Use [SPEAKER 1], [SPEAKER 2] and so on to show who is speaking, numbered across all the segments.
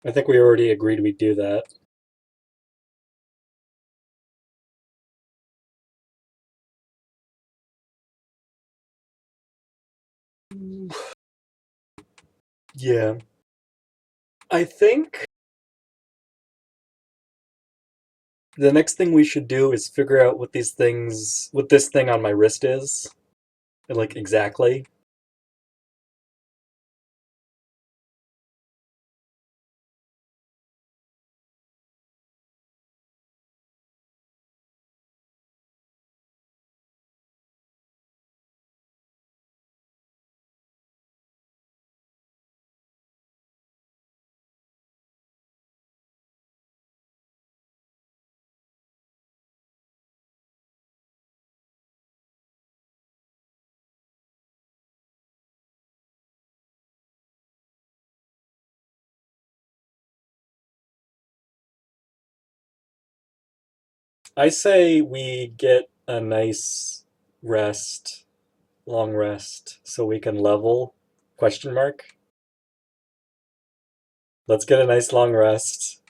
[SPEAKER 1] I think we already agreed we'd do that. Yeah. I think the next thing we should do is figure out what what this thing on my wrist is. Like, exactly. I say we get a nice rest, long rest, so we can level? Question mark? Let's get a nice long rest.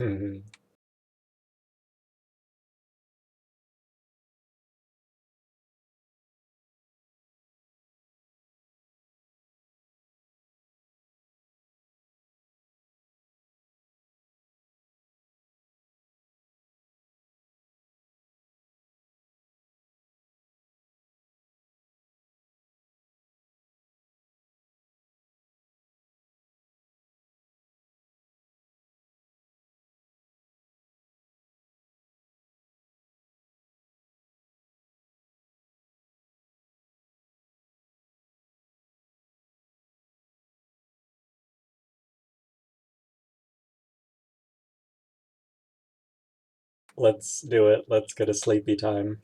[SPEAKER 1] Hmm. Let's do it. Let's get a sleepy time.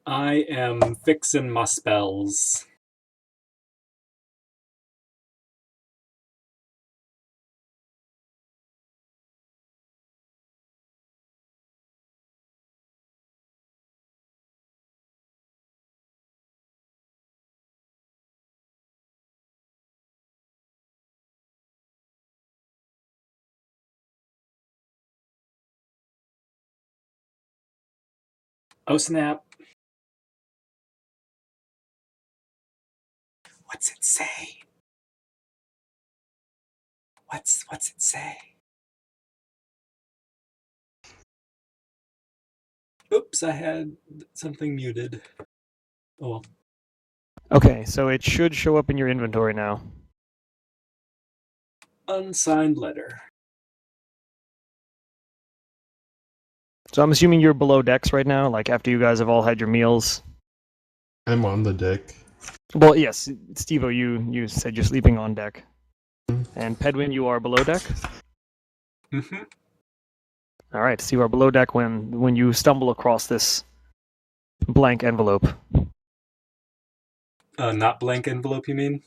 [SPEAKER 1] I am fixing my spells. Oh snap. What's it say? What's it say? Oops, I had something muted. Oh well.
[SPEAKER 2] Okay, so it should show up in your inventory now.
[SPEAKER 1] Unsigned letter.
[SPEAKER 2] So I'm assuming you're below decks right now, like after you guys have all had your meals.
[SPEAKER 3] I'm on the deck.
[SPEAKER 2] Well, yes, Stevo, you said you're sleeping on deck. And Pedwin, you are below deck?
[SPEAKER 1] Mm-hmm.
[SPEAKER 2] All right, so you are below deck when you stumble across this blank envelope.
[SPEAKER 1] Not blank envelope, you mean?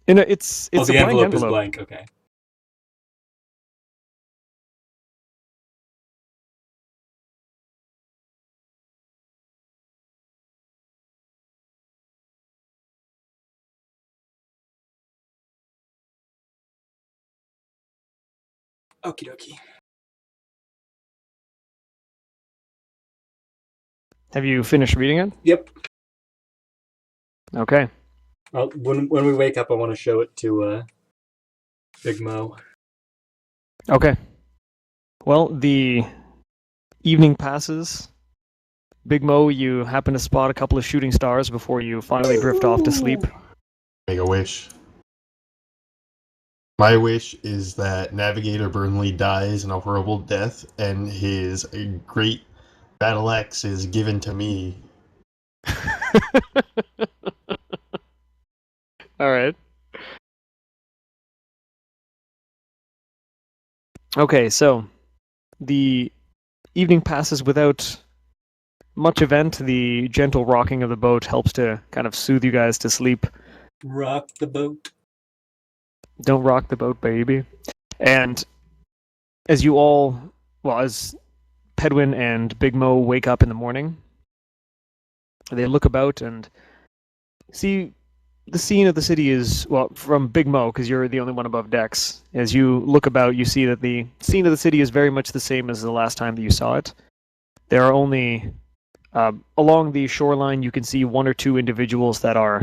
[SPEAKER 2] It's
[SPEAKER 1] Oh,
[SPEAKER 2] a
[SPEAKER 1] the
[SPEAKER 2] blank
[SPEAKER 1] envelope is
[SPEAKER 2] envelope.
[SPEAKER 1] blank. Okay. Okie dokie.
[SPEAKER 2] Have you finished reading it?
[SPEAKER 1] Yep.
[SPEAKER 2] Okay.
[SPEAKER 1] When we wake up, I want to show it to Big Mo.
[SPEAKER 2] Okay. Well, the evening passes. Big Mo, you happen to spot a couple of shooting stars before you finally drift off to sleep.
[SPEAKER 3] Make a wish. My wish is that Navigator Burnley dies in a horrible death, and his great battle axe is given to me.
[SPEAKER 2] All right. Okay, so the evening passes without much event. The gentle rocking of the boat helps to kind of soothe you guys to sleep.
[SPEAKER 1] Rock the boat.
[SPEAKER 2] Don't rock the boat, baby. And as you all, well, as Pedwin and Big Mo wake up in the morning, they look about and see the scene of the city is, well, from Big Mo, because you're the only one above decks. As you look about, you see that the scene of the city is very much the same as the last time that you saw it. There are only, along the shoreline, you can see one or two individuals that are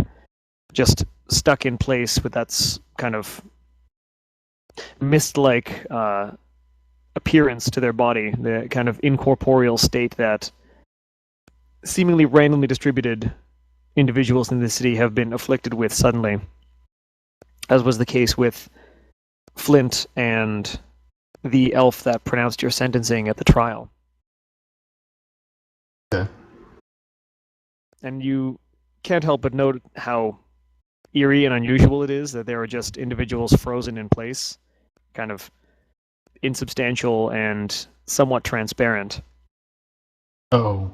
[SPEAKER 2] just stuck in place with that kind of mist-like appearance to their body, the kind of incorporeal state that seemingly randomly distributed individuals in the city have been afflicted with suddenly, as was the case with Flint and the elf that pronounced your sentencing at the trial.
[SPEAKER 3] Okay.
[SPEAKER 2] And you can't help but note how eerie and unusual it is that there are just individuals frozen in place, kind of insubstantial and somewhat transparent.
[SPEAKER 3] Oh.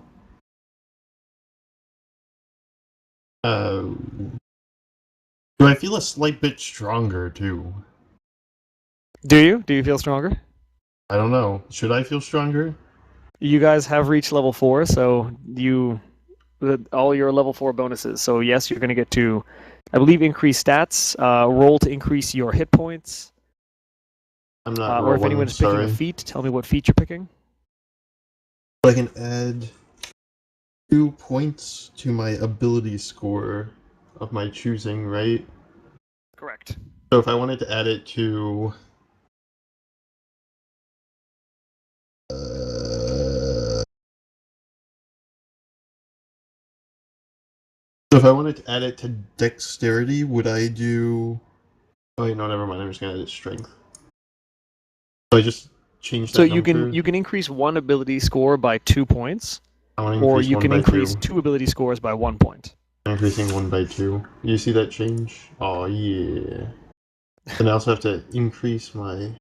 [SPEAKER 3] Do I feel a slight bit stronger too?
[SPEAKER 2] Do you? Do you feel stronger?
[SPEAKER 3] I don't know. Should I feel stronger?
[SPEAKER 2] You guys have reached level 4, so all your level 4 bonuses. So yes, you're going to get to, I believe, increase stats, roll to increase your hit points.
[SPEAKER 3] I'm not rolling,
[SPEAKER 2] or if anyone's picking a feat, tell me what feat you're picking.
[SPEAKER 3] I can add 2 points to my ability score of my choosing, right?
[SPEAKER 2] Correct.
[SPEAKER 3] So if I wanted to add it to... So if I wanted to add it to dexterity, would I do... Oh, wait, no, never mind. I'm just going to add it to strength. So I just change that
[SPEAKER 2] So
[SPEAKER 3] number?
[SPEAKER 2] you can increase one ability score by 2 points,
[SPEAKER 3] I want to
[SPEAKER 2] or
[SPEAKER 3] increase
[SPEAKER 2] you
[SPEAKER 3] 1
[SPEAKER 2] can
[SPEAKER 3] by
[SPEAKER 2] increase
[SPEAKER 3] 2.
[SPEAKER 2] 2 ability scores by 1 point.
[SPEAKER 3] I'm increasing 1 by 2. You see that change? Oh, yeah. And I also have to increase my...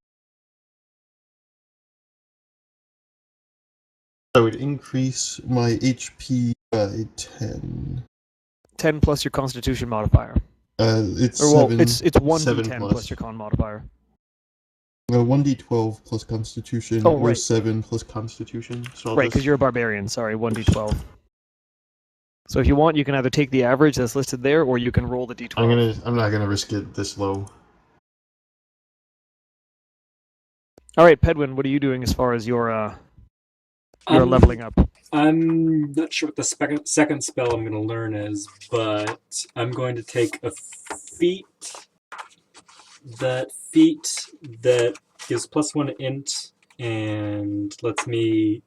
[SPEAKER 3] I would increase my HP by 10.
[SPEAKER 2] 10 plus your Constitution modifier.
[SPEAKER 3] It's
[SPEAKER 2] Or well,
[SPEAKER 3] 7.
[SPEAKER 2] it's 1d10
[SPEAKER 3] 7
[SPEAKER 2] plus your Con modifier.
[SPEAKER 3] 1d12 plus Constitution,
[SPEAKER 2] Oh,
[SPEAKER 3] or
[SPEAKER 2] right.
[SPEAKER 3] 7 plus Constitution. So I'll
[SPEAKER 2] Right, because
[SPEAKER 3] just...
[SPEAKER 2] you're a barbarian. Sorry, 1d12. So if you want, you can either take the average that's listed there, or you can roll the d12.
[SPEAKER 3] I'm not gonna risk it this low.
[SPEAKER 2] All right, Pedwin, what are you doing as far as your leveling up?
[SPEAKER 1] I'm not sure what the second spell I'm going to learn is, but I'm going to take a feat. That feat that gives +1 int and lets me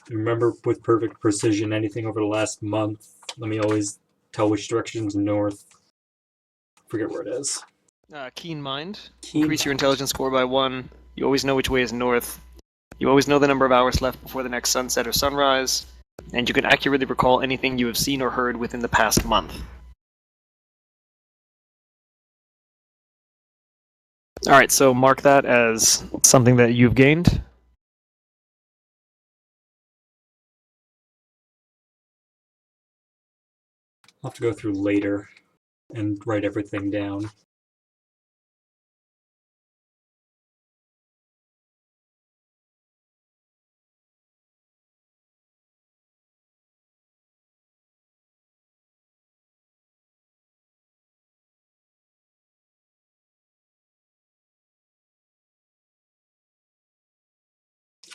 [SPEAKER 1] remember with perfect precision anything over the last month. Let me always tell which direction's north. Forget where it is.
[SPEAKER 2] Keen mind.
[SPEAKER 1] Keen
[SPEAKER 2] Increase your
[SPEAKER 1] mind.
[SPEAKER 2] intelligence score by 1. You always know which way is north. You always know the number of hours left before the next sunset or sunrise. And you can accurately recall anything you have seen or heard within the past month. Alright, so mark that as something that you've gained.
[SPEAKER 1] I'll have to go through later and write everything down.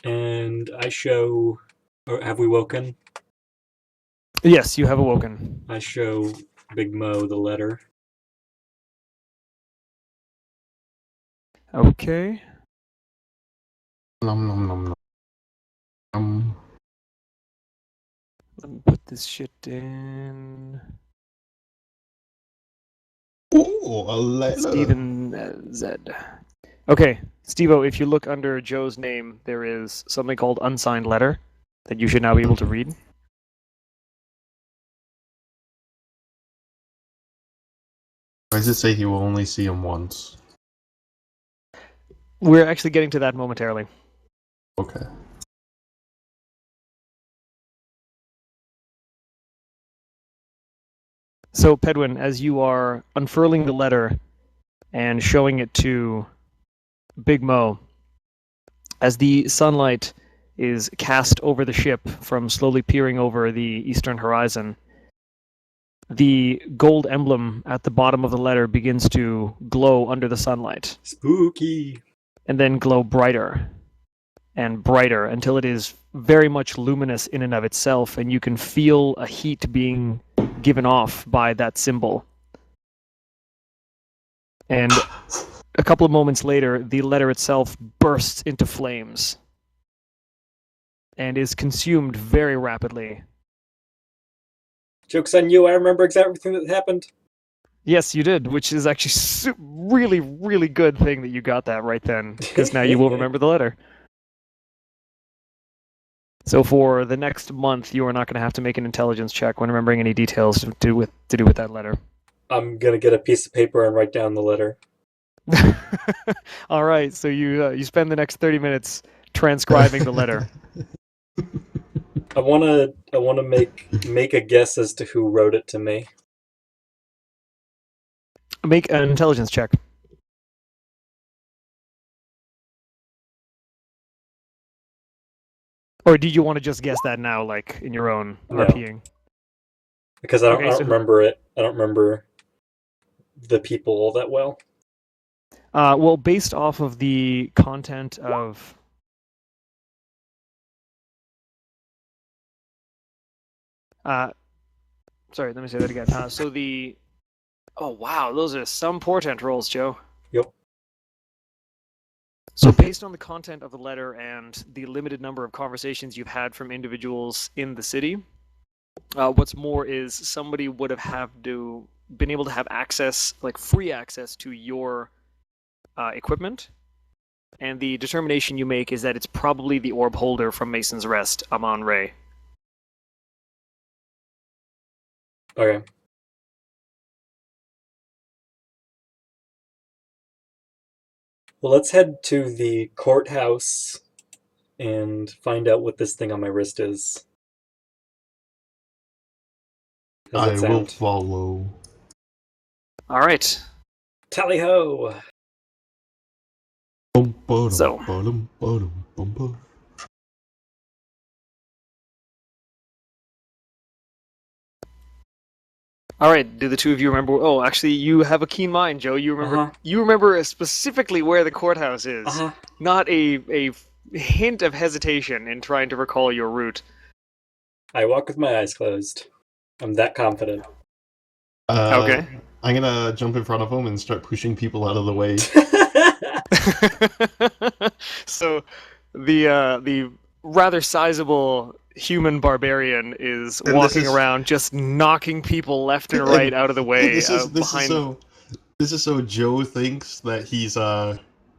[SPEAKER 1] And I show, or have we woken?
[SPEAKER 2] Yes, you have awoken.
[SPEAKER 1] I show Big Mo the letter.
[SPEAKER 2] Okay.
[SPEAKER 3] Nom nom nom nom.
[SPEAKER 2] Let me put this shit in.
[SPEAKER 3] Oh, a letter.
[SPEAKER 2] Stephen Z. Okay, Stevo, if you look under Joe's name, there is something called unsigned letter that you should now be able to read.
[SPEAKER 3] Why does it say he will only see him once?
[SPEAKER 2] We're actually getting to that momentarily.
[SPEAKER 3] Okay.
[SPEAKER 2] So, Pedwin, as you are unfurling the letter and showing it to Big Mo, as the sunlight is cast over the ship from slowly peering over the eastern horizon, the gold emblem at the bottom of the letter begins to glow under the sunlight,
[SPEAKER 1] Spooky!
[SPEAKER 2] and then glow brighter and brighter until it is very much luminous in and of itself, and you can feel a heat being given off by that symbol. And a couple of moments later, the letter itself bursts into flames and is consumed very rapidly.
[SPEAKER 1] Joke's on you, I remember exactly everything that happened.
[SPEAKER 2] Yes, you did, which is actually really, really good thing that you got that right then, because now you will remember the letter. So for the next month, you are not going to have to make an intelligence check when remembering any details to do with that letter.
[SPEAKER 1] I'm gonna get a piece of paper and write down the letter.
[SPEAKER 2] All right, so you spend the next 30 minutes transcribing the letter.
[SPEAKER 1] I wanna make a guess as to who wrote it to me.
[SPEAKER 2] Make an intelligence check. Or do you want to just guess that now, like in your own
[SPEAKER 1] No.
[SPEAKER 2] RPing?
[SPEAKER 1] Because I don't
[SPEAKER 2] Okay, so-
[SPEAKER 1] remember it. I don't remember the people all that well.
[SPEAKER 2] Well, based off of the content of... sorry, let me say that again. So the... Oh, wow, those are some portent rolls, Joe.
[SPEAKER 1] Yep.
[SPEAKER 2] So based on the content of the letter and the limited number of conversations you've had from individuals in the city, what's more is somebody would have been able to have access, like free access to your equipment, and the determination you make is that it's probably the orb holder from Mason's Rest, Amon Ray.
[SPEAKER 1] Okay. Well, let's head to the courthouse and find out what this thing on my wrist is. How's that
[SPEAKER 3] I
[SPEAKER 1] sound?
[SPEAKER 3] will follow.
[SPEAKER 2] All right.
[SPEAKER 1] Tally ho!
[SPEAKER 2] So- All right. Do the two of you remember? Oh, actually, you have a keen mind, Joe. You remember?
[SPEAKER 1] Uh-huh.
[SPEAKER 2] You remember specifically where the courthouse is.
[SPEAKER 1] Uh-huh.
[SPEAKER 2] Not a hint of hesitation in trying to recall your route.
[SPEAKER 1] I walk with my eyes closed. I'm that confident.
[SPEAKER 2] Okay.
[SPEAKER 3] I'm gonna jump in front of him and start pushing people out of the way.
[SPEAKER 2] So the rather sizable human barbarian is
[SPEAKER 3] And this
[SPEAKER 2] walking
[SPEAKER 3] is-
[SPEAKER 2] around just knocking people left and right out of the way
[SPEAKER 3] This
[SPEAKER 2] behind.
[SPEAKER 3] is so Joe thinks that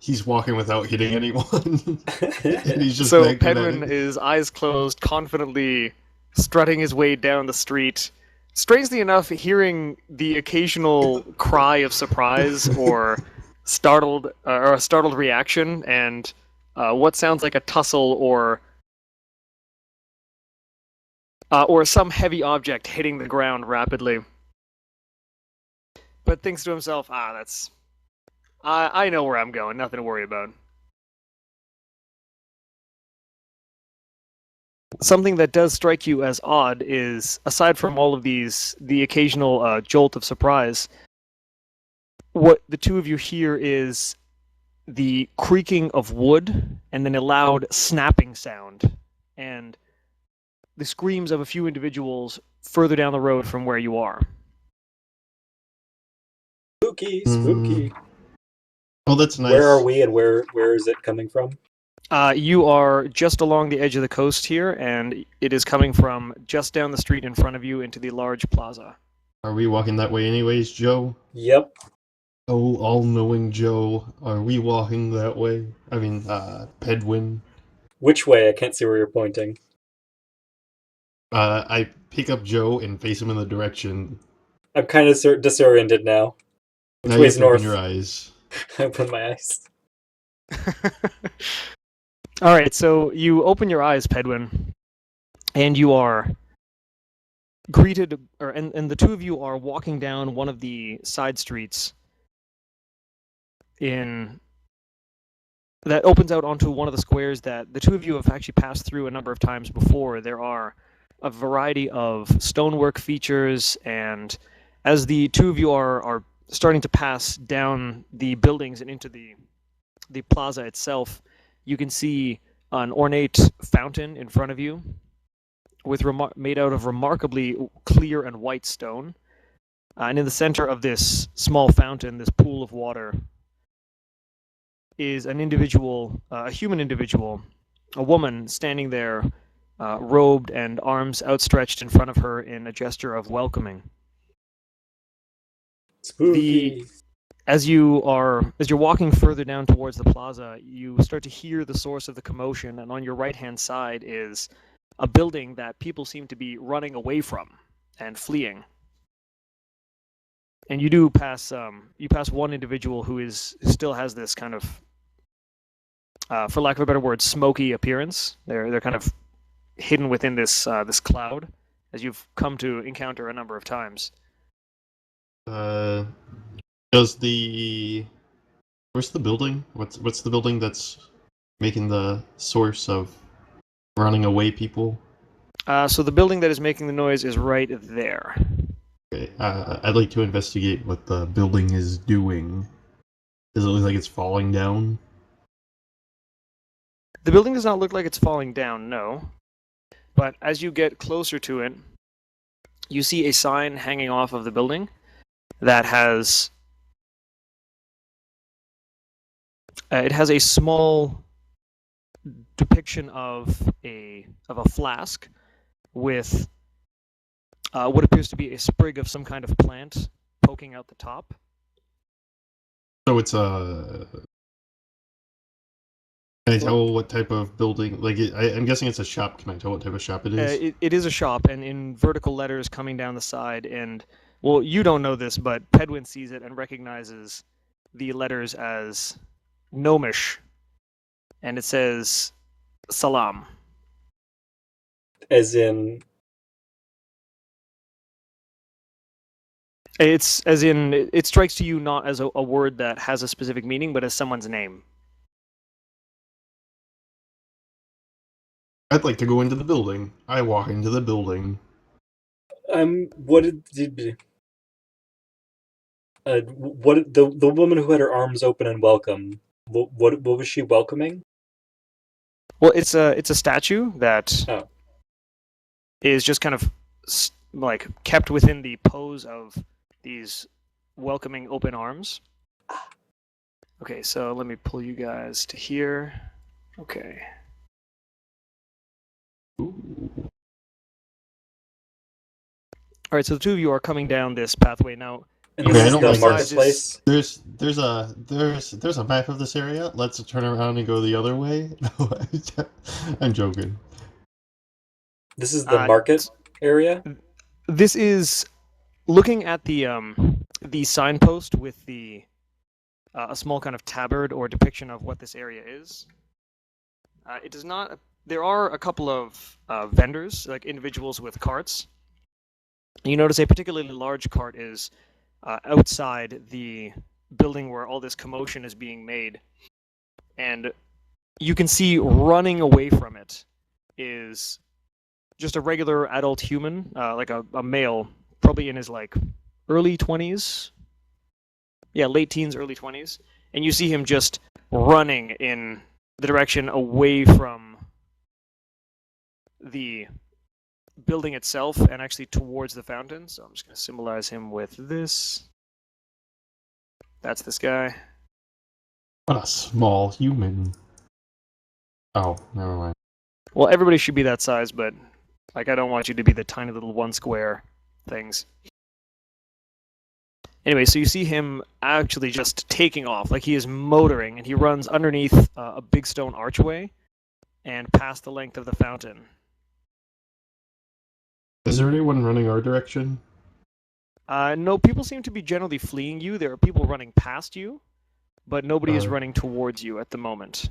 [SPEAKER 3] he's walking without hitting anyone. And he's just
[SPEAKER 2] So
[SPEAKER 3] that good at
[SPEAKER 2] Pedwin
[SPEAKER 3] it.
[SPEAKER 2] is eyes closed, confidently strutting his way down the street. Strangely enough, hearing the occasional cry of surprise or a startled reaction, and what sounds like a tussle or some heavy object hitting the ground rapidly. but thinks to himself, that's... I know where I'm going, nothing to worry about. Something that does strike you as odd is, aside from all of these, the occasional jolt of surprise, what the two of you hear is the creaking of wood and then a loud snapping sound, and the screams of a few individuals further down the road from where you are.
[SPEAKER 1] Spooky, spooky.
[SPEAKER 3] Oh, that's nice.
[SPEAKER 1] Where are we, and where is it coming from?
[SPEAKER 2] You are just along the edge of the coast here, and it is coming from just down the street in front of you into the large plaza.
[SPEAKER 3] Are we walking that way anyways, Joe?
[SPEAKER 1] Yep.
[SPEAKER 3] Oh, all-knowing Joe, are we walking that way? I mean, Pedwin.
[SPEAKER 1] Which way? I can't see where you're pointing.
[SPEAKER 3] I pick up Joe and face him in the direction.
[SPEAKER 1] I'm kind of disoriented now. Which
[SPEAKER 3] Now
[SPEAKER 1] way's
[SPEAKER 3] you open
[SPEAKER 1] north?
[SPEAKER 3] your eyes.
[SPEAKER 1] I open my eyes.
[SPEAKER 2] All right, so you open your eyes, Pedwin, and you are greeted, and the two of you are walking down one of the side streets that opens out onto one of the squares that the two of you have actually passed through a number of times before. There are a variety of stonework features, and as the two of you are starting to pass down the buildings and into the plaza itself, you can see an ornate fountain in front of you with made out of remarkably clear and white stone. And in the center of this small fountain, this pool of water, is an individual, a human individual, a woman standing there, robed and arms outstretched in front of her in a gesture of welcoming.
[SPEAKER 1] Spooky.
[SPEAKER 2] As you're walking further down towards the plaza, you start to hear the source of the commotion, and on your right-hand side is a building that people seem to be running away from and fleeing. And you do pass one individual who still has this kind of, for lack of a better word, smoky appearance. They're kind of hidden within this cloud, as you've come to encounter a number of times.
[SPEAKER 3] Where's the building? What's the building that's making the source of running away people?
[SPEAKER 2] So the building that is making the noise is right there.
[SPEAKER 3] Okay, I'd like to investigate what the building is doing. Does it look like it's falling down?
[SPEAKER 2] The building does not look like it's falling down, no. But as you get closer to it, you see a sign hanging off of the building that has... it has a small depiction of a flask with what appears to be a sprig of some kind of plant poking out the top.
[SPEAKER 3] So it's a... Can I tell what type of building? Like, I'm guessing it's a shop. Can I tell what type of shop it is?
[SPEAKER 2] It is a shop, and in vertical letters coming down the side, and, well, you don't know this, but Pedwin sees it and recognizes the letters as Gnomish, and it says Salam.
[SPEAKER 1] As in...
[SPEAKER 2] It's as in, it strikes to you not as a word that has a specific meaning, but as someone's name.
[SPEAKER 3] I'd like to go into the building. I walk into the building.
[SPEAKER 1] What did the woman who had her arms open and welcome? What was she welcoming?
[SPEAKER 2] Well, it's a statue that is just kind of like kept within the pose of these welcoming open arms. Okay, so let me pull you guys to here. Okay.
[SPEAKER 3] Ooh.
[SPEAKER 2] All right, so the two of you are coming down this pathway now.
[SPEAKER 1] And
[SPEAKER 3] Okay,
[SPEAKER 1] this
[SPEAKER 3] I
[SPEAKER 1] is
[SPEAKER 3] don't
[SPEAKER 1] the
[SPEAKER 3] like
[SPEAKER 1] marketplace.
[SPEAKER 3] There's a map of this area. Let's turn around and go the other way. No, I'm joking.
[SPEAKER 1] This is the market area.
[SPEAKER 2] This is looking at the signpost with the a small kind of tabard or depiction of what this area is. It does not. There are a couple of vendors, like individuals with carts. You notice a particularly large cart is outside the building where all this commotion is being made. And you can see running away from it is just a regular adult human, like a male, probably in his like early 20s. Yeah, late teens, early 20s. And you see him just running in the direction away from the building itself and actually towards the fountain. So I'm just going to symbolize him with this. That's this guy.
[SPEAKER 3] What a small human. Oh, never mind.
[SPEAKER 2] Well, everybody should be that size, but like I don't want you to be the tiny little one square things. Anyway, so you see him actually just taking off, like he is motoring, and he runs underneath a big stone archway and past the length of the fountain.
[SPEAKER 3] Is there anyone running our direction?
[SPEAKER 2] No, people seem to be generally fleeing you. There are people running past you, but nobody is running towards you at the moment.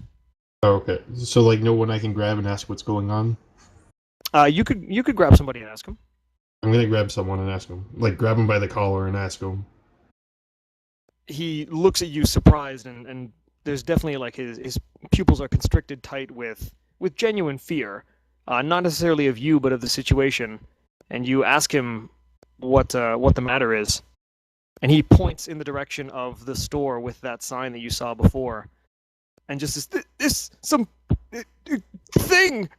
[SPEAKER 3] Oh, okay. So, like, no one I can grab and ask what's going on?
[SPEAKER 2] You could grab somebody and ask him.
[SPEAKER 3] I'm gonna grab someone and ask him. Like, grab him by the collar and ask him.
[SPEAKER 2] He looks at you surprised, and there's definitely like his pupils are constricted tight with genuine fear, not necessarily of you, but of the situation. And you ask him what the matter is, and he points in the direction of the store with that sign that you saw before, and just says, "This some thing,"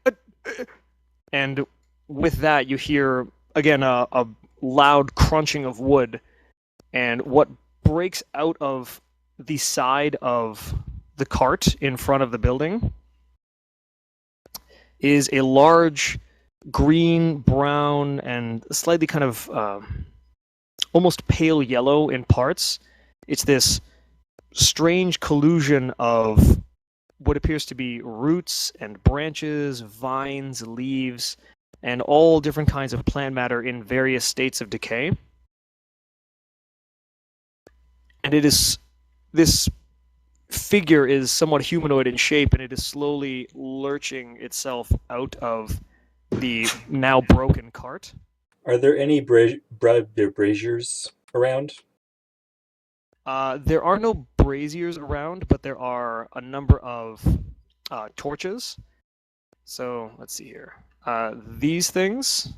[SPEAKER 2] and with that you hear again a loud crunching of wood, and what breaks out of the side of the cart in front of the building is a large green, brown, and slightly kind of almost pale yellow in parts. It's this strange collusion of what appears to be roots and branches, vines, leaves, and all different kinds of plant matter in various states of decay. And it is this figure is somewhat humanoid in shape, and it is slowly lurching itself out of the now broken cart.
[SPEAKER 1] Are there any braziers around?
[SPEAKER 2] There are no braziers around, but there are a number of torches. So let's see here. These things,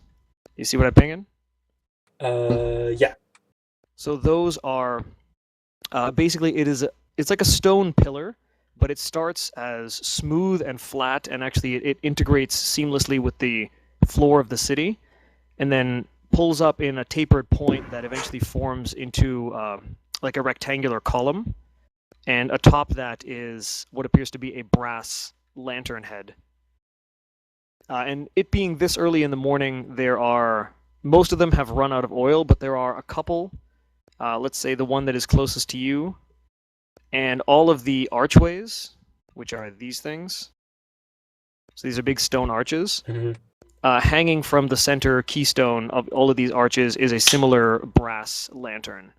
[SPEAKER 2] you see what I'm pinging?
[SPEAKER 1] Yeah.
[SPEAKER 2] So those are basically it's like a stone pillar, but it starts as smooth and flat, and actually it integrates seamlessly with the floor of the city, and then pulls up in a tapered point that eventually forms into like a rectangular column, and atop that is what appears to be a brass lantern head. And it being this early in the morning, most of them have run out of oil, but there are a couple. Let's say the one that is closest to you, and all of the archways, which are these things. So these are big stone arches.
[SPEAKER 1] Mm-hmm.
[SPEAKER 2] Hanging from the center keystone of all of these arches is a similar brass lantern,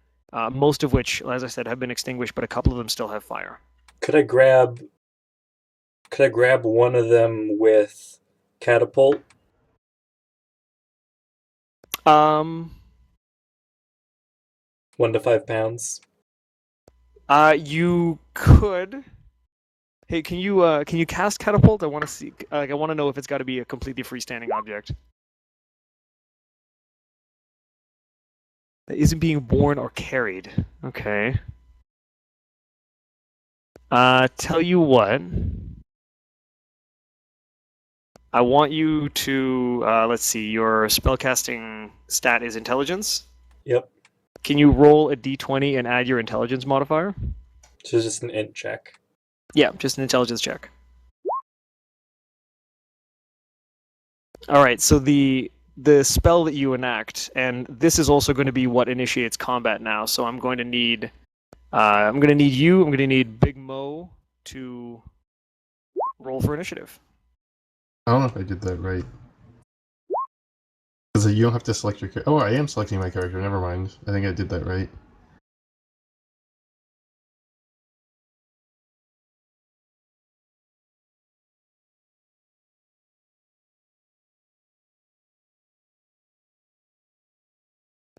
[SPEAKER 2] most of which, as I said, have been extinguished, but a couple of them still have fire.
[SPEAKER 1] Could I grab one of them with catapult? 1 to 5 pounds.
[SPEAKER 2] You could. Hey, can you cast catapult? I want to see. I want to know if it's got to be a completely freestanding object that isn't being borne or carried. Okay. Tell you what. I want you to let's see. Your spellcasting stat is intelligence.
[SPEAKER 1] Yep.
[SPEAKER 2] Can you roll a d20 and add your intelligence modifier?
[SPEAKER 1] So it's just an int check.
[SPEAKER 2] Yeah, just an intelligence check. All right, so the spell that you enact, and this is also going to be what initiates combat now. So I'm going to need you. I'm going to need Big Mo to roll for initiative.
[SPEAKER 3] I don't know if I did that right. Because you don't have to select your character. Oh, I am selecting my character. Never mind. I think I did that right.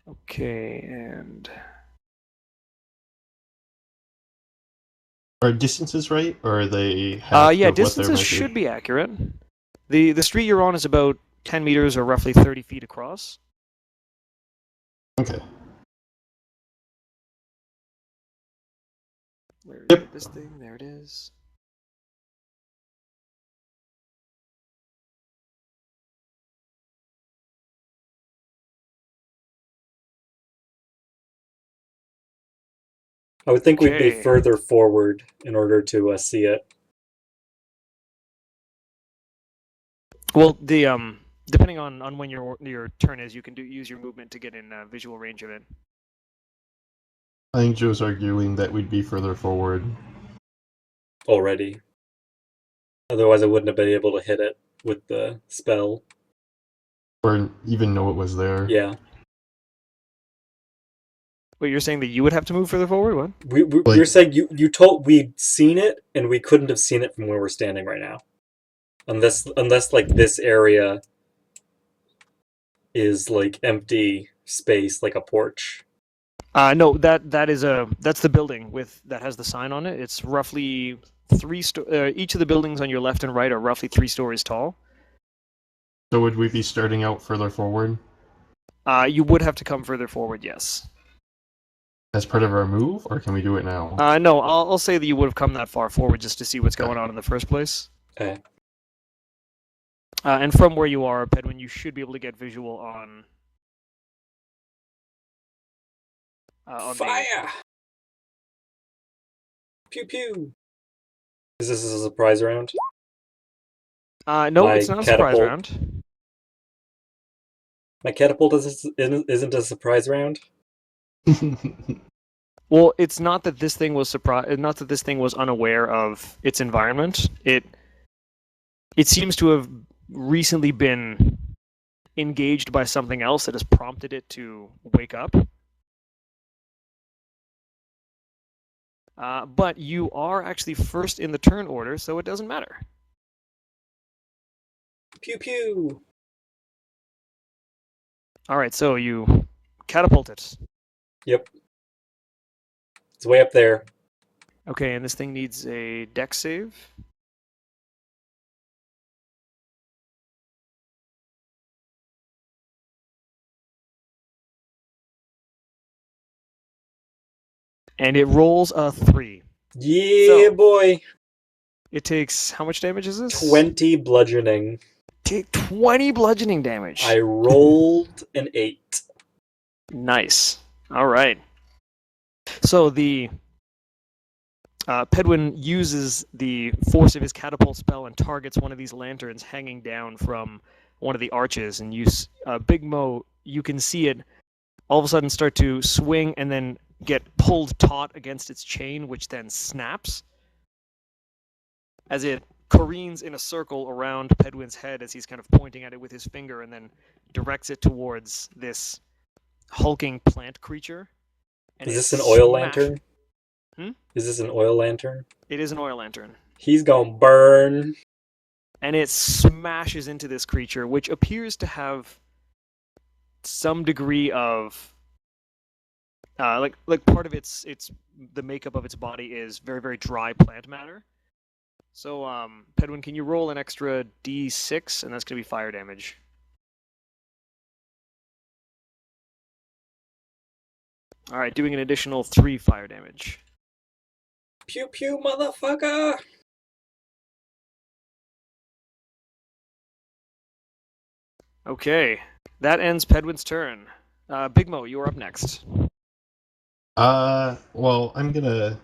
[SPEAKER 2] Okay, and
[SPEAKER 3] Are distances right, or are they half
[SPEAKER 2] Yeah,
[SPEAKER 3] of what they're
[SPEAKER 2] distances
[SPEAKER 3] measured?
[SPEAKER 2] should be accurate. The street you're on is about 10 meters or roughly 30 feet across.
[SPEAKER 3] Okay.
[SPEAKER 2] Where
[SPEAKER 3] Yep.
[SPEAKER 2] is this thing? There it is.
[SPEAKER 1] I would think we'd be
[SPEAKER 2] Okay.
[SPEAKER 1] further forward in order to see it.
[SPEAKER 2] Well, the depending on when your turn is, you can use your movement to get in visual range of it.
[SPEAKER 3] I think Joe's arguing that we'd be further forward.
[SPEAKER 1] Already. Otherwise, I wouldn't have been able to hit it with the spell.
[SPEAKER 3] Or even know it was there.
[SPEAKER 1] Yeah.
[SPEAKER 2] Wait, you're saying that you would have to move further forward? What?
[SPEAKER 1] We're
[SPEAKER 3] Like-
[SPEAKER 1] saying you told we'd seen it, and we couldn't have seen it from where we're standing right now. Unless like this area is like empty space, like a porch.
[SPEAKER 2] No, that's the building that has the sign on it. It's roughly each of the buildings on your left and right are roughly 3 stories tall.
[SPEAKER 3] So would we be starting out further forward
[SPEAKER 2] You would have to come further forward, yes.
[SPEAKER 3] as part of our move, or can we do it now?
[SPEAKER 2] No, I'll say that you would have come that far forward just to see what's going on in the first place.
[SPEAKER 1] Okay.
[SPEAKER 2] And from where you are, Pedwin, you should be able to get visual on.
[SPEAKER 1] Fire! Pew pew! Is this a surprise round?
[SPEAKER 2] No,
[SPEAKER 1] My
[SPEAKER 2] it's not a surprise
[SPEAKER 1] catapult.
[SPEAKER 2] round.
[SPEAKER 1] My catapult isn't a surprise round?
[SPEAKER 2] Well, it's not that this thing was not that this thing was unaware of its environment. It seems to have recently been engaged by something else that has prompted it to wake up. But you are actually first in the turn order, so it doesn't matter.
[SPEAKER 1] Pew pew!
[SPEAKER 2] All right, so you catapult it.
[SPEAKER 1] Yep. It's way up there.
[SPEAKER 2] Okay, and this thing needs a dex save. And it rolls a 3.
[SPEAKER 1] Yeah,
[SPEAKER 2] So-
[SPEAKER 1] boy!
[SPEAKER 2] It takes, how much damage is this?
[SPEAKER 1] 20 bludgeoning.
[SPEAKER 2] Take 20 bludgeoning damage.
[SPEAKER 1] I rolled an 8.
[SPEAKER 2] Nice. All right. So the Pedwin uses the force of his catapult spell and targets one of these lanterns hanging down from one of the arches. And Big Mo, you can see it all of a sudden start to swing and then get pulled taut against its chain, which then snaps as it careens in a circle around Pedwin's head as he's kind of pointing at it with his finger and then directs it towards this hulking plant creature. And
[SPEAKER 1] Is
[SPEAKER 2] it
[SPEAKER 1] this an oil
[SPEAKER 2] smash-
[SPEAKER 1] lantern?
[SPEAKER 2] Hmm?
[SPEAKER 1] Is this an oil lantern?
[SPEAKER 2] It is an oil lantern.
[SPEAKER 1] He's gonna burn.
[SPEAKER 2] And it smashes into this creature, which appears to have some degree of like part of its the makeup of its body is very, very dry plant matter. So Pedwin, can you roll an extra d6, and that's gonna be fire damage. All right, doing an additional 3 fire damage.
[SPEAKER 1] Pew pew, motherfucker!
[SPEAKER 2] Okay, that ends Pedwin's turn. Big Mo, you are up next.
[SPEAKER 3] Well, I'm gonna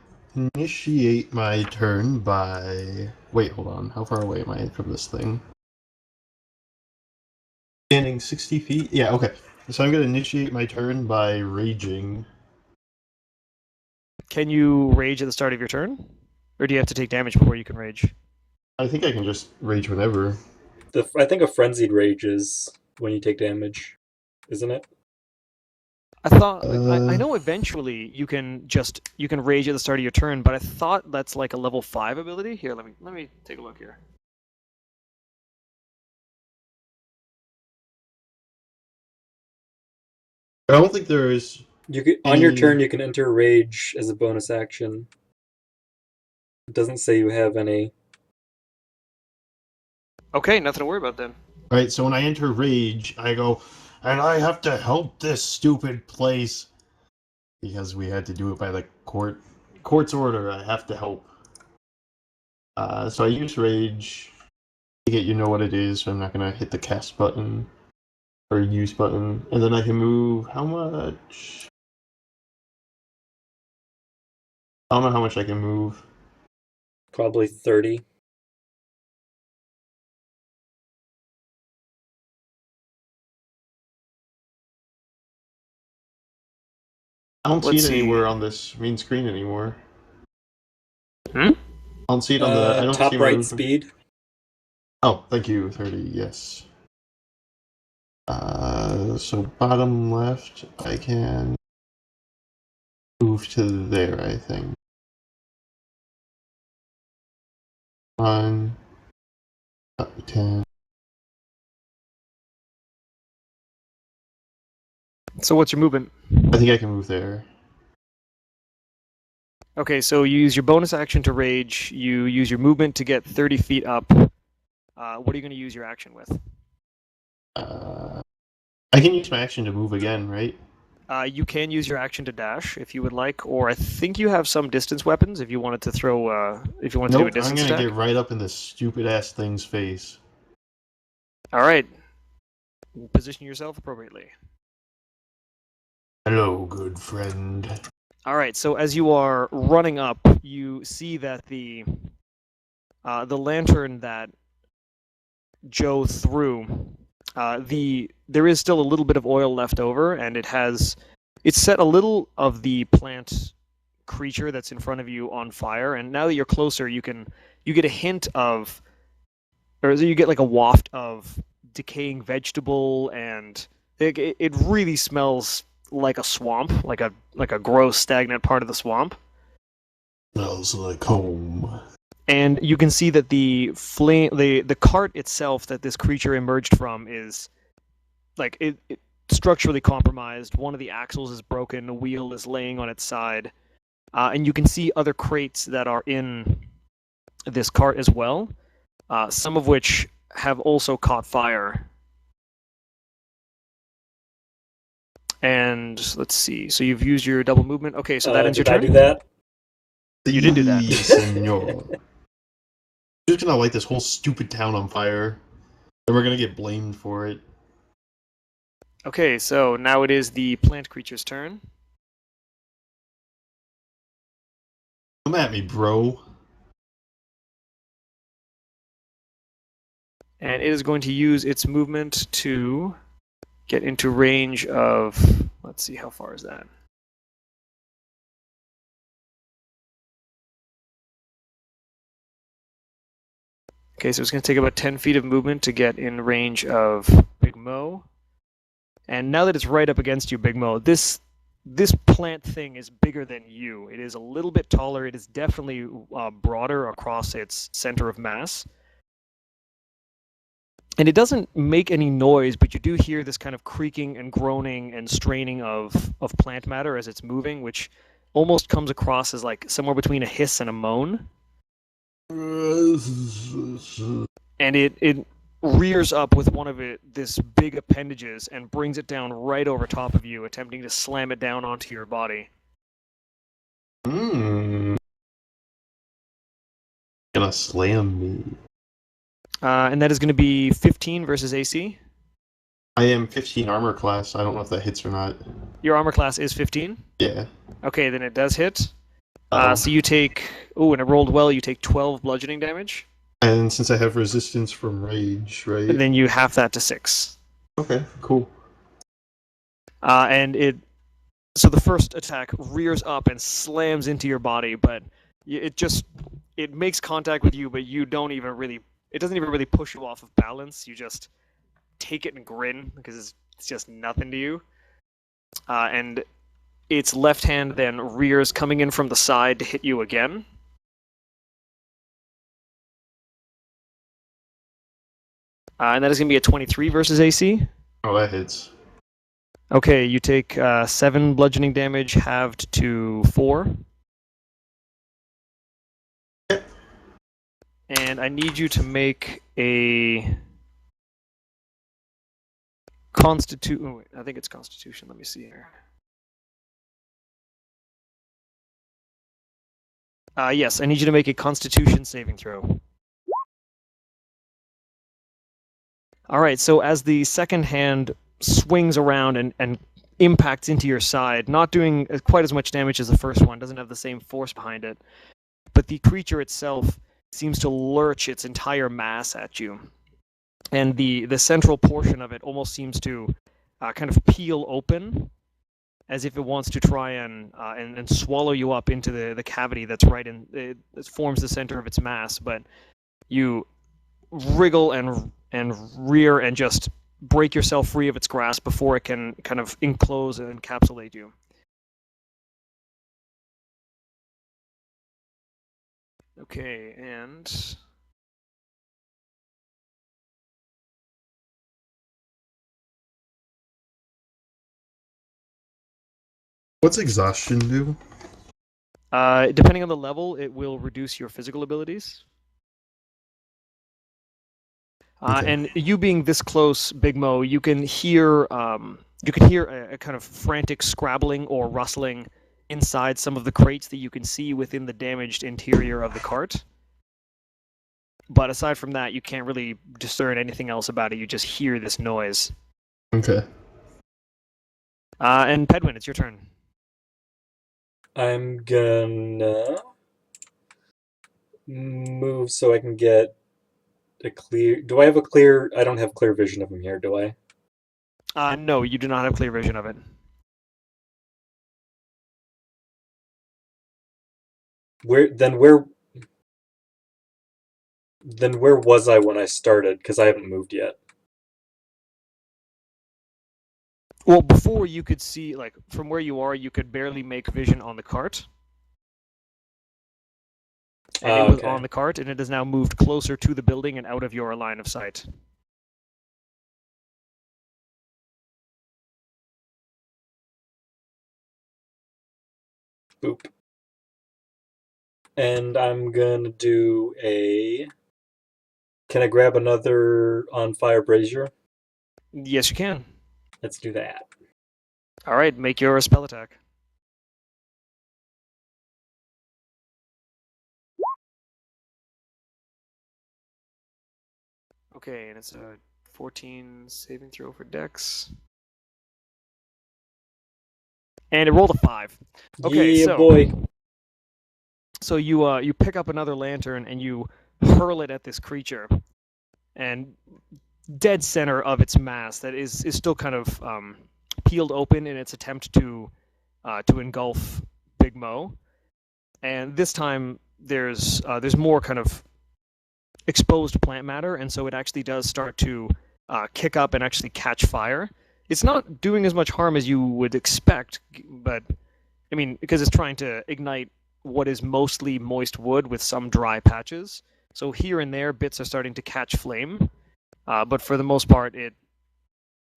[SPEAKER 3] initiate my turn by... Wait, hold on. How far away am I from this thing? Standing 60 feet? Yeah, okay. So I'm gonna initiate my turn by raging.
[SPEAKER 2] Can you rage at the start of your turn? Or do you have to take damage before you can rage?
[SPEAKER 3] I think I can just rage whenever.
[SPEAKER 1] I think a frenzied rage is when you take damage, isn't it?
[SPEAKER 2] I thought I know eventually you can rage at the start of your turn, but I thought that's like a level 5 ability. Here, let me take a look here.
[SPEAKER 3] I don't think there is...
[SPEAKER 1] On your
[SPEAKER 3] Any-
[SPEAKER 1] turn, you can enter rage as a bonus action. It doesn't say you have any.
[SPEAKER 2] Okay, nothing to worry about then.
[SPEAKER 3] Right, so when I enter rage, I go, and I have to help this stupid place. Because we had to do it by the court's order, I have to help. So I use rage. I get you know what it is, so I'm not gonna hit the cast button or use button. And then I can move how much? I don't know how much I can move.
[SPEAKER 1] Probably 30.
[SPEAKER 3] I don't see
[SPEAKER 2] Let's
[SPEAKER 3] it
[SPEAKER 2] see.
[SPEAKER 3] anywhere on this main screen anymore.
[SPEAKER 2] Hmm?
[SPEAKER 3] I don't see it on the. I don't
[SPEAKER 1] Top
[SPEAKER 3] see my
[SPEAKER 1] right
[SPEAKER 3] movement.
[SPEAKER 1] speed.
[SPEAKER 3] Oh, thank you, 30. Yes. So bottom left, I can move to there. I think. 1, 10.
[SPEAKER 2] So what's your movement?
[SPEAKER 3] I think I can move there.
[SPEAKER 2] Okay, so you use your bonus action to rage. You use your movement to get 30 feet up. What are you going to use your action with?
[SPEAKER 3] I can use my action to move again, right?
[SPEAKER 2] You can use your action to dash if you would like, or I think you have some distance weapons if you wanted to throw. If you wanted to do a
[SPEAKER 3] Nope, I'm
[SPEAKER 2] distance
[SPEAKER 3] gonna
[SPEAKER 2] attack.
[SPEAKER 3] get right up in this stupid ass thing's face.
[SPEAKER 2] All right. Position yourself appropriately.
[SPEAKER 3] Hello, good friend.
[SPEAKER 2] All right. So as you are running up, you see that the lantern that Joe threw, there is still a little bit of oil left over, and it's set a little of the plant creature that's in front of you on fire. And now that you're closer, you get a hint of, or you get like a waft of decaying vegetable, and it really smells like a swamp, like a gross stagnant part of the swamp.
[SPEAKER 3] Smells like home.
[SPEAKER 2] And you can see that the cart itself that this creature emerged from is like it structurally compromised. One of the axles is broken, the wheel is laying on its side, and you can see other crates that are in this cart as well, some of which have also caught fire. And let's see. So you've used your double movement. Okay, so that ends your
[SPEAKER 1] Did
[SPEAKER 2] turn.
[SPEAKER 1] I do that?
[SPEAKER 2] You did do that.
[SPEAKER 3] Si, senor. I'm just gonna light this whole stupid town on fire, and we're gonna get blamed for it.
[SPEAKER 2] Okay, so now it is the plant creature's turn.
[SPEAKER 3] Come at me, bro.
[SPEAKER 2] And it is going to use its movement to get into range of, let's see, how far is that? Okay, so it's going to take about 10 feet of movement to get in range of Big Mo. And now that it's right up against you, Big Mo, this plant thing is bigger than you. It is a little bit taller. It is definitely broader across its center of mass. And it doesn't make any noise, but you do hear this kind of creaking and groaning and straining of plant matter as it's moving, which almost comes across as like somewhere between a hiss and a moan. And it rears up with one of this big appendages and brings it down right over top of you, attempting to slam it down onto your body.
[SPEAKER 3] Gonna slam me.
[SPEAKER 2] And that is going to be 15 versus AC.
[SPEAKER 3] I am 15 armor class. I don't know if that hits or not.
[SPEAKER 2] Your armor class is 15?
[SPEAKER 3] Yeah.
[SPEAKER 2] Okay, then it does hit.
[SPEAKER 3] Uh-oh.
[SPEAKER 2] So you take... Oh, and it rolled well. You take 12 bludgeoning damage.
[SPEAKER 3] And since I have resistance from rage, right?
[SPEAKER 2] And then you half that to 6.
[SPEAKER 3] Okay, cool.
[SPEAKER 2] And so the first attack rears up and slams into your body, but it makes contact with you, but you don't even really... It doesn't even really push you off of balance. You just take it and grin because it's just nothing to you. And its left hand then rears, coming in from the side to hit you again. And that is going to be a 23 versus AC.
[SPEAKER 3] Oh, that hits.
[SPEAKER 2] Okay, you take 7 bludgeoning damage, halved to 4. And I need you to make a Constitution. Oh, wait, I think it's Constitution. Let me see here. Yes, I need you to make a Constitution saving throw. All right, so as the second hand swings around and impacts into your side, not doing quite as much damage as the first one, doesn't have the same force behind it, but the creature itself seems to lurch its entire mass at you. And the central portion of it almost seems to kind of peel open, as if it wants to try and swallow you up into the cavity that's right in it forms the center of its mass. But you wriggle and rear and just break yourself free of its grasp before it can kind of enclose and encapsulate you. Okay, and
[SPEAKER 3] What's exhaustion do?
[SPEAKER 2] depending on the level, it will reduce your physical abilities.
[SPEAKER 3] Okay.
[SPEAKER 2] And you being this close, Big Mo, you can hear a kind of frantic scrabbling or rustling inside some of the crates that you can see within the damaged interior of the cart. But aside from that, you can't really discern anything else about it. You just hear this noise.
[SPEAKER 3] Okay.
[SPEAKER 2] And Pedwin, it's your turn.
[SPEAKER 1] I'm gonna move so I can get a clear. Do I have a clear? I don't have clear vision of him here, do I?
[SPEAKER 2] No, you do not have clear vision of it.
[SPEAKER 1] Where was I when I started? Because I haven't moved yet.
[SPEAKER 2] Well, before you could see, like, from where you are, you could barely make vision on the cart. And it was
[SPEAKER 1] Okay.
[SPEAKER 2] on the cart, and it has now moved closer to the building and out of your line of sight.
[SPEAKER 1] Boop. And I'm gonna do a. Can I grab another on fire brazier?
[SPEAKER 2] Yes, you can.
[SPEAKER 1] Let's do that.
[SPEAKER 2] All right, make your spell attack. Okay, and it's a 14 saving throw for Dex. And it rolled a 5. Okay,
[SPEAKER 1] yeah,
[SPEAKER 2] so
[SPEAKER 1] boy.
[SPEAKER 2] So you pick up another lantern and you hurl it at this creature, and dead center of its mass that is still kind of peeled open in its attempt to engulf Big Mo. And this time there's more kind of exposed plant matter, and so it actually does start to kick up and actually catch fire. It's not doing as much harm as you would expect, but I mean, because it's trying to ignite what is mostly moist wood with some dry patches. So here and there, bits are starting to catch flame, but for the most part,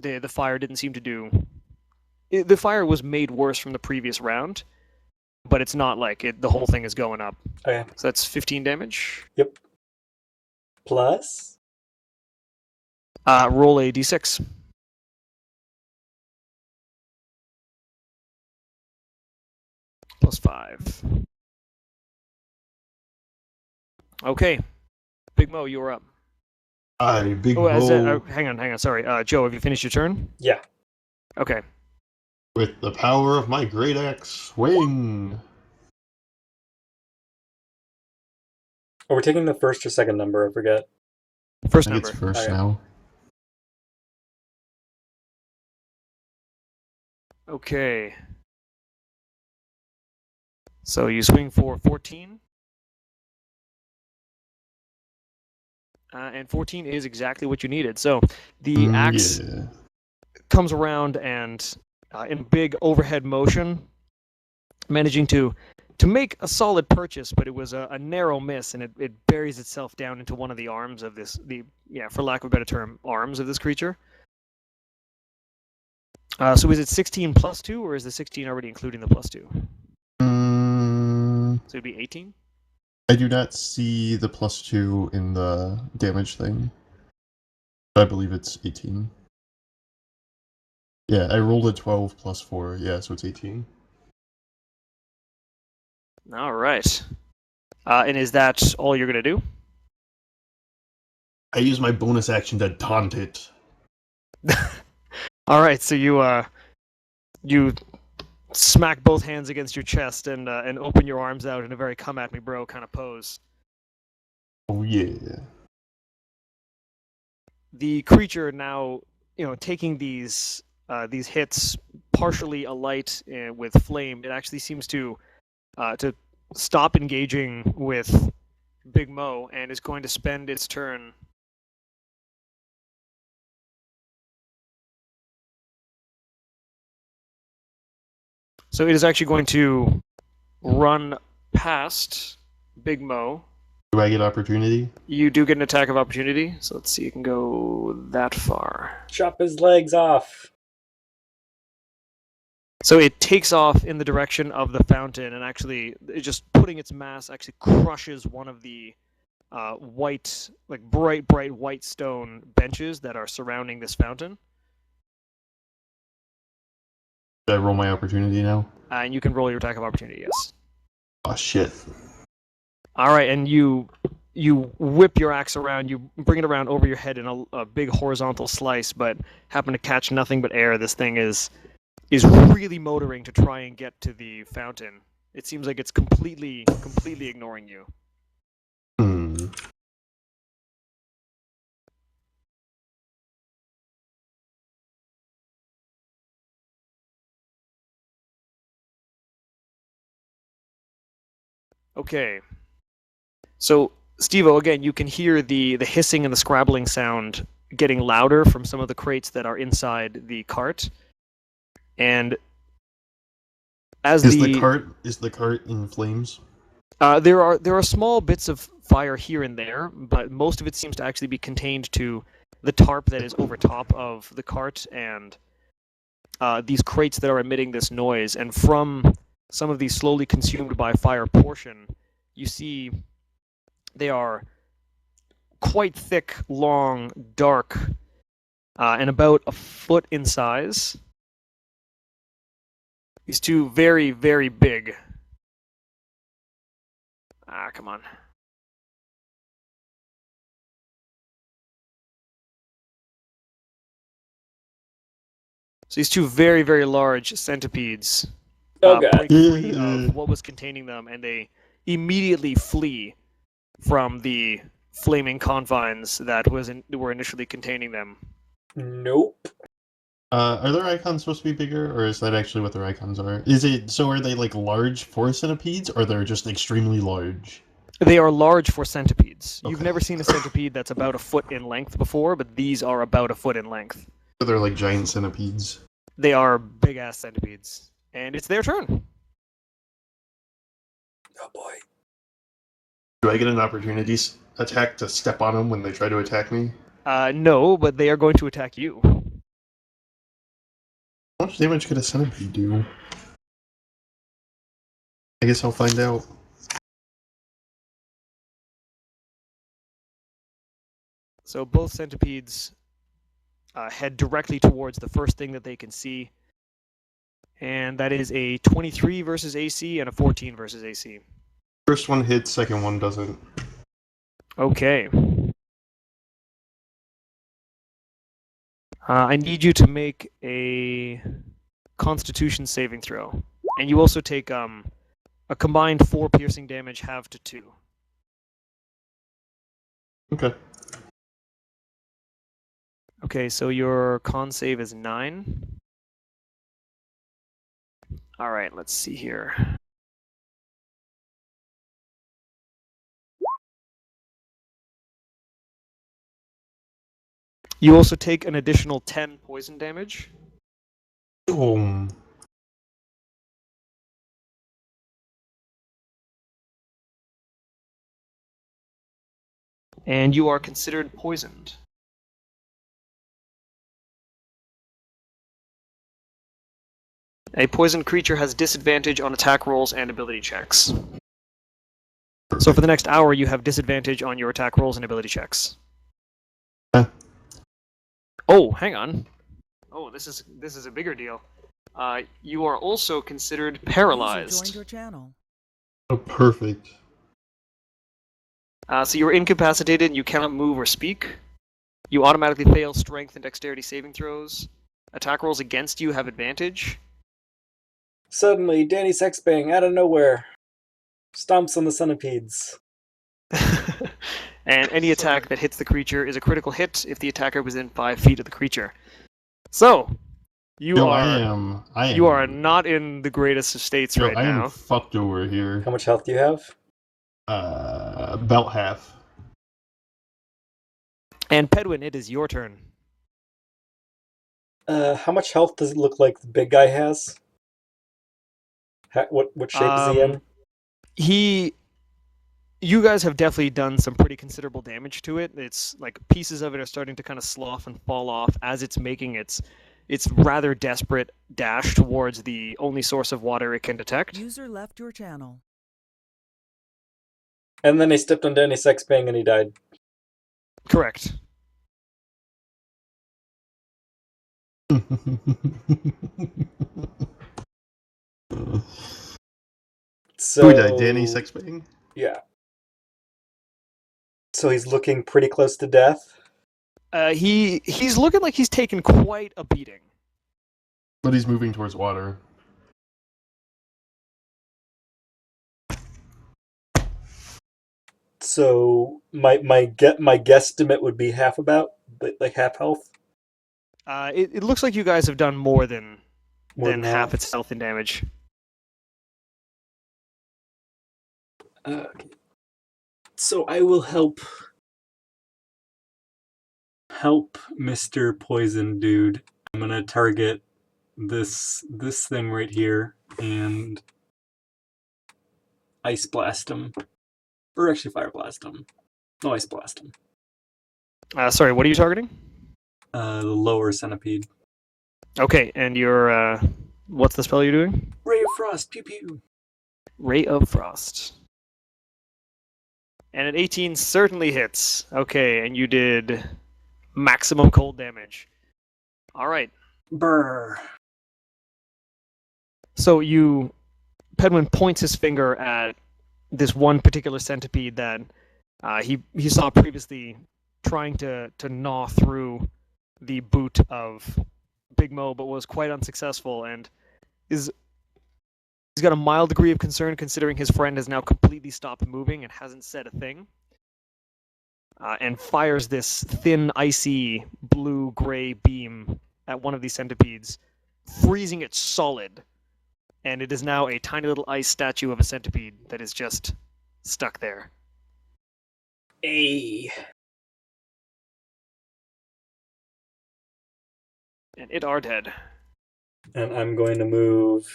[SPEAKER 2] the fire didn't seem to do. The fire was made worse from the previous round, but it's not like the whole thing is going up.
[SPEAKER 1] Okay.
[SPEAKER 2] So that's 15 damage.
[SPEAKER 1] Yep. Plus.
[SPEAKER 2] Roll a d6. Plus 5. Okay. Big Mo, you are up.
[SPEAKER 3] Hi, Big
[SPEAKER 2] Oh,
[SPEAKER 3] Mo.
[SPEAKER 2] hang on. Sorry. Joe, have you finished your turn?
[SPEAKER 1] Yeah.
[SPEAKER 2] Okay.
[SPEAKER 3] With the power of my great axe, swing.
[SPEAKER 1] Oh, we're taking the first or second number, I forget.
[SPEAKER 2] First
[SPEAKER 3] I think
[SPEAKER 2] number.
[SPEAKER 3] it's first
[SPEAKER 1] Okay.
[SPEAKER 3] now.
[SPEAKER 2] Okay. So you swing for 14. And 14 is exactly what you needed. So the axe
[SPEAKER 3] Yeah.
[SPEAKER 2] comes around and in big overhead motion, managing to make a solid purchase, but it was a narrow miss, and it buries itself down into one of the arms of this, for lack of a better term, arms of this creature. So is it 16 plus 2, or is the 16 already including the plus 2? So it'd be 18?
[SPEAKER 3] I do not see the +2 in the damage thing. I believe it's 18. Yeah, I rolled a 12 plus 4. Yeah, so it's 18.
[SPEAKER 2] All right. And is that all you're going to do?
[SPEAKER 3] I use my bonus action to taunt it.
[SPEAKER 2] All right, so you smack both hands against your chest and open your arms out in a very come at me bro kind of pose.
[SPEAKER 3] Oh yeah.
[SPEAKER 2] The creature now, taking these hits partially alight with flame, it actually seems to stop engaging with Big Mo and is going to spend its turn. So it is actually going to run past Big Mo.
[SPEAKER 3] Do I get opportunity?
[SPEAKER 2] You do get an attack of opportunity, so let's see, you can go that far.
[SPEAKER 1] Chop his legs off.
[SPEAKER 2] So it takes off in the direction of the fountain, and actually, it just putting its mass actually crushes one of the white, like bright white stone benches that are surrounding this fountain.
[SPEAKER 3] Should I roll my opportunity now?
[SPEAKER 2] And you can roll your attack of opportunity, yes.
[SPEAKER 3] Oh shit.
[SPEAKER 2] All right, and you whip your axe around, you bring it around over your head in a big horizontal slice, but happen to catch nothing but air. This thing is really motoring to try and get to the fountain. It seems like it's completely ignoring you. Okay. So, Steve-O, again, you can hear the hissing and the scrabbling sound getting louder from some of the crates that are inside the cart. And as
[SPEAKER 3] is the cart in flames?
[SPEAKER 2] There are small bits of fire here and there, but most of it seems to actually be contained to the tarp that is over top of the cart and these crates that are emitting this noise. And from some of these slowly consumed by fire portion, you see they are quite thick, long, dark, and about a foot in size. These two very, very big. Come on. So these two very, very large centipedes break free of what was containing them, and they immediately flee from the flaming confines that were initially containing them.
[SPEAKER 1] Nope.
[SPEAKER 3] Are their icons supposed to be bigger, or is that actually what their icons are? Are they like large for centipedes, or they're just extremely large?
[SPEAKER 2] They are large for centipedes.
[SPEAKER 3] Okay.
[SPEAKER 2] You've never seen a centipede that's about a foot in length before, but these are about a foot in length.
[SPEAKER 3] So they're like giant centipedes.
[SPEAKER 2] They are big-ass centipedes. And it's their turn.
[SPEAKER 1] Oh boy.
[SPEAKER 3] Do I get an opportunity attack to step on them when they try to attack me?
[SPEAKER 2] No, but they are going to attack you.
[SPEAKER 3] How much damage could a centipede do? I guess I'll find out.
[SPEAKER 2] So both centipedes head directly towards the first thing that they can see. And that is a 23 versus AC and a 14 versus AC.
[SPEAKER 3] First one hits, second one doesn't.
[SPEAKER 2] Okay. I need you to make a Constitution saving throw. And you also take a combined 4 piercing damage, halved to 2.
[SPEAKER 3] Okay.
[SPEAKER 2] Okay, so your con save is 9. Alright, let's see here. You also take an additional 10 poison damage.
[SPEAKER 3] Boom.
[SPEAKER 2] And you are considered poisoned. A poisoned creature has disadvantage on attack rolls and ability checks. So for the next hour, you have disadvantage on your attack rolls and ability checks.
[SPEAKER 3] Okay.
[SPEAKER 2] Oh, hang on. Oh, this is a bigger deal. You are also considered
[SPEAKER 4] User
[SPEAKER 2] paralyzed.
[SPEAKER 4] joined your channel.
[SPEAKER 3] Oh, perfect.
[SPEAKER 2] So you're incapacitated and you cannot move or speak. You automatically fail strength and dexterity saving throws. Attack rolls against you have advantage.
[SPEAKER 1] Suddenly, Danny Sexbang out of nowhere stomps on the centipedes.
[SPEAKER 2] And any attack that hits the creature is a critical hit if the attacker was within 5 feet of the creature. So, you
[SPEAKER 3] Yo,
[SPEAKER 2] are
[SPEAKER 3] I am.
[SPEAKER 2] you are not in the greatest of states
[SPEAKER 3] Yo,
[SPEAKER 2] right
[SPEAKER 3] I am
[SPEAKER 2] now.
[SPEAKER 3] fucked over here.
[SPEAKER 1] How much health do you have?
[SPEAKER 3] About half.
[SPEAKER 2] And Pedwin, it is your turn.
[SPEAKER 1] How much health does it look like the big guy has? What shape is he in?
[SPEAKER 2] You guys have definitely done some pretty considerable damage to it. It's like pieces of it are starting to kind of slough and fall off as it's making its rather desperate dash towards the only source of water it can detect.
[SPEAKER 4] User left your channel.
[SPEAKER 1] And then he stepped on Danny Sexbang and he died.
[SPEAKER 2] Correct.
[SPEAKER 1] So
[SPEAKER 3] Who died? Danny Sexbang?
[SPEAKER 1] Yeah. So he's looking pretty close to death.
[SPEAKER 2] He's looking like he's taken quite a beating.
[SPEAKER 3] But he's moving towards water.
[SPEAKER 1] So my guesstimate would be half half health.
[SPEAKER 2] It looks like you guys have done more than half its health and damage.
[SPEAKER 1] So I will help Mr. Poison Dude. I'm gonna target this thing right here and ice blast him, or actually fire blast him. No, ice blast him.
[SPEAKER 2] Sorry, what are you targeting?
[SPEAKER 1] The lower centipede.
[SPEAKER 2] Okay, and your what's the spell you're doing?
[SPEAKER 1] Ray of Frost. Pew pew.
[SPEAKER 2] Ray of Frost. And an 18 certainly hits. Okay, and you did maximum cold damage. All right.
[SPEAKER 1] Brr.
[SPEAKER 2] So Pedwin points his finger at this one particular centipede that he saw previously trying to gnaw through the boot of Big Mo, but was quite unsuccessful, and he's got a mild degree of concern considering his friend has now completely stopped moving and hasn't said a thing. And fires this thin, icy, blue-gray beam at one of these centipedes, freezing it solid. And it is now a tiny little ice statue of a centipede that is just stuck there.
[SPEAKER 1] And
[SPEAKER 2] And it are dead.
[SPEAKER 1] And I'm going to move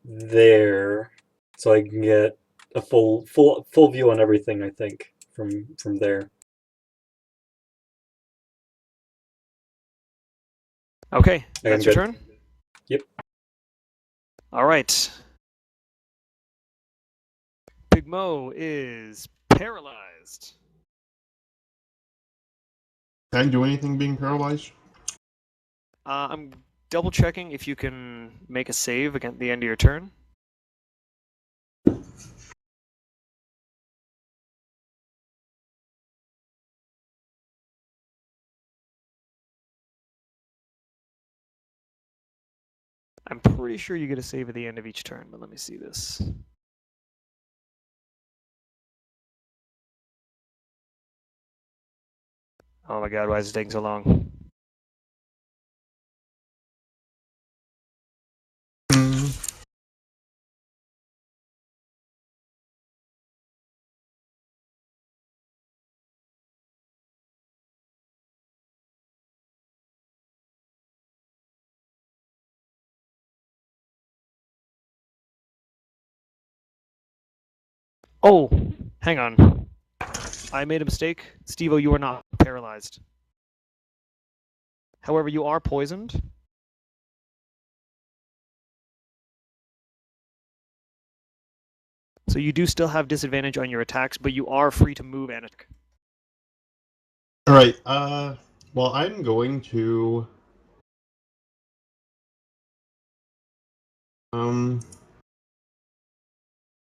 [SPEAKER 1] there so I can get a full view on everything, I think, from there.
[SPEAKER 2] Okay, that's your turn?
[SPEAKER 1] Yep.
[SPEAKER 2] All right. Big Mo is paralyzed.
[SPEAKER 3] Can I do anything being paralyzed?
[SPEAKER 2] I'm double checking if you can make a save against the end of your turn. I'm pretty sure you get a save at the end of each turn, but let me see this. Oh my god, why is it taking so long? Oh, hang on. I made a mistake. Steve-O, you are not paralyzed. However, you are poisoned. So you do still have disadvantage on your attacks, but you are free to move and attack.
[SPEAKER 3] All right. Well, I'm going to.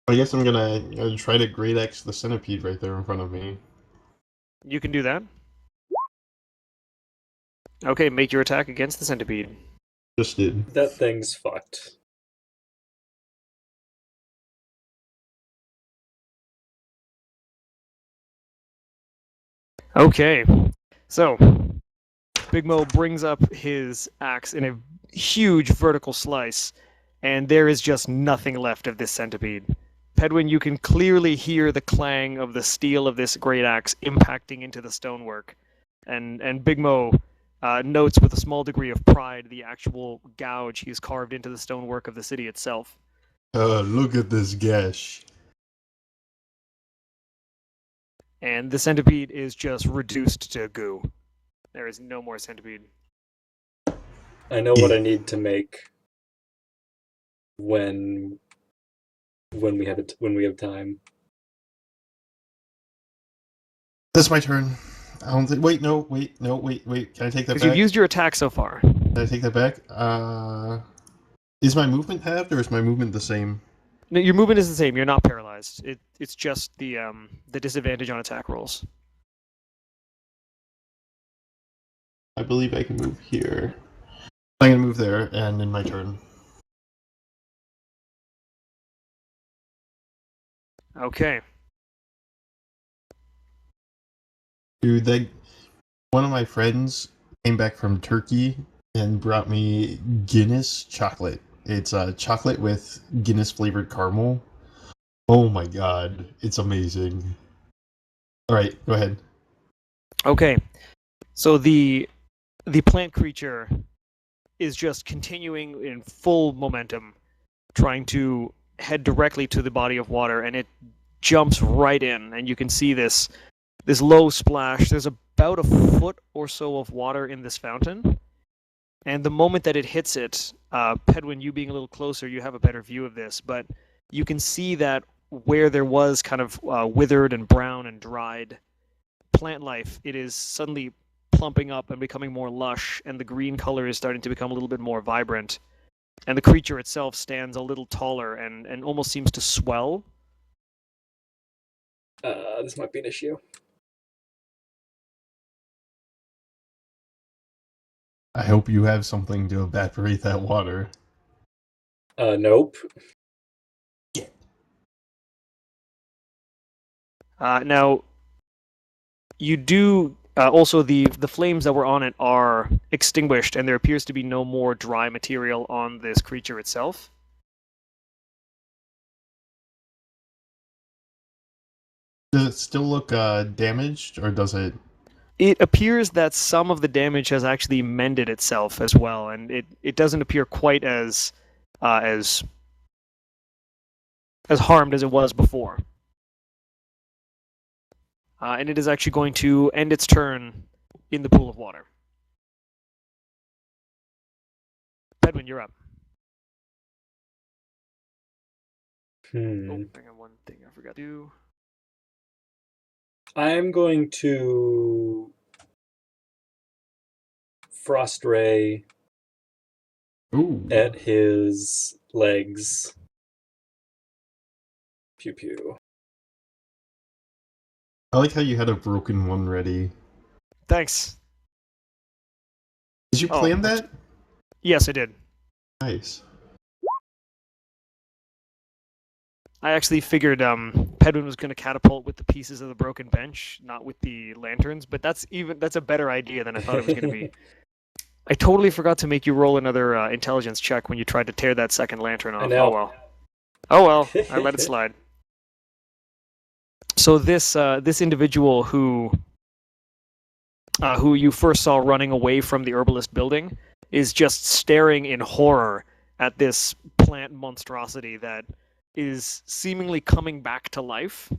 [SPEAKER 3] I guess I'm gonna try to Great Axe the centipede right there in front of me.
[SPEAKER 2] You can do that. Okay, make your attack against the centipede.
[SPEAKER 3] Just did.
[SPEAKER 1] That thing's fucked.
[SPEAKER 2] Okay, so Big Mo brings up his axe in a huge vertical slice, and there is just nothing left of this centipede. Pedwin, you can clearly hear the clang of the steel of this great axe impacting into the stonework, and Big Mo notes with a small degree of pride the actual gouge he's carved into the stonework of the city itself.
[SPEAKER 3] Look at this gash.
[SPEAKER 2] And the centipede is just reduced to goo. There is no more centipede.
[SPEAKER 1] I know what I need to make when we have it when we have time.
[SPEAKER 3] That's my turn. I don't think. Wait, no, wait, no, wait. Can I take that
[SPEAKER 2] Because
[SPEAKER 3] back?
[SPEAKER 2] you've used your attack so far.
[SPEAKER 3] Can I take that back? Is my movement halved or is my movement the same?
[SPEAKER 2] No, your movement is the same. You're not paralyzed. It's just the disadvantage on attack rolls.
[SPEAKER 3] I believe I can move here. I'm gonna move there, and in my turn.
[SPEAKER 2] Okay.
[SPEAKER 3] Dude, one of my friends came back from Turkey and brought me Guinness chocolate. It's chocolate with Guinness flavored caramel. Oh my god, it's amazing. Alright, go ahead.
[SPEAKER 2] Okay. So the plant creature is just continuing in full momentum, trying to head directly to the body of water, and it jumps right in, and you can see this low splash. There's about a foot or so of water in this fountain, and the moment that it hits it, Pedwin, you being a little closer, you have a better view of this, but you can see that where there was kind of withered and brown and dried plant life, it is suddenly plumping up and becoming more lush, and the green color is starting to become a little bit more vibrant, and the creature itself stands a little taller and almost seems to swell.
[SPEAKER 1] This might be an issue.
[SPEAKER 3] I hope you have something to evaporate that water.
[SPEAKER 1] Nope.
[SPEAKER 2] Now, you do also the flames that were on it are extinguished, and there appears to be no more dry material on this creature itself.
[SPEAKER 3] Does it still look damaged, or does it?
[SPEAKER 2] It appears that some of the damage has actually mended itself as well, and it doesn't appear quite as harmed as it was before. And it is actually going to end its turn in the pool of water. Pedwin, you're up. Oh, hang on, one thing I forgot to do.
[SPEAKER 1] I'm going to Frost Ray
[SPEAKER 3] Ooh.
[SPEAKER 1] at his legs. Pew pew.
[SPEAKER 3] I like how you had a broken one ready.
[SPEAKER 2] Thanks.
[SPEAKER 3] Did you plan that?
[SPEAKER 2] Yes, I did.
[SPEAKER 3] Nice.
[SPEAKER 2] I actually figured Pedwin was going to catapult with the pieces of the broken bench, not with the lanterns, but that's a better idea than I thought it was going to be. I totally forgot to make you roll another intelligence check when you tried to tear that second lantern off.
[SPEAKER 1] I know.
[SPEAKER 2] Oh well. Oh well, I let it slide. So this individual who you first saw running away from the herbalist building is just staring in horror at this plant monstrosity that is seemingly coming back to life,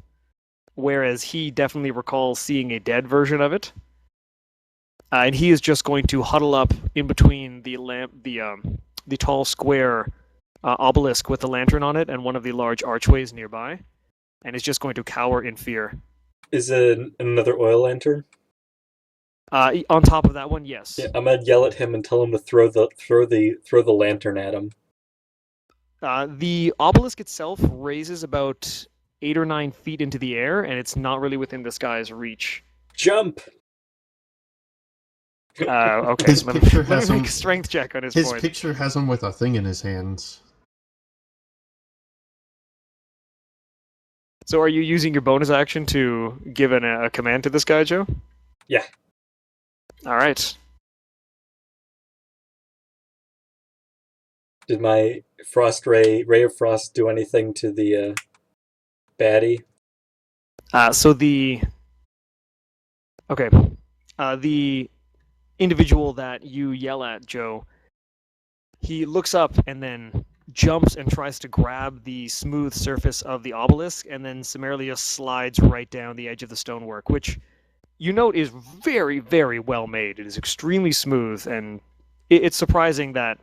[SPEAKER 2] whereas he definitely recalls seeing a dead version of it. And he is just going to huddle up in between the tall square obelisk with the lantern on it and one of the large archways nearby. and is just going to cower in fear.
[SPEAKER 1] Is it another oil lantern?
[SPEAKER 2] On top of that one, yes.
[SPEAKER 1] Yeah, I'm gonna yell at him and tell him to throw the lantern at him.
[SPEAKER 2] The obelisk itself raises about 8 or 9 feet into the air, and it's not really within this guy's reach.
[SPEAKER 1] Jump!
[SPEAKER 2] Okay,
[SPEAKER 3] His
[SPEAKER 2] let me
[SPEAKER 3] picture has
[SPEAKER 2] make
[SPEAKER 3] him.
[SPEAKER 2] a strength check on his
[SPEAKER 3] His
[SPEAKER 2] point.
[SPEAKER 3] picture has him with a thing in his hands.
[SPEAKER 2] So are you using your bonus action to give a command to this guy, Joe?
[SPEAKER 1] Yeah.
[SPEAKER 2] All right.
[SPEAKER 1] Did my frost ray of frost do anything to the baddie?
[SPEAKER 2] The individual that you yell at, Joe, he looks up and then jumps and tries to grab the smooth surface of the obelisk, and then summarily just slides right down the edge of the stonework, which you note is very, very well made. It is extremely smooth, and it's surprising that,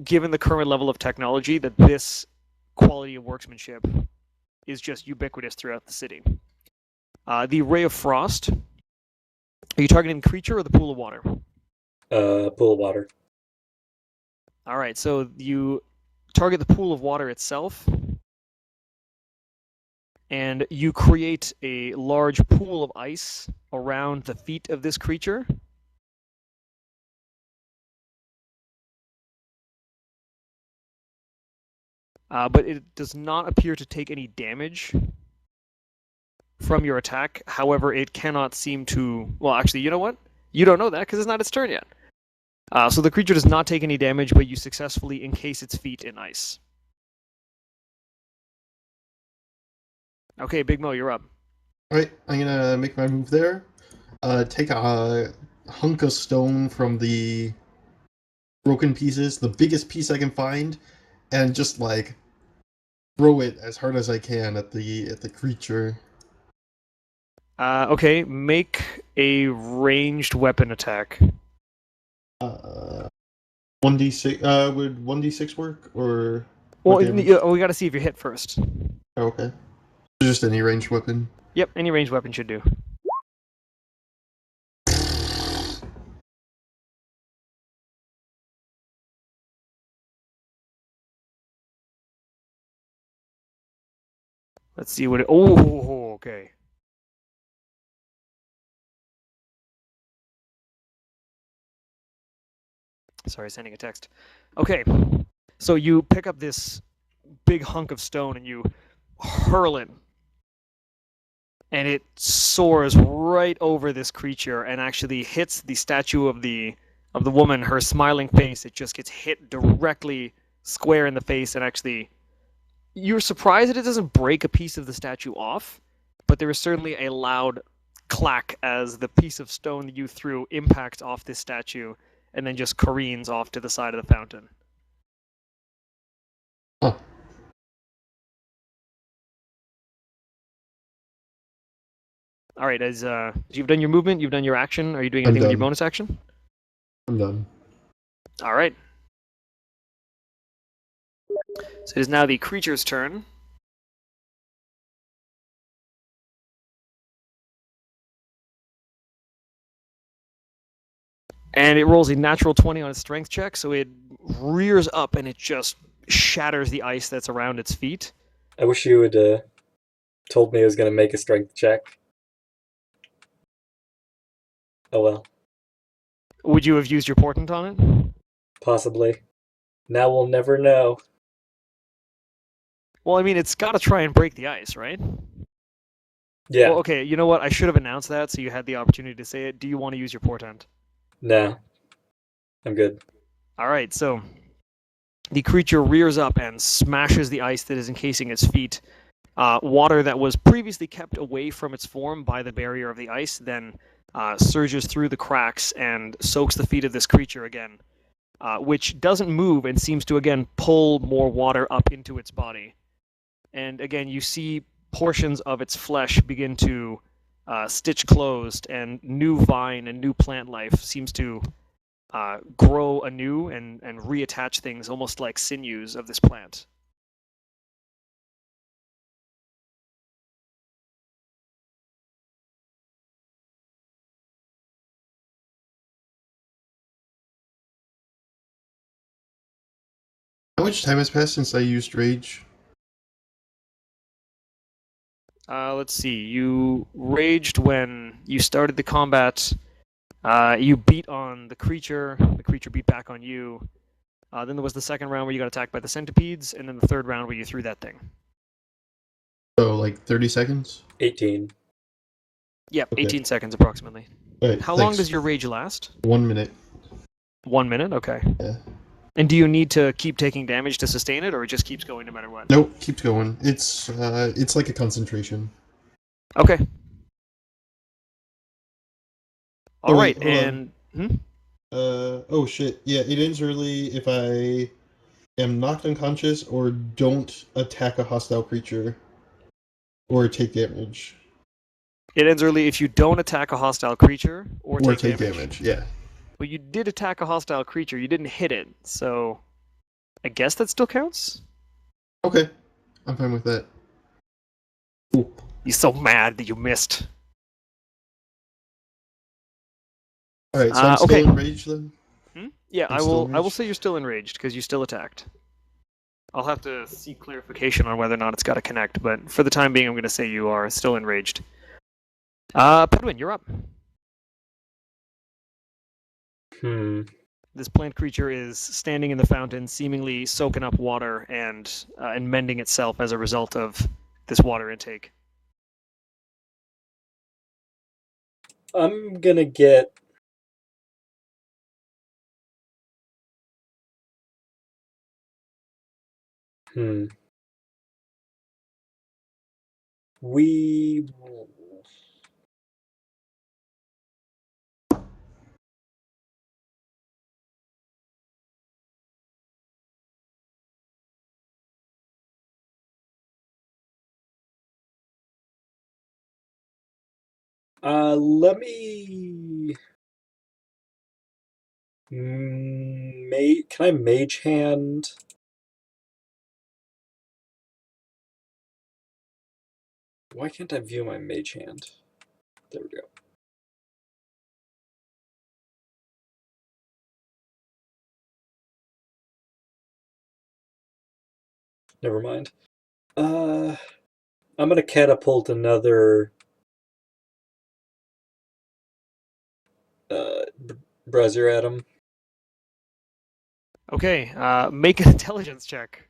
[SPEAKER 2] given the current level of technology, that this quality of workmanship is just ubiquitous throughout the city. The Ray of Frost. Are you targeting the creature or the pool of water?
[SPEAKER 1] Pool of water.
[SPEAKER 2] All right, so you target the pool of water itself, and you create a large pool of ice around the feet of this creature. But it does not appear to take any damage from your attack. However, it cannot seem to... Well, actually, you know what? You don't know that because it's not its turn yet. So the creature does not take any damage, but you successfully encase its feet in ice. Okay, Big Mo, you're up.
[SPEAKER 3] Alright, I'm gonna make my move there. Take a hunk of stone from the broken pieces, the biggest piece I can find, and just like throw it as hard as I can at the creature.
[SPEAKER 2] Okay, make a ranged weapon attack.
[SPEAKER 3] 1d6. Would 1d6 work or?
[SPEAKER 2] Well,
[SPEAKER 3] what damage?
[SPEAKER 2] we gotta see if you hit first.
[SPEAKER 3] Oh, okay. Just any ranged weapon.
[SPEAKER 2] Yep, any ranged weapon should do. Let's see what it... Oh, okay. Sorry, sending a text. Okay, so you pick up this big hunk of stone and you hurl it, and it soars right over this creature and actually hits the statue of the woman. Her smiling face, it just gets hit directly square in the face, and actually you're surprised that it doesn't break a piece of the statue off, but there is certainly a loud clack as the piece of stone that you threw impacts off this statue and then just careens off to the side of the fountain.
[SPEAKER 3] Huh.
[SPEAKER 2] All right, as you've done your movement, you've done your action. Are you doing
[SPEAKER 3] I'm
[SPEAKER 2] anything with your
[SPEAKER 3] done.
[SPEAKER 2] bonus action?
[SPEAKER 3] I'm done.
[SPEAKER 2] All right. So it is now the creature's turn. And it rolls a natural 20 on its strength check, so it rears up and it just shatters the ice that's around its feet.
[SPEAKER 1] I wish you had told me I was gonna make a strength check. Oh well.
[SPEAKER 2] Would you have used your portent on it?
[SPEAKER 1] Possibly. Now we'll never know.
[SPEAKER 2] Well, I mean, it's got to try and break the ice, right?
[SPEAKER 1] Yeah.
[SPEAKER 2] Well, okay, you know what? I should have announced that so you had the opportunity to say it. Do you want to use your portent?
[SPEAKER 1] No. I'm good.
[SPEAKER 2] All right, so the creature rears up and smashes the ice that is encasing its feet. Water that was previously kept away from its form by the barrier of the ice then surges through the cracks and soaks the feet of this creature again, which doesn't move and seems to again pull more water up into its body. And again, you see portions of its flesh begin to stitch closed, and new vine and new plant life seems to grow anew and reattach things almost like sinews of this plant.
[SPEAKER 3] How much time has passed since I used rage?
[SPEAKER 2] Let's see. You raged when you started the combat. You beat on the creature. The creature beat back on you. Then there was the second round where you got attacked by the centipedes, and then the third round where you threw that thing.
[SPEAKER 3] So, like 30 seconds?
[SPEAKER 1] 18.
[SPEAKER 2] Yep,
[SPEAKER 3] Okay.
[SPEAKER 2] 18 seconds approximately.
[SPEAKER 3] Alright,
[SPEAKER 2] How long
[SPEAKER 3] thanks.
[SPEAKER 2] does your rage last?
[SPEAKER 3] 1 minute.
[SPEAKER 2] 1 minute? Okay.
[SPEAKER 3] Yeah.
[SPEAKER 2] And do you need to keep taking damage to sustain it, or it just keeps going no matter what?
[SPEAKER 3] Nope, keeps going. It's like a concentration.
[SPEAKER 2] Okay.
[SPEAKER 3] Oh,
[SPEAKER 2] All
[SPEAKER 3] wait,
[SPEAKER 2] right,
[SPEAKER 3] hold on.
[SPEAKER 2] and
[SPEAKER 3] Oh shit. Yeah, it ends early if I am knocked unconscious or don't attack a hostile creature or take damage.
[SPEAKER 2] it ends early if you don't attack a hostile creature or
[SPEAKER 3] Or
[SPEAKER 2] take
[SPEAKER 3] take
[SPEAKER 2] damage.
[SPEAKER 3] damage, yeah.
[SPEAKER 2] Well, you did attack a hostile creature. You didn't hit it, so I guess that still counts.
[SPEAKER 3] Okay. I'm fine with that. Ooh.
[SPEAKER 2] You're so mad that you missed.
[SPEAKER 3] Alright, so I'm still
[SPEAKER 2] okay.
[SPEAKER 3] enraged then?
[SPEAKER 2] Yeah,
[SPEAKER 3] I'm
[SPEAKER 2] I
[SPEAKER 3] still
[SPEAKER 2] will. I will
[SPEAKER 3] enraged?
[SPEAKER 2] say you're still enraged because you still attacked. I'll have to seek clarification on whether or not it's got to connect, but for the time being, I'm going to say you are still enraged. Pedwin, you're up. This plant creature is standing in the fountain, seemingly soaking up water and mending itself as a result of this water intake.
[SPEAKER 1] I'm gonna get. We. Let me. Can I mage hand? Why can't I view my mage hand? There we go. Never mind. I'm gonna catapult another brazier at him.
[SPEAKER 2] Okay, make an intelligence check.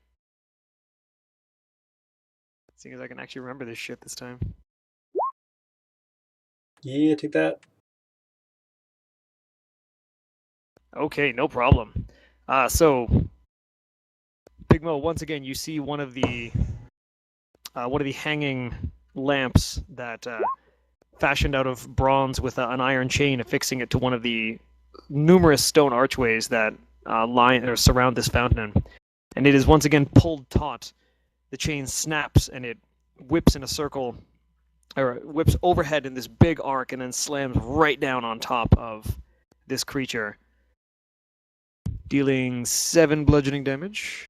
[SPEAKER 2] Seeing as I can actually remember this shit this time.
[SPEAKER 1] Yeah, take that.
[SPEAKER 2] Okay, no problem. So, Big Mo, once again, you see one of the hanging lamps that fashioned out of bronze with an iron chain affixing it to one of the numerous stone archways that line or surround this fountain. And it is once again pulled taut. The chain snaps and it whips in a circle, or whips overhead in this big arc, and then slams right down on top of this creature, dealing 7 bludgeoning damage.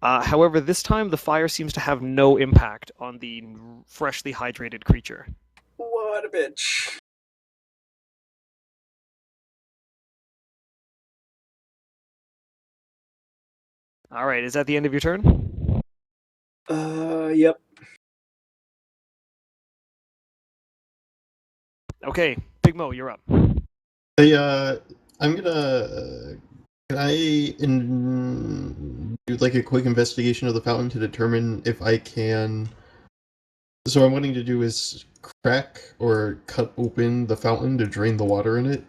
[SPEAKER 2] However, this time the fire seems to have no impact on the freshly hydrated creature.
[SPEAKER 1] What a bitch.
[SPEAKER 2] All right, is that the end of your turn?
[SPEAKER 1] Yep.
[SPEAKER 2] Okay, Big Mo, you're up.
[SPEAKER 3] Hey, I'm gonna. Can I do like a quick investigation of the fountain to determine if I can? So what I'm wanting to do is crack or cut open the fountain to drain the water in it.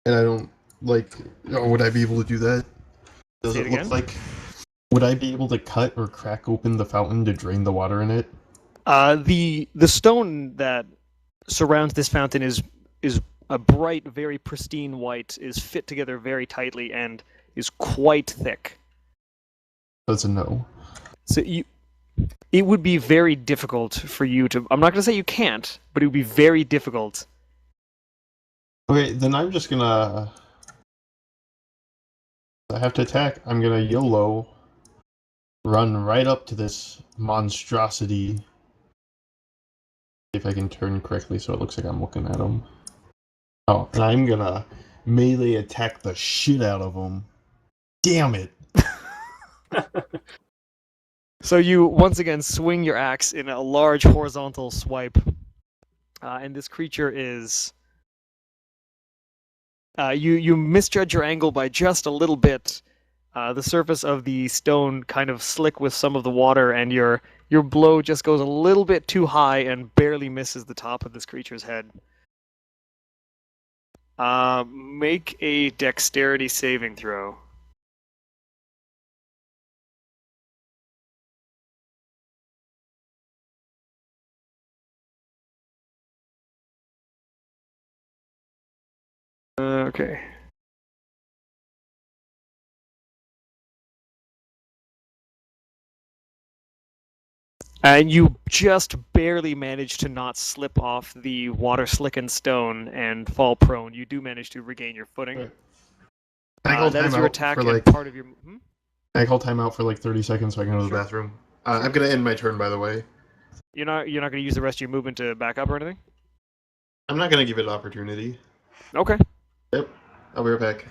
[SPEAKER 3] And I don't like. Oh, would I be able to do that? Does
[SPEAKER 2] Say
[SPEAKER 3] it
[SPEAKER 2] it
[SPEAKER 3] look
[SPEAKER 2] again?
[SPEAKER 3] like? Would I be able to cut or crack open the fountain to drain the water in it?
[SPEAKER 2] The stone that surrounds this fountain is a bright, very pristine white, is fit together very tightly, and is quite thick.
[SPEAKER 3] That's a no.
[SPEAKER 2] So it would be very difficult for you to. I'm not going to say you can't, but it would be very difficult.
[SPEAKER 3] Okay, then I'm just gonna. I have to attack. I'm gonna YOLO. run right up to this monstrosity. See if I can turn correctly so it looks like I'm looking at him. Oh, and I'm gonna melee attack the shit out of him. Damn it!
[SPEAKER 2] So you once again swing your axe in a large horizontal swipe, and this creature is. You misjudge your angle by just a little bit. The surface of the stone kind of slick with some of the water, and your blow just goes a little bit too high and barely misses the top of this creature's head. Make a dexterity saving throw. Okay. And you just barely manage to not slip off the water-slickened stone and fall prone. You do manage to regain your footing.
[SPEAKER 3] Can I call
[SPEAKER 2] That is your
[SPEAKER 3] timeout
[SPEAKER 2] attack
[SPEAKER 3] for
[SPEAKER 2] and
[SPEAKER 3] like?
[SPEAKER 2] part of your.
[SPEAKER 3] Can I call timeout for like 30 seconds so I can go to the
[SPEAKER 2] Sure.
[SPEAKER 3] bathroom?
[SPEAKER 2] Sure.
[SPEAKER 3] I'm gonna end my turn, by the way.
[SPEAKER 2] You're not going to use the rest of your movement to back up or anything?
[SPEAKER 3] I'm not gonna give it an opportunity.
[SPEAKER 2] Okay.
[SPEAKER 3] Yep. I'll be right back.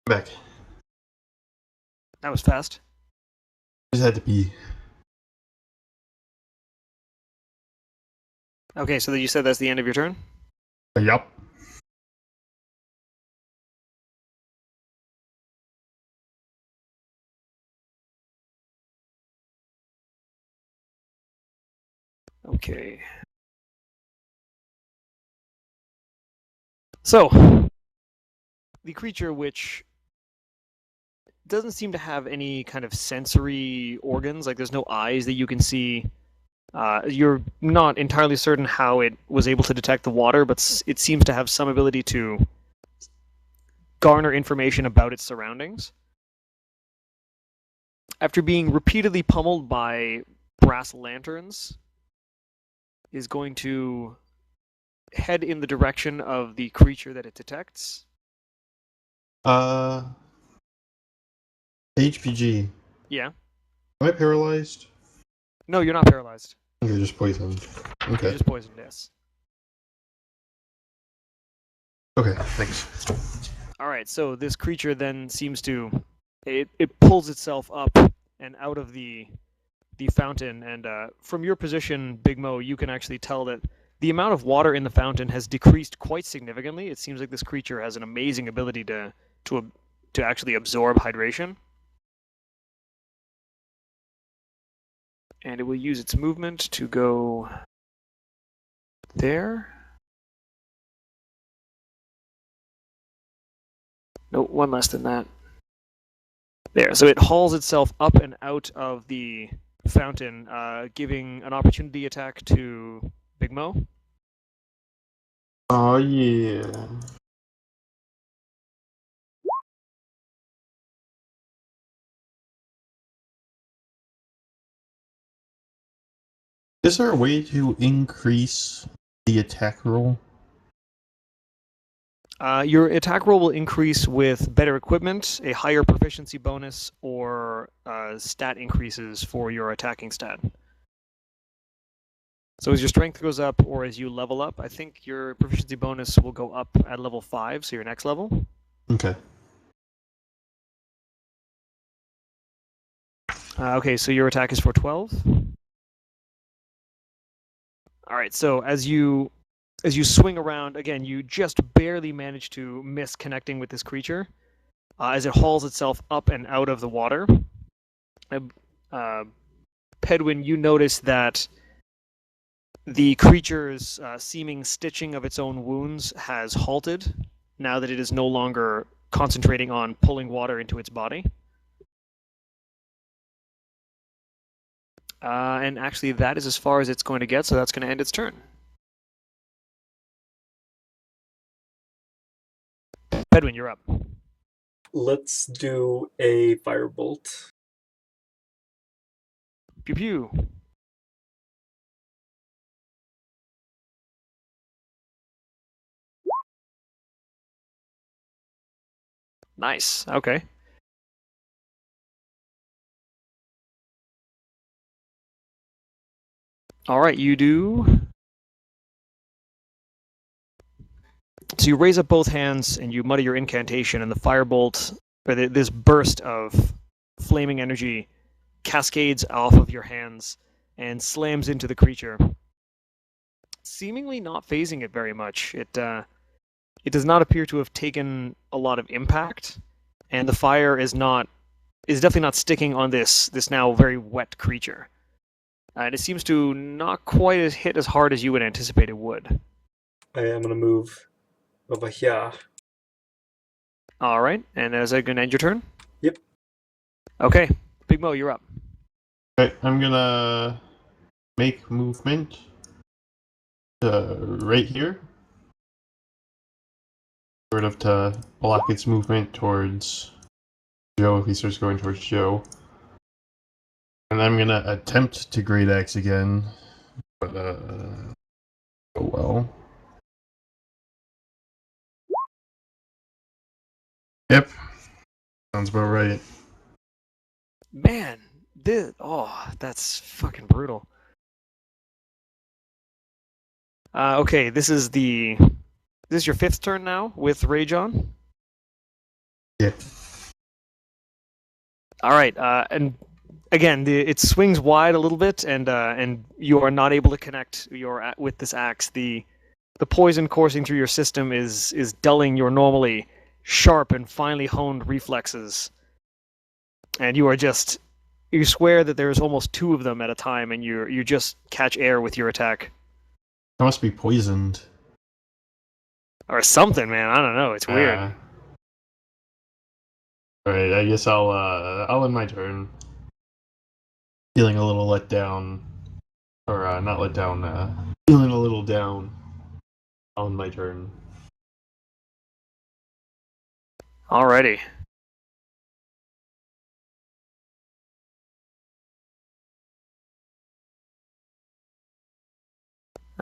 [SPEAKER 3] Back.
[SPEAKER 2] That was fast.
[SPEAKER 3] Just had to pee.
[SPEAKER 2] Okay, so you said that's the end of your turn?
[SPEAKER 3] Yup.
[SPEAKER 2] Okay. So, the creature which doesn't seem to have any kind of sensory organs, like there's no eyes that you can see. You're not entirely certain how it was able to detect the water, but it seems to have some ability to garner information about its surroundings. After being repeatedly pummeled by brass lanterns, is going to head in the direction of the creature that it detects.
[SPEAKER 3] HPG.
[SPEAKER 2] Yeah.
[SPEAKER 3] Am I paralyzed?
[SPEAKER 2] No, you're not paralyzed.
[SPEAKER 3] You're just poisoned.
[SPEAKER 2] You're
[SPEAKER 3] Okay.
[SPEAKER 2] just poisoned, yes.
[SPEAKER 3] Okay, thanks.
[SPEAKER 2] Alright, so this creature then seems to... It pulls itself up and out of the fountain, and from your position, Big Mo, you can actually tell that the amount of water in the fountain has decreased quite significantly. It seems like this creature has an amazing ability to actually absorb hydration. And it will use its movement to go there. No, one less than that. There, so it hauls itself up and out of the fountain, giving an opportunity attack to Big Mo.
[SPEAKER 3] Oh yeah. Is there a way to increase the attack roll?
[SPEAKER 2] Your attack roll will increase with better equipment, a higher proficiency bonus, or stat increases for your attacking stat. So as your strength goes up or as you level up, I think your proficiency bonus will go up at level 5, so your next level.
[SPEAKER 3] Okay.
[SPEAKER 2] Okay, so your attack is for 12. All right, so as you swing around, again, you just barely manage to miss connecting with this creature as it hauls itself up and out of the water. Pedwin, you notice that the creature's seeming stitching of its own wounds has halted now that it is no longer concentrating on pulling water into its body. And actually, that is as far as it's going to get, so that's going to end its turn. Pedwin, you're up.
[SPEAKER 1] Let's do a firebolt.
[SPEAKER 2] Pew pew. Nice. Okay. All right, you do. So you raise up both hands and you mutter your incantation, and the firebolt, or this burst of flaming energy, cascades off of your hands and slams into the creature, seemingly not phasing it very much. It does not appear to have taken a lot of impact, and the fire is definitely not sticking on this now very wet creature. And it seems to not quite hit as hard as you would anticipate it would.
[SPEAKER 1] I am gonna move over here.
[SPEAKER 2] All right, and is that going to end your turn?
[SPEAKER 1] Yep.
[SPEAKER 2] Okay, Big Mo, you're up.
[SPEAKER 3] Okay, I'm gonna make movement right here. Sort of to block its movement towards Joe if he starts going towards Joe. And I'm gonna attempt to Great Axe again, but oh well. Yep, sounds about right.
[SPEAKER 2] Man, that's fucking brutal. Okay, this is your 5th turn now with Rage on?
[SPEAKER 3] Yeah.
[SPEAKER 2] All right, and again, it swings wide a little bit, and you are not able to connect with this axe. The poison coursing through your system is dulling your normally sharp and finely honed reflexes, and you swear that there's almost 2 of them at a time, and you just catch air with your attack.
[SPEAKER 3] I must be poisoned.
[SPEAKER 2] Or something, man. I don't know. It's weird.
[SPEAKER 3] Alright, I guess I'll end my turn. Feeling a little let down. Or not let down, feeling a little down. I'll end my turn.
[SPEAKER 2] Alrighty.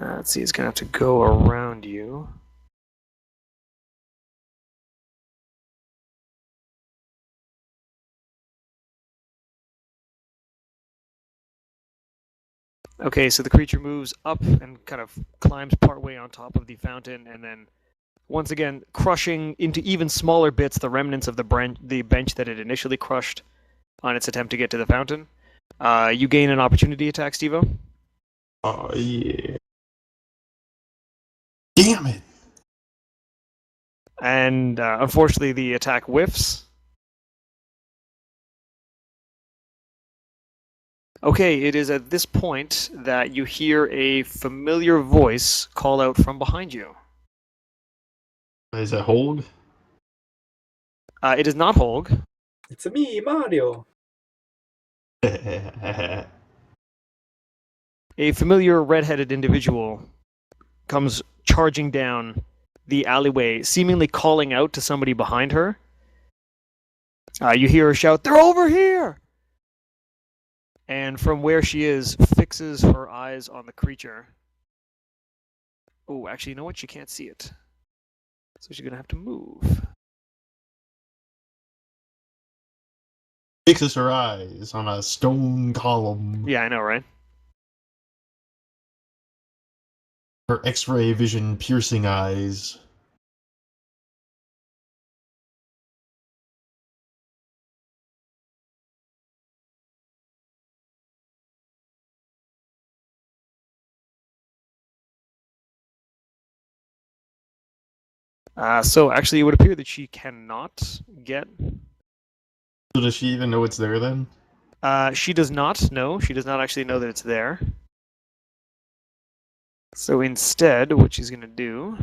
[SPEAKER 2] Let's see, it's gonna have to go around you. Okay, so the creature moves up and kind of climbs partway on top of the fountain, and then once again crushing into even smaller bits the remnants of the bench that it initially crushed on its attempt to get to the fountain. You gain an opportunity attack, Steve-O.
[SPEAKER 3] Oh, yeah. Damn it!
[SPEAKER 2] And unfortunately, the attack whiffs. Okay, it is at this point that you hear a familiar voice call out from behind you.
[SPEAKER 3] Is it Hold?
[SPEAKER 2] It is not Holg.
[SPEAKER 1] It's me, Mario.
[SPEAKER 2] A familiar red-headed individual comes charging down the alleyway, seemingly calling out to somebody behind her. You hear her shout, "They're over here!" And from where she is, fixed fixes her eyes on the creature. Oh, actually, you know what? She can't see it. So she's going to have to move.
[SPEAKER 3] Fixes her eyes on a stone column.
[SPEAKER 2] Yeah, I know, right?
[SPEAKER 3] Her X-ray vision piercing eyes.
[SPEAKER 2] So actually, it would appear that she cannot get.
[SPEAKER 3] So does she even know it's there then?
[SPEAKER 2] She does not know. She does not actually know that it's there. So instead, what she's going to do.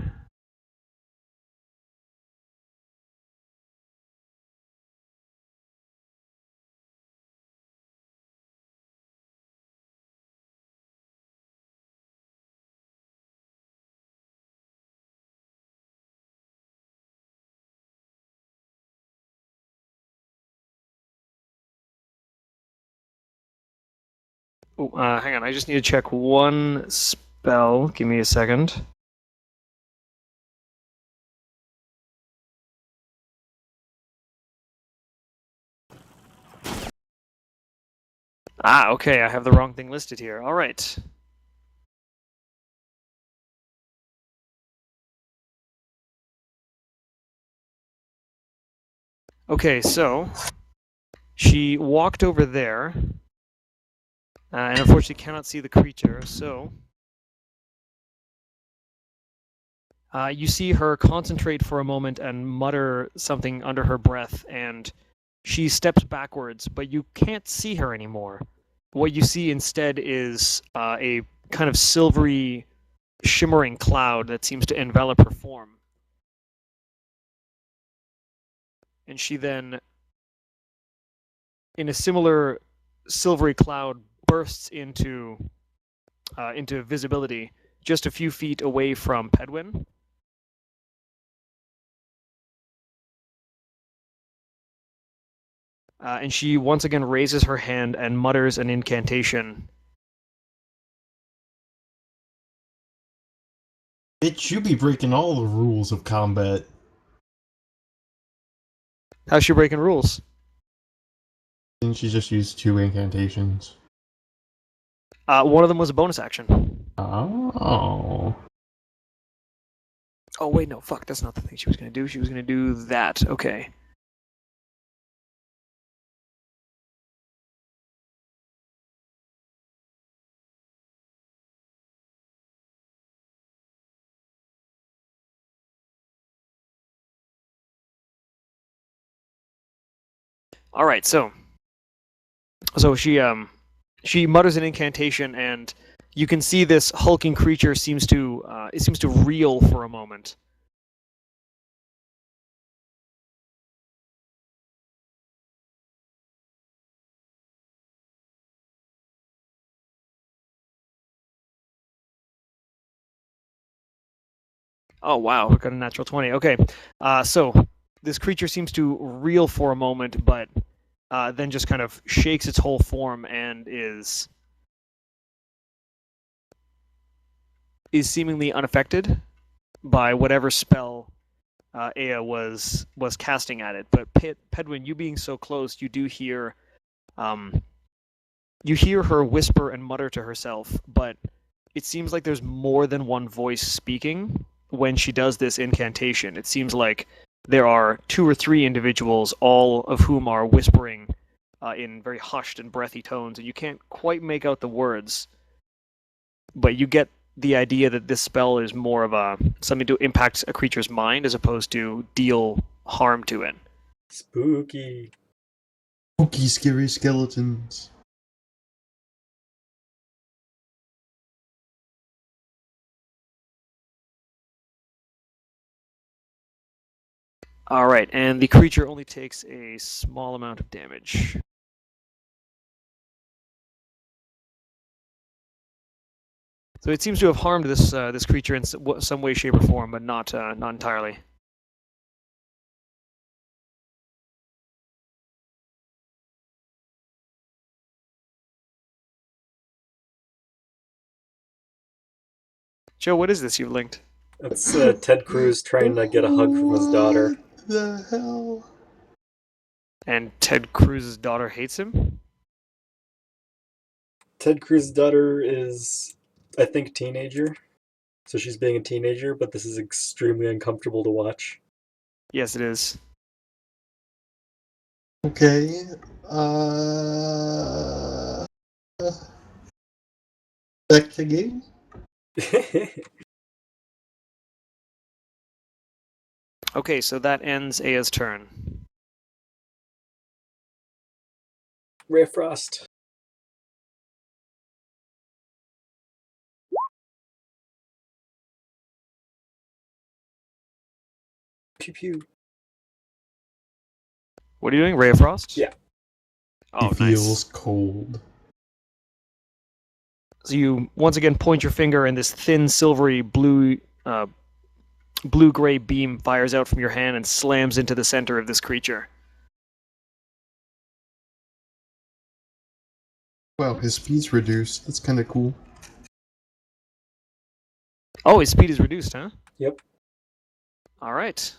[SPEAKER 2] Oh, hang on, I just need to check one spell. Give me a second. Ah, okay, I have the wrong thing listed here. All right. Okay, so she walked over there, and unfortunately cannot see the creature, so you see her concentrate for a moment and mutter something under her breath, and she steps backwards, but you can't see her anymore. What you see instead is a kind of silvery, shimmering cloud that seems to envelop her form. And she then, in a similar silvery cloud, bursts into visibility just a few feet away from Pedwin. And she once again raises her hand and mutters an incantation.
[SPEAKER 3] It should be breaking all the rules of combat.
[SPEAKER 2] How's she breaking rules?
[SPEAKER 3] Didn't she just use 2 incantations?
[SPEAKER 2] One of them was a bonus action.
[SPEAKER 3] Oh.
[SPEAKER 2] Oh, wait, no, fuck, that's not the thing she was going to do. She was going to do that. Okay. All right, so she mutters an incantation, and you can see this hulking creature seems to reel for a moment. Oh wow, we got a natural 20. Okay, so this creature seems to reel for a moment, but then just kind of shakes its whole form and is seemingly unaffected by whatever spell Aya was casting at it. But Pedwin, you being so close, you do hear her whisper and mutter to herself, but it seems like there's more than one voice speaking when she does this incantation. It seems like there are 2 or 3 individuals, all of whom are whispering in very hushed and breathy tones, and you can't quite make out the words, but you get the idea that this spell is more of something to impact a creature's mind as opposed to deal harm to it.
[SPEAKER 1] Spooky.
[SPEAKER 3] Spooky, scary skeletons.
[SPEAKER 2] All right, and the creature only takes a small amount of damage. So it seems to have harmed this creature in some way, shape, or form, but not entirely. Joe, what is this you've linked?
[SPEAKER 1] That's Ted Cruz trying to get a hug from his daughter.
[SPEAKER 3] What the hell?
[SPEAKER 2] And Ted Cruz's daughter hates him?
[SPEAKER 1] Ted Cruz's daughter is, I think, a teenager. So she's being a teenager, but this is extremely uncomfortable to watch.
[SPEAKER 2] Yes, it is.
[SPEAKER 3] Okay. Back to game?
[SPEAKER 2] Okay, so that ends Aya's turn.
[SPEAKER 1] Ray of Frost. Pew pew.
[SPEAKER 2] What are you doing? Ray of Frost?
[SPEAKER 1] Yeah.
[SPEAKER 2] Oh,
[SPEAKER 3] He feels
[SPEAKER 2] nice.
[SPEAKER 3] cold.
[SPEAKER 2] So you once again point your finger, and this thin, silvery, blue-gray beam fires out from your hand and slams into the center of this creature.
[SPEAKER 3] Wow, his speed's reduced. That's kind of cool.
[SPEAKER 2] Oh, his speed is reduced, huh?
[SPEAKER 1] Yep.
[SPEAKER 2] All right.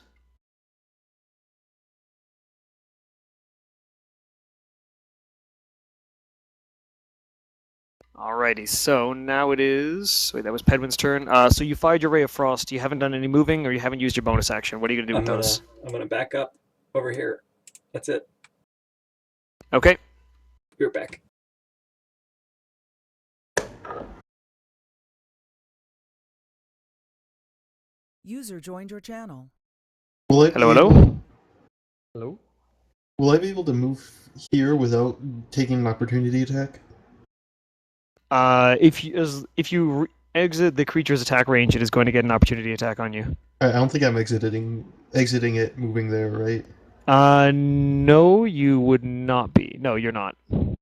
[SPEAKER 2] Alrighty, so now it is... Wait, that was Pedwin's turn. So you fired your Ray of Frost. You haven't done any moving, or you haven't used your bonus action. What are you going to do with those?
[SPEAKER 1] I'm gonna back up over here. That's it.
[SPEAKER 2] Okay.
[SPEAKER 1] Be right back.
[SPEAKER 4] User joined your channel.
[SPEAKER 3] Will I
[SPEAKER 2] Hello,
[SPEAKER 3] be
[SPEAKER 2] hello?
[SPEAKER 3] able-
[SPEAKER 2] Hello?
[SPEAKER 3] Will I be able to move here without taking an opportunity attack?
[SPEAKER 2] If you exit the creature's attack range, it is going to get an opportunity attack on you.
[SPEAKER 3] I don't think I'm exiting it, moving there, right?
[SPEAKER 2] No, you would not be. No, you're not.
[SPEAKER 3] I'm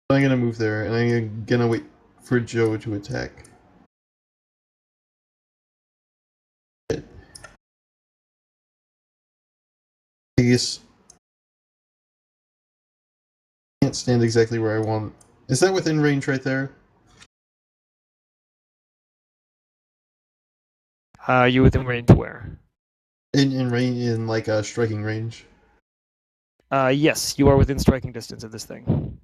[SPEAKER 3] gonna move there, and I'm gonna wait for Joe to attack. I guess can't stand exactly where I want. Is that within range right there?
[SPEAKER 2] You within range where?
[SPEAKER 3] In range, in like a striking range.
[SPEAKER 2] Yes, you are within striking distance of this thing.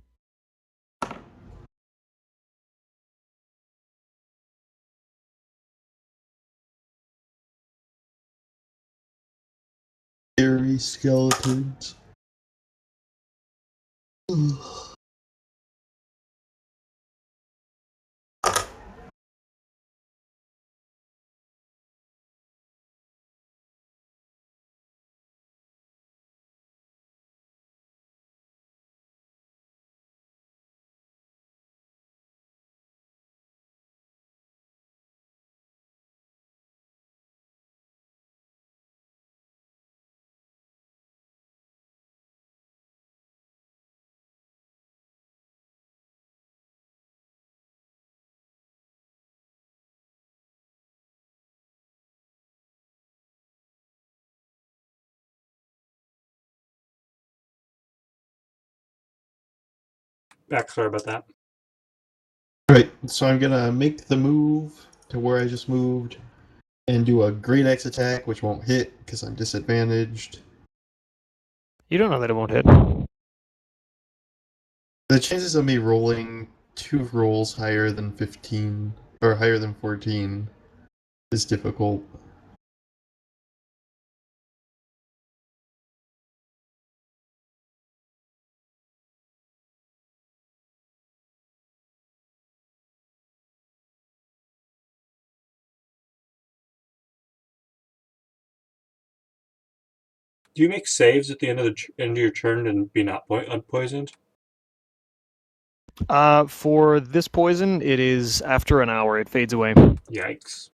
[SPEAKER 3] Scary skeletons. Ugh.
[SPEAKER 1] Back. Sorry about that.
[SPEAKER 3] Right, so I'm gonna make the move to where I just moved and do a Great Axe attack, which won't hit because I'm disadvantaged.
[SPEAKER 2] You don't know that it won't hit.
[SPEAKER 3] The chances of me rolling 2 rolls higher than 15 or higher than 14 is difficult.
[SPEAKER 1] Do you make saves at the end of end of your turn and be not unpoisoned?
[SPEAKER 2] For this poison, it is after an hour. It fades away.
[SPEAKER 1] Yikes.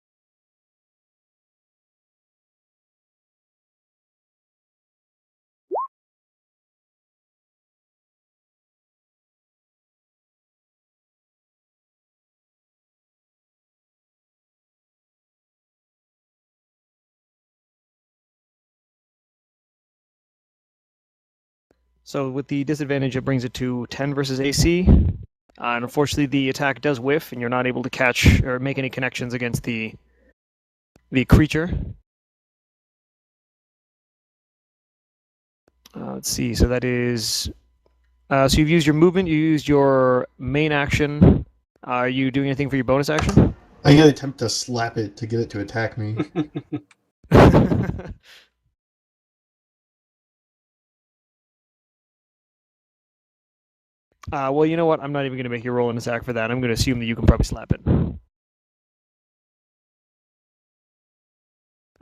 [SPEAKER 2] So with the disadvantage, it brings it to 10 versus AC. And unfortunately, the attack does whiff, and you're not able to catch or make any connections against the creature. Let's see. So that is. So you've used your movement. You used your main action. Are you doing anything for your bonus action?
[SPEAKER 3] I'm gonna attempt to slap it to get it to attack me.
[SPEAKER 2] Well, you know what? I'm not even going to make you roll an attack for that. I'm going to assume that you can probably slap it.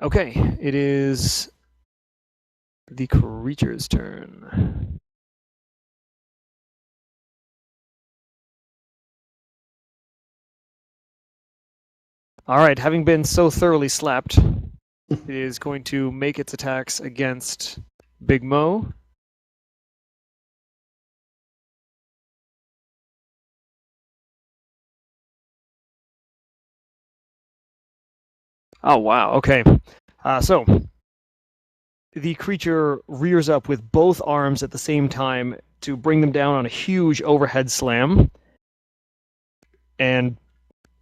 [SPEAKER 2] Okay, it is the creature's turn. All right, having been so thoroughly slapped, it is going to make its attacks against Big Mo. Oh, wow. Okay. So the creature rears up with both arms at the same time to bring them down on a huge overhead slam. And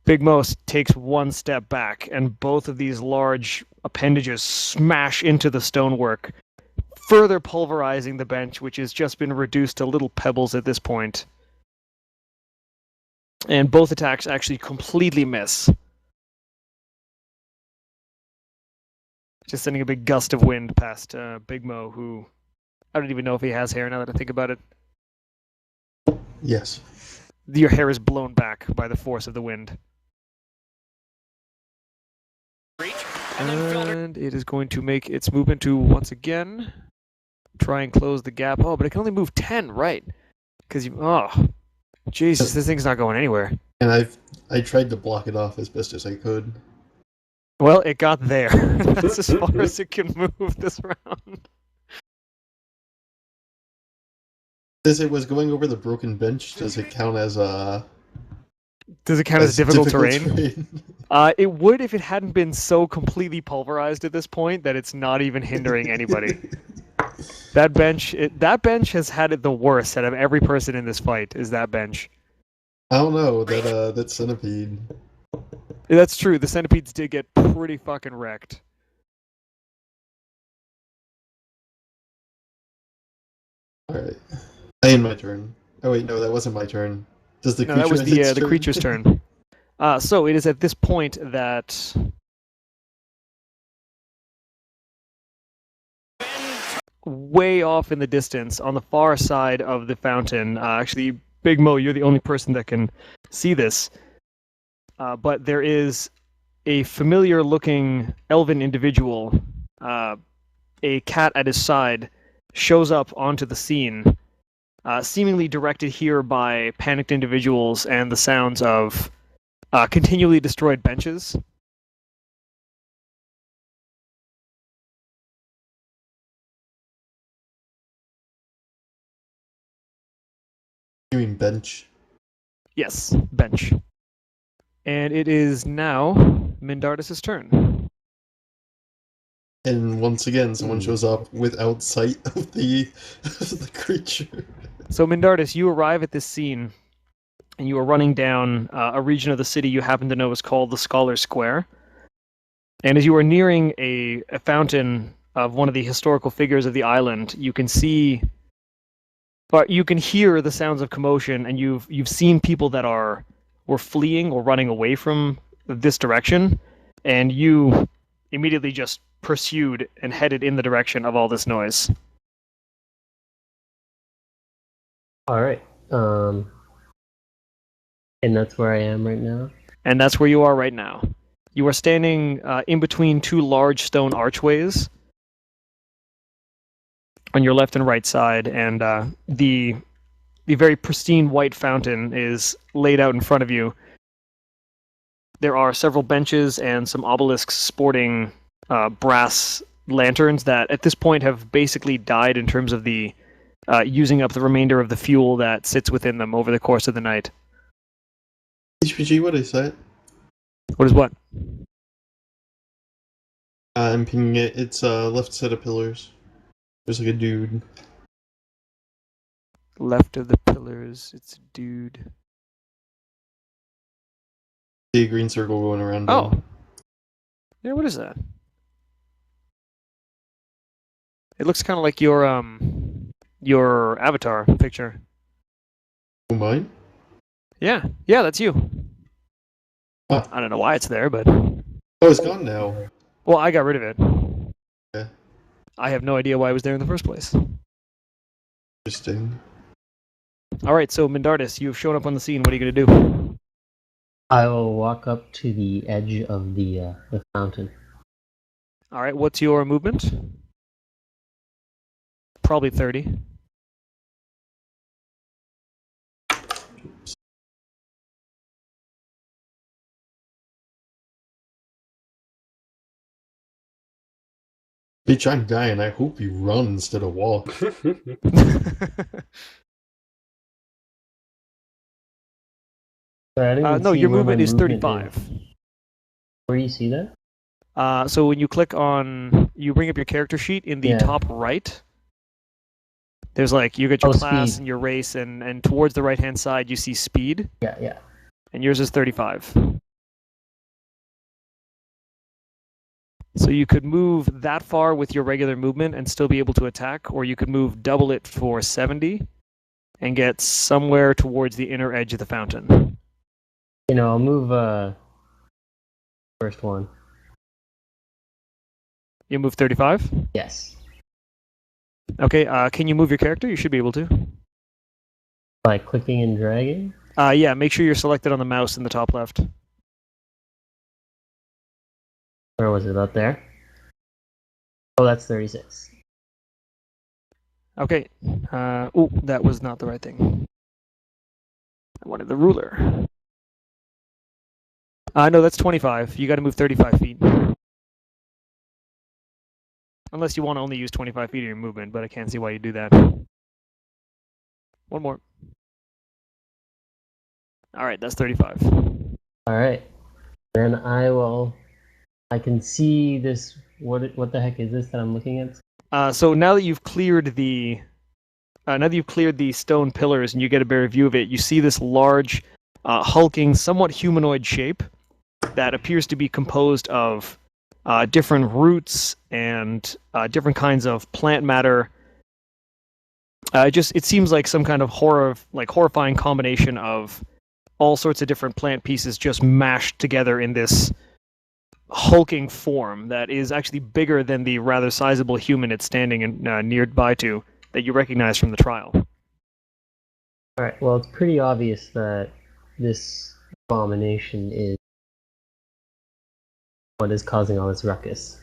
[SPEAKER 2] Big Mo takes one step back, and both of these large appendages smash into the stonework, further pulverizing the bench, which has just been reduced to little pebbles at this point. And both attacks actually completely miss. Just sending a big gust of wind past Big Mo, who I don't even know if he has hair now that I think about it.
[SPEAKER 3] Yes.
[SPEAKER 2] Your hair is blown back by the force of the wind. And it is going to make its movement to, once again, try and close the gap. Oh, but it can only move 10, right? Because oh, Jesus, this thing's not going anywhere.
[SPEAKER 3] And I tried to block it off as best as I could.
[SPEAKER 2] Well, it got there. That's as far as it can move this round.
[SPEAKER 3] As it was going over the broken bench, does it count as
[SPEAKER 2] Does it count as difficult terrain?
[SPEAKER 3] terrain?
[SPEAKER 2] It would if it hadn't been so completely pulverized at this point that it's not even hindering anybody. That bench has had it the worst out of every person in this fight. Is that bench?
[SPEAKER 3] I don't know, that centipede.
[SPEAKER 2] That's true. The centipedes did get pretty fucking wrecked.
[SPEAKER 3] Alright. I end my turn. Oh wait, no, that wasn't my turn. Does the
[SPEAKER 2] No,
[SPEAKER 3] creature
[SPEAKER 2] that was
[SPEAKER 3] end its
[SPEAKER 2] the
[SPEAKER 3] turn?
[SPEAKER 2] creature's turn. So it is at this point that way off in the distance, on the far side of the fountain, actually, Big Mo, you're the only person that can see this, but there is a familiar-looking elven individual, a cat at his side, shows up onto the scene, seemingly directed here by panicked individuals and the sounds of continually destroyed benches.
[SPEAKER 3] You mean bench?
[SPEAKER 2] Yes, bench. And it is now Mindardus' turn.
[SPEAKER 3] And once again, someone shows up without sight of the creature.
[SPEAKER 2] So Mindardus, you arrive at this scene, and you are running down a region of the city you happen to know is called the Scholar Square. And as you are nearing a fountain of one of the historical figures of the island, you can see, or you can hear the sounds of commotion, and you've seen people that were fleeing or running away from this direction, and you immediately just pursued and headed in the direction of all this noise.
[SPEAKER 5] All right. And that's where I am right now.
[SPEAKER 2] And that's where you are right now. You are standing in between two large stone archways on your left and right side, and the very pristine white fountain is laid out in front of you. There are several benches and some obelisks sporting brass lanterns that at this point have basically died in terms of the using up the remainder of the fuel that sits within them over the course of the night.
[SPEAKER 3] HPG, what is that?
[SPEAKER 2] What is what?
[SPEAKER 3] I'm pinging it. It's left set of pillars. There's like a dude.
[SPEAKER 2] Left of the pillars, it's a dude.
[SPEAKER 3] See a green circle going around.
[SPEAKER 2] Oh.
[SPEAKER 3] him.
[SPEAKER 2] Yeah, what is that? It looks kind of like your avatar picture.
[SPEAKER 3] Oh, mine?
[SPEAKER 2] Yeah, that's you.
[SPEAKER 3] Ah.
[SPEAKER 2] I don't know why it's there, but
[SPEAKER 3] Oh, it's gone now.
[SPEAKER 2] well, I got rid of it.
[SPEAKER 3] Yeah.
[SPEAKER 2] I have no idea why it was there in the first place.
[SPEAKER 3] Interesting.
[SPEAKER 2] All right, so Mindardus, you've shown up on the scene. What are you gonna do?
[SPEAKER 5] I will walk up to the edge of the fountain.
[SPEAKER 2] All right, what's your movement? Probably 30.
[SPEAKER 3] Bitch, I'm dying. I hope you run instead of walk.
[SPEAKER 5] Sorry, I didn't even
[SPEAKER 2] No,
[SPEAKER 5] see
[SPEAKER 2] your
[SPEAKER 5] where my
[SPEAKER 2] movement is
[SPEAKER 5] movement
[SPEAKER 2] 35.
[SPEAKER 5] Where do you see that?
[SPEAKER 2] So when you click on, you bring up your character sheet in the
[SPEAKER 5] Yeah.
[SPEAKER 2] top right. There's like, you get your
[SPEAKER 5] Oh,
[SPEAKER 2] class
[SPEAKER 5] speed.
[SPEAKER 2] and your race, and towards the right-hand side, you see speed,
[SPEAKER 5] Yeah.
[SPEAKER 2] and yours is 35. So you could move that far with your regular movement and still be able to attack, or you could move double it for 70 and get somewhere towards the inner edge of the fountain.
[SPEAKER 5] I'll move first one.
[SPEAKER 2] You move 35?
[SPEAKER 5] Yes.
[SPEAKER 2] Okay, can you move your character? You should be able to.
[SPEAKER 5] By clicking and dragging?
[SPEAKER 2] Yeah, make sure you're selected on the mouse in the top left.
[SPEAKER 5] Where was it? About there? Oh, that's 36.
[SPEAKER 2] Okay. Oh, that was not the right thing. I wanted the ruler. No, that's 25. You got to move 35 feet. Unless you want to only use 25 feet of your movement, but I can't see why you do that. One more. All right, that's 35.
[SPEAKER 5] All right. Then I can see this. What the heck is this that I'm looking at?
[SPEAKER 2] So now that you've cleared the stone pillars and you get a better view of it, you see this large, hulking, somewhat humanoid shape that appears to be composed of different roots and different kinds of plant matter. It seems like some kind of horrifying combination of all sorts of different plant pieces just mashed together in this hulking form that is actually bigger than the rather sizable human it's standing nearby to that you recognize from the trial.
[SPEAKER 5] All right. Well, it's pretty obvious that this abomination is what is causing all this ruckus.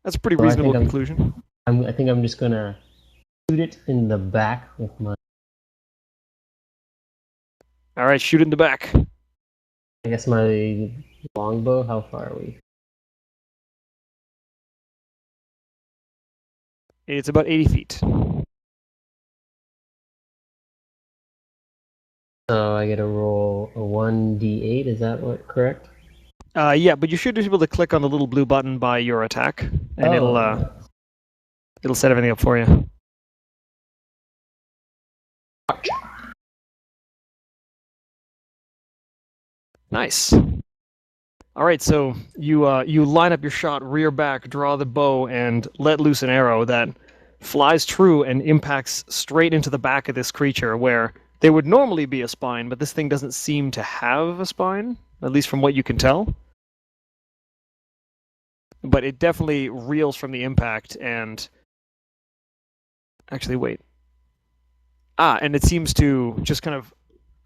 [SPEAKER 2] That's a pretty
[SPEAKER 5] So I
[SPEAKER 2] reasonable
[SPEAKER 5] think
[SPEAKER 2] conclusion.
[SPEAKER 5] I think I'm just gonna shoot it in the back with my.
[SPEAKER 2] All right, shoot it in the back.
[SPEAKER 5] I guess my longbow. How far are we?
[SPEAKER 2] It's about 80 feet.
[SPEAKER 5] So I get to roll a 1d8. Is that correct?
[SPEAKER 2] Yeah, but you should be able to click on the little blue button by your attack, and it'll set everything up for you. Nice. All right, so you line up your shot, rear back, draw the bow, and let loose an arrow that flies true and impacts straight into the back of this creature, where there would normally be a spine, but this thing doesn't seem to have a spine, at least from what you can tell. But it definitely reels from the impact, and actually, wait. And it seems to just kind of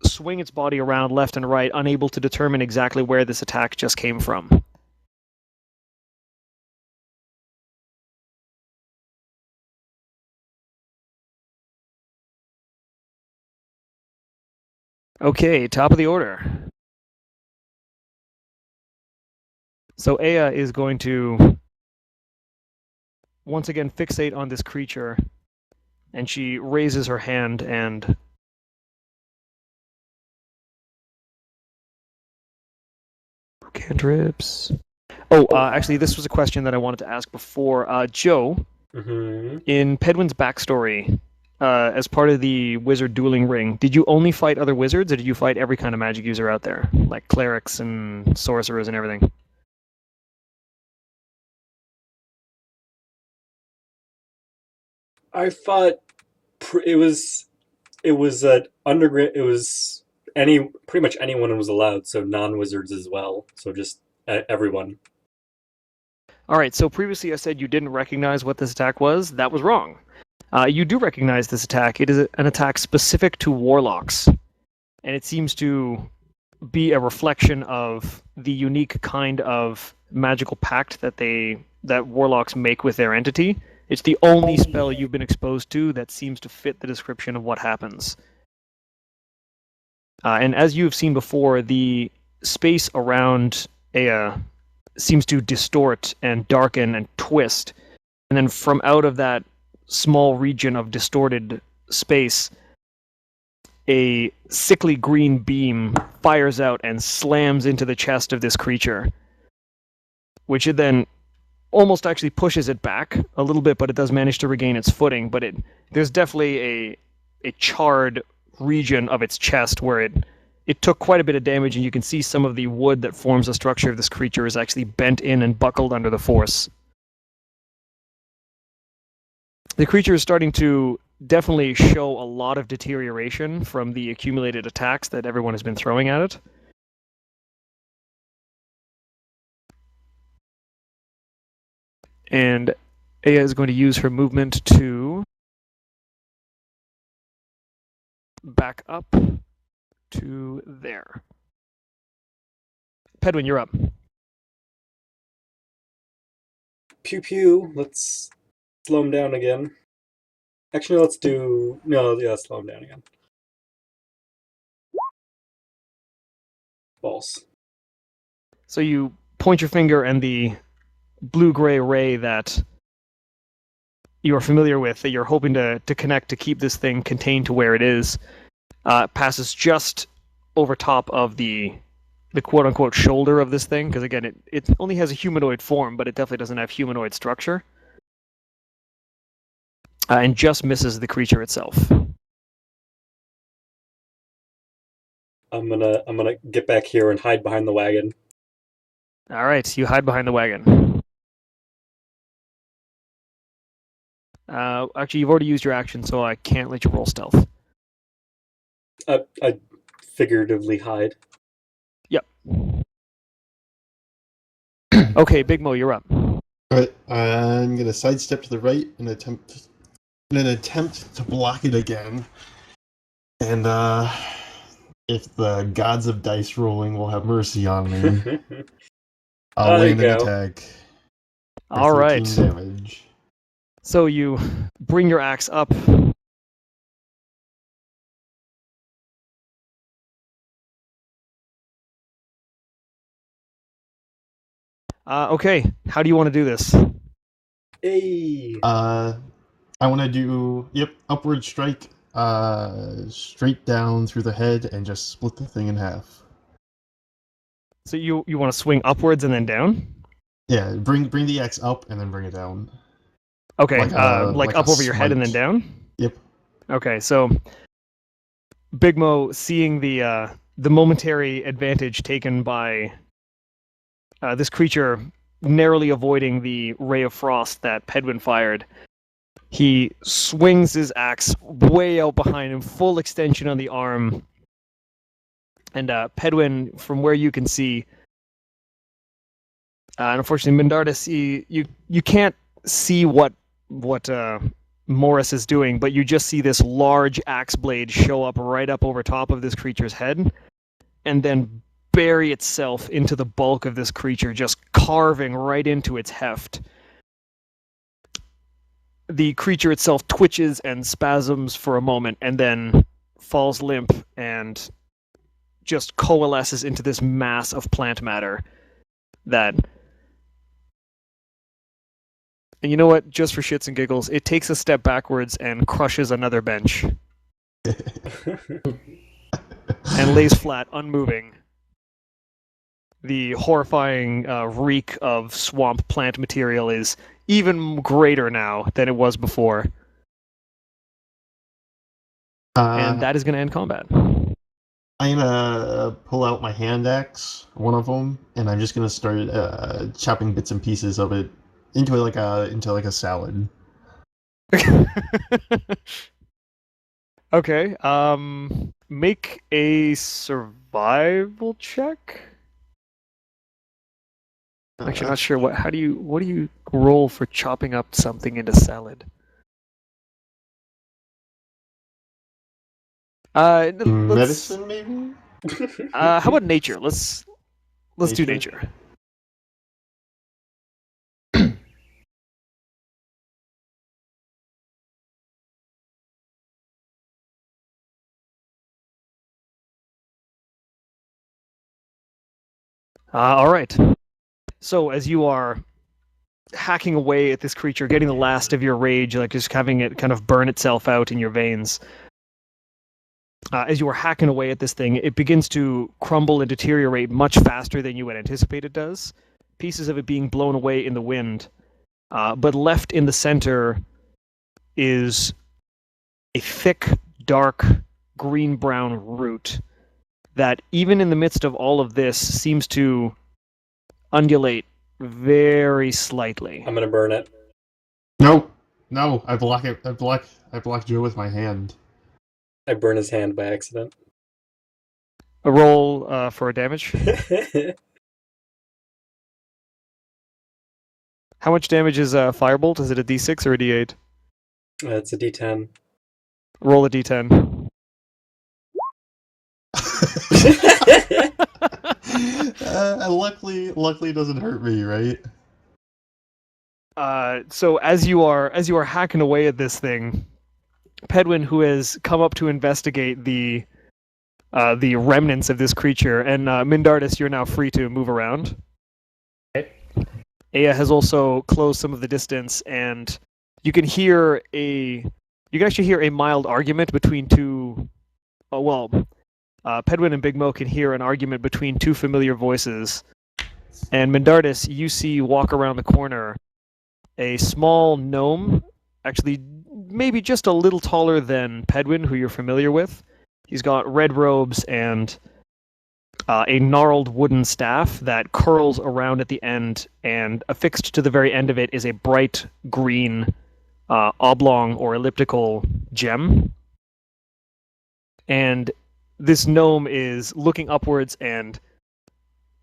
[SPEAKER 2] swing its body around left and right, unable to determine exactly where this attack just came from. Okay, top of the order. So Aya is going to once again fixate on this creature, and she raises her hand and cantrips. Oh, actually, this was a question that I wanted to ask before. Joe,
[SPEAKER 1] Mm-hmm.
[SPEAKER 2] in Pedwin's backstory, as part of the wizard dueling ring, did you only fight other wizards, or did you fight every kind of magic user out there, like clerics and sorcerers and everything?
[SPEAKER 1] I thought it was underground. It was pretty much anyone was allowed, so non-wizards as well. So just everyone.
[SPEAKER 2] All right, so previously I said you didn't recognize what this attack was. That was wrong. You do recognize this attack. It is an attack specific to warlocks, and it seems to be a reflection of the unique kind of magical pact that warlocks make with their entity. It's the only spell you've been exposed to that seems to fit the description of what happens. And as you've seen before, the space around Ea seems to distort and darken and twist. And then from out of that small region of distorted space, a sickly green beam fires out and slams into the chest of this creature, which it then almost actually pushes it back a little bit, but it does manage to regain its footing. But there's definitely a charred region of its chest where it took quite a bit of damage, and you can see some of the wood that forms the structure of this creature is actually bent in and buckled under the force. The creature is starting to definitely show a lot of deterioration from the accumulated attacks that everyone has been throwing at it. And Ea is going to use her movement to back up to there. Pedwin, you're up.
[SPEAKER 1] Pew pew. Let's slow him down again. Actually, let's do slow him down again. False.
[SPEAKER 2] So you point your finger, and the blue-gray ray that you're familiar with, that you're hoping to connect to keep this thing contained to where it is, passes just over top of the quote-unquote shoulder of this thing, because again, it only has a humanoid form, but it definitely doesn't have humanoid structure, and just misses the creature itself.
[SPEAKER 1] I'm gonna get back here and hide behind the wagon.
[SPEAKER 2] All right, you hide behind the wagon. Actually, you've already used your action, so I can't let you roll stealth.
[SPEAKER 1] I figuratively hide.
[SPEAKER 2] Yep. Okay, Big Mo, you're up.
[SPEAKER 3] Alright, I'm gonna sidestep to the right in an attempt to block it again. And if the gods of dice rolling will have mercy on me, I'll
[SPEAKER 1] There you
[SPEAKER 3] land an
[SPEAKER 1] go.
[SPEAKER 3] attack. for
[SPEAKER 2] All right.
[SPEAKER 3] 13 damage.
[SPEAKER 2] So you bring your axe up. Okay, how do you want to do this?
[SPEAKER 1] Hey.
[SPEAKER 3] I want to do upward strike, straight down through the head and just split the thing in half.
[SPEAKER 2] So you want to swing upwards and then down?
[SPEAKER 3] Yeah, bring the axe up and then bring it down.
[SPEAKER 2] Okay,
[SPEAKER 3] Like
[SPEAKER 2] up
[SPEAKER 3] a
[SPEAKER 2] over your head and then
[SPEAKER 3] smite.
[SPEAKER 2] down?
[SPEAKER 3] Yep.
[SPEAKER 2] Okay, so Big Mo, seeing the momentary advantage taken by this creature narrowly avoiding the ray of frost that Pedwin fired, he swings his axe way out behind him, full extension on the arm. And Pedwin, from where you can see, and unfortunately, Mindardus, you can't see what Morris is doing, but you just see this large axe blade show up right up over top of this creature's head, and then bury itself into the bulk of this creature, just carving right into its heft. The creature itself twitches and spasms for a moment, and then falls limp and just coalesces into this mass of plant matter that... And you know what? Just for shits and giggles, it takes a step backwards and crushes another bench and lays flat, unmoving. The horrifying reek of swamp plant material is even greater now than it was before. and that is going to end combat.
[SPEAKER 3] I'm gonna pull out my hand axe, one of them, and I'm just gonna start chopping bits and pieces of it into a salad.
[SPEAKER 2] Okay. Make a survival check. Actually, not sure what do you roll for chopping up something into salad? Let's,
[SPEAKER 3] Medicine, maybe.
[SPEAKER 2] how about nature? Let's do
[SPEAKER 3] Nature?
[SPEAKER 2] nature. All right. So as you are hacking away at this creature, getting the last of your rage, like just having it kind of burn itself out in your veins, as you are hacking away at this thing, it begins to crumble and deteriorate much faster than you had anticipated it does. Pieces of it being blown away in the wind. But left in the center is a thick, dark, green-brown root that, even in the midst of all of this, seems to undulate very slightly.
[SPEAKER 1] I'm gonna burn it.
[SPEAKER 3] No, I block it. I block Joe with my hand.
[SPEAKER 1] I burn his hand by accident.
[SPEAKER 2] A roll for damage. How much damage is Firebolt? Is it a D6 or a D8?
[SPEAKER 1] It's a D10.
[SPEAKER 2] Roll a D10.
[SPEAKER 3] Luckily it doesn't hurt me, right?
[SPEAKER 2] So as you are hacking away at this thing, Pedwin, who has come up to investigate the remnants of this creature, and Mindardus, you're now free to move around.
[SPEAKER 5] Okay.
[SPEAKER 2] Aya has also closed some of the distance, and you can actually hear a mild argument between two. Pedwin and Big Mo can hear an argument between two familiar voices, and Mindardus, you see walk around the corner a small gnome, actually maybe just a little taller than Pedwin, who you're familiar with. He's got red robes and a gnarled wooden staff that curls around at the end, and affixed to the very end of it is a bright green oblong or elliptical gem. And this gnome is looking upwards and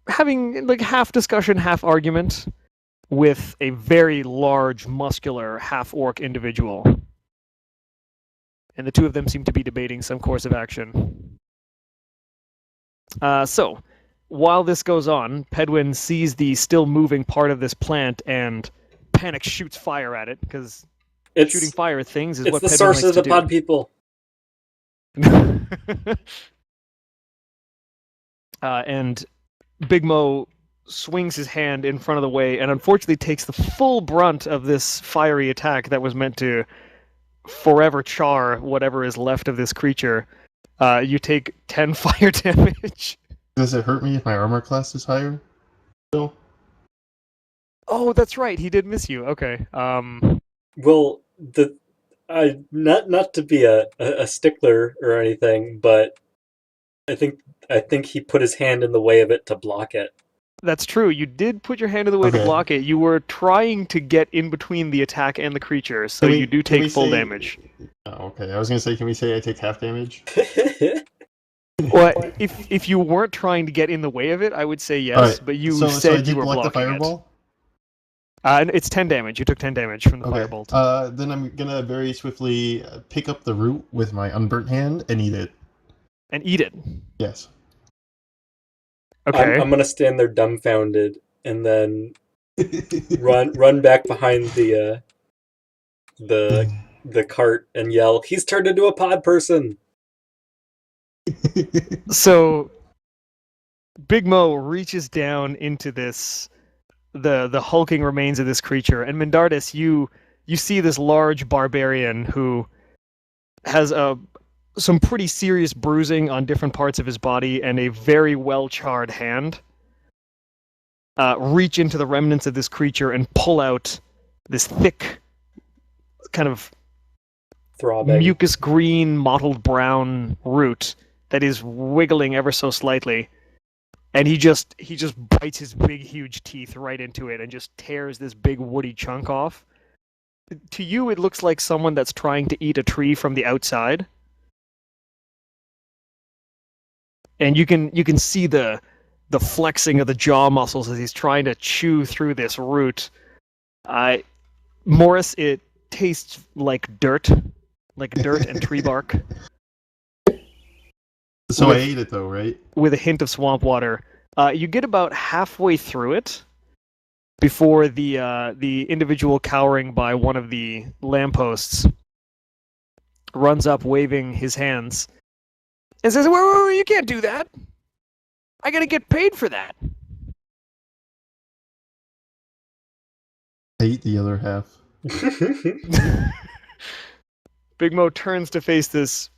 [SPEAKER 2] having like half discussion, half argument with a very large, muscular, half-orc individual. And the two of them seem to be debating some course of action. So, while this goes on, Pedwin sees the still moving part of this plant and panic shoots fire at it, because shooting fire at things is what
[SPEAKER 1] the
[SPEAKER 2] Pedwin
[SPEAKER 1] source
[SPEAKER 2] likes
[SPEAKER 1] of the
[SPEAKER 2] to
[SPEAKER 1] pod people.
[SPEAKER 2] do. And Big Mo swings his hand in front of the way and unfortunately takes the full brunt of this fiery attack that was meant to forever char whatever is left of this creature. You take 10 fire damage.
[SPEAKER 3] Does it hurt me if my armor class is higher? Still?
[SPEAKER 2] Oh, that's right. He did miss you. Okay.
[SPEAKER 1] Well, not to be a stickler or anything, but I think he put his hand in the way of it to block it.
[SPEAKER 2] That's true. You did put your hand in the way to block it. You were trying to get in between the attack and the creature, so you do take full damage.
[SPEAKER 3] Oh, okay. I was gonna say, can we say I take half damage?
[SPEAKER 2] Well, if you weren't trying to get in the way of it, I would say yes.
[SPEAKER 3] Right.
[SPEAKER 2] But you
[SPEAKER 3] so
[SPEAKER 2] said
[SPEAKER 3] I did
[SPEAKER 2] you were
[SPEAKER 3] block
[SPEAKER 2] blocking
[SPEAKER 3] the fireball?
[SPEAKER 2] it. It's 10 damage. You took 10 damage from the firebolt.
[SPEAKER 3] Then I'm gonna very swiftly pick up the root with my unburnt hand and eat it.
[SPEAKER 2] And eat it.
[SPEAKER 3] Yes.
[SPEAKER 2] Okay.
[SPEAKER 1] I'm gonna stand there dumbfounded and then run back behind the cart and yell, "He's turned into a pod person!"
[SPEAKER 2] So Big Mo reaches down into the hulking remains of this creature, and Mindardus, you see this large barbarian who has some pretty serious bruising on different parts of his body and a very well-charred hand. Reach into the remnants of this creature and pull out this thick, kind of
[SPEAKER 1] Throbbing.
[SPEAKER 2] mucus green, mottled brown root that is wiggling ever so slightly. And he just bites his big, huge teeth right into it and just tears this big woody chunk off. To you, it looks like someone that's trying to eat a tree from the outside. And you can see the flexing of the jaw muscles as he's trying to chew through this root. Morris, it tastes like dirt and tree bark.
[SPEAKER 3] So
[SPEAKER 2] With-
[SPEAKER 3] I ate it though, right?
[SPEAKER 2] With a hint of swamp water. You get about halfway through it before the individual cowering by one of the lampposts runs up waving his hands and says, whoa, you can't do that. I gotta get paid for that.
[SPEAKER 3] I ate the other half.
[SPEAKER 2] Big Mo turns to face this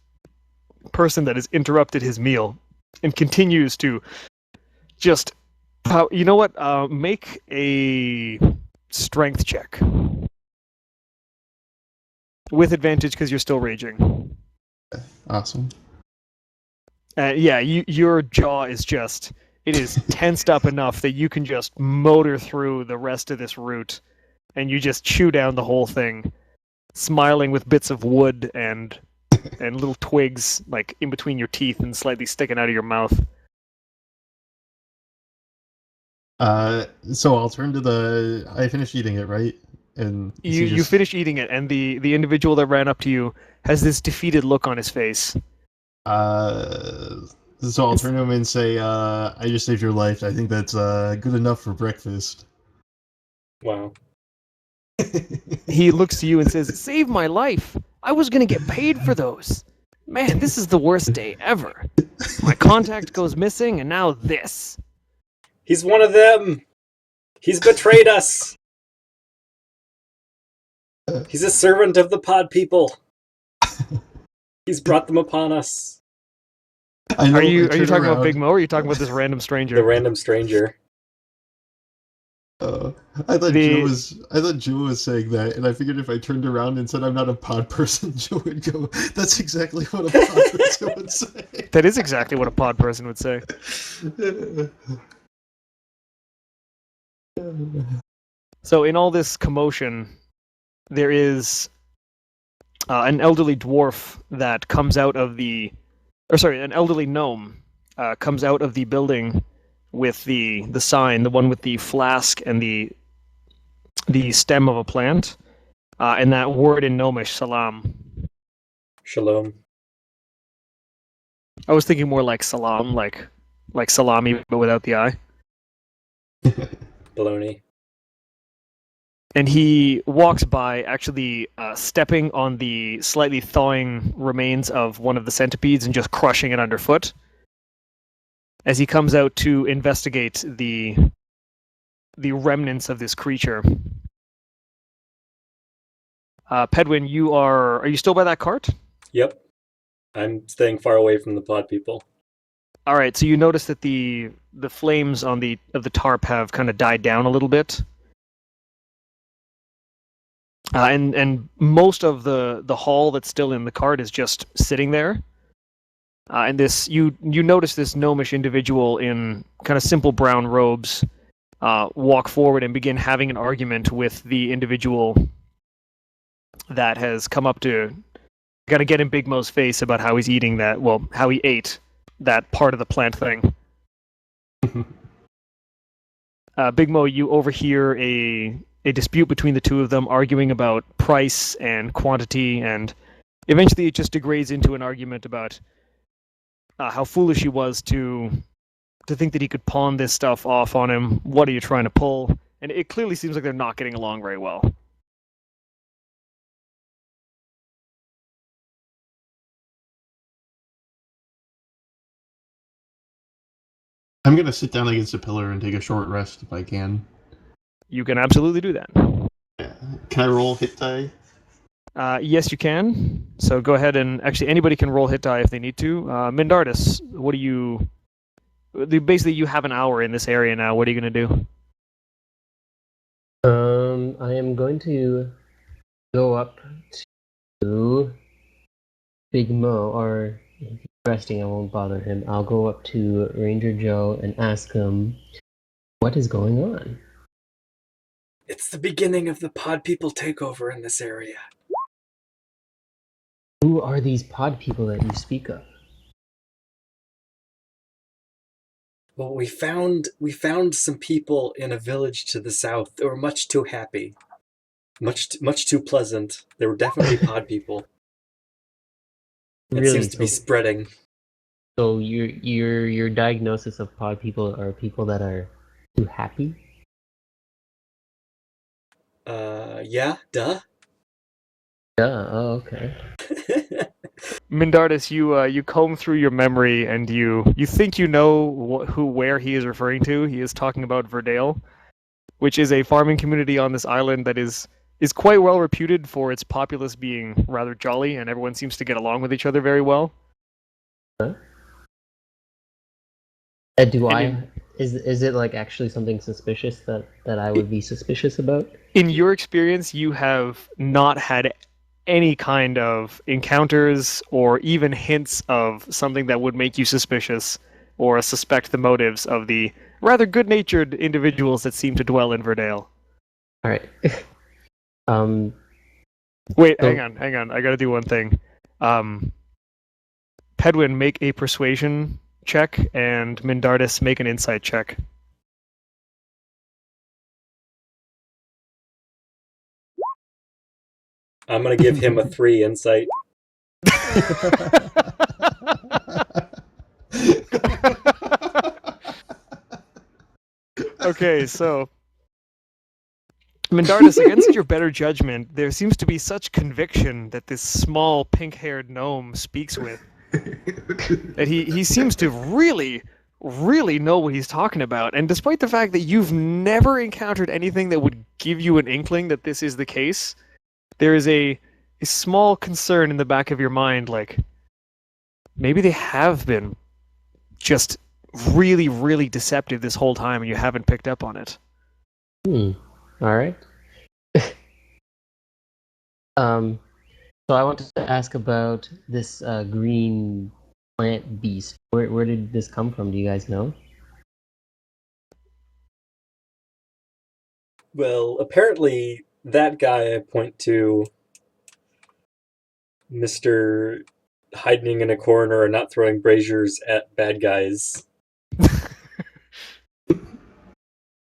[SPEAKER 2] person that has interrupted his meal and continues to just, you know what? Make a strength check with advantage because you're still raging.
[SPEAKER 3] Awesome.
[SPEAKER 2] Yeah, your jaw is it is tensed up enough that you can just motor through the rest of this root, and you just chew down the whole thing, smiling with bits of wood and little twigs like in between your teeth and slightly sticking out of your mouth.
[SPEAKER 3] So I'll turn to the. I finished eating it, right? And
[SPEAKER 2] You finish eating it, and the individual that ran up to you has this defeated look on his face.
[SPEAKER 3] So I'll turn to him and say, "I just saved your life. I think that's good enough for breakfast."
[SPEAKER 1] Wow.
[SPEAKER 2] He looks to you and says, "Save my life. I was gonna get paid for those. Man, this is the worst day ever. My contact goes missing, and now this."
[SPEAKER 1] He's one of them! He's betrayed us! He's a servant of the pod people! He's brought them upon us.
[SPEAKER 3] I know,
[SPEAKER 2] Are you
[SPEAKER 3] I turn
[SPEAKER 2] talking about
[SPEAKER 3] around.
[SPEAKER 2] Big Mo, or are you talking about this random stranger?
[SPEAKER 1] The random stranger.
[SPEAKER 3] I thought Joe was saying that, and I figured if I turned around and said I'm not a pod person, Joe would go, "That's exactly what a pod person would say."
[SPEAKER 2] That is exactly what a pod person would say. So in all this commotion, there is an elderly dwarf that comes out of an elderly gnome comes out of the building with the sign, the one with the flask and the stem of a plant, and that word in Gnomish, salam.
[SPEAKER 1] Shalom.
[SPEAKER 2] I was thinking more like salam, like salami, but without the I.
[SPEAKER 1] Baloney.
[SPEAKER 2] And he walks by, actually stepping on the slightly thawing remains of one of the centipedes and just crushing it underfoot. As he comes out to investigate the remnants of this creature. Pedwin, are you still by that cart?
[SPEAKER 1] Yep. I'm staying far away from the pod people.
[SPEAKER 2] All right, so you notice that the flames of the tarp have kind of died down a little bit. And most of the haul that's still in the cart is just sitting there. And this you notice this gnomish individual in kind of simple brown robes walk forward and begin having an argument with the individual that has come up to got to get in Big Mo's face about how he's eating that. Well, how he ate that part of the plant thing. Big Mo, you overhear a dispute between the two of them, arguing about price and quantity, and eventually it just degrades into an argument about how foolish he was to think that he could pawn this stuff off on him. What are you trying to pull? And it clearly seems like they're not getting along very well.
[SPEAKER 3] I'm gonna sit down against a pillar and take a short rest if I can.
[SPEAKER 2] You can absolutely do that.
[SPEAKER 3] Yeah. Can I roll hit die?
[SPEAKER 2] Yes, you can. So go ahead and actually anybody can roll hit die if they need to. Mindardis, what do you? Basically, you have an hour in this area now. What are you going to do?
[SPEAKER 5] I am going to go up to Big Mo, or if he's resting, I won't bother him. I'll go up to Ranger Joe and ask him what is going on.
[SPEAKER 1] It's the beginning of the pod people takeover in this area.
[SPEAKER 5] Who are these pod people that you speak of?
[SPEAKER 1] Well, we found some people in a village to the south that were much too happy, much too pleasant. They were definitely pod people. It
[SPEAKER 5] Really?
[SPEAKER 1] seems to be spreading.
[SPEAKER 5] So your diagnosis of pod people are people that are too happy?
[SPEAKER 1] Yeah, duh.
[SPEAKER 5] Duh. Oh, okay.
[SPEAKER 2] Mindardus, you comb through your memory and you think you know where he is referring to. He is talking about Verdale, which is a farming community on this island that is quite well reputed for its populace being rather jolly, and everyone seems to get along with each other very well.
[SPEAKER 5] Huh? Is it like actually something suspicious that I would be suspicious about?
[SPEAKER 2] In your experience, you have not had any kind of encounters or even hints of something that would make you suspicious or suspect the motives of the rather good-natured individuals that seem to dwell in Verdale.
[SPEAKER 5] All right.
[SPEAKER 2] Wait,
[SPEAKER 5] So-
[SPEAKER 2] hang on. I gotta do one thing. Pedwin, make a persuasion check, and Mindardus, make an insight check.
[SPEAKER 1] I'm gonna give him a 3 insight.
[SPEAKER 2] Okay, so Mindardus, against your better judgment, there seems to be such conviction that this small pink-haired gnome speaks with that he seems to really know what he's talking about. And despite the fact that you've never encountered anything that would give you an inkling that this is the case, there is a small concern in the back of your mind, like maybe they have been just really deceptive this whole time and you haven't picked up on it.
[SPEAKER 5] All right. So I wanted to ask about this green plant beast. Where did this come from? Do you guys know?
[SPEAKER 1] Well, apparently that guy I point to, Mr. hiding in a corner and not throwing braziers at bad guys,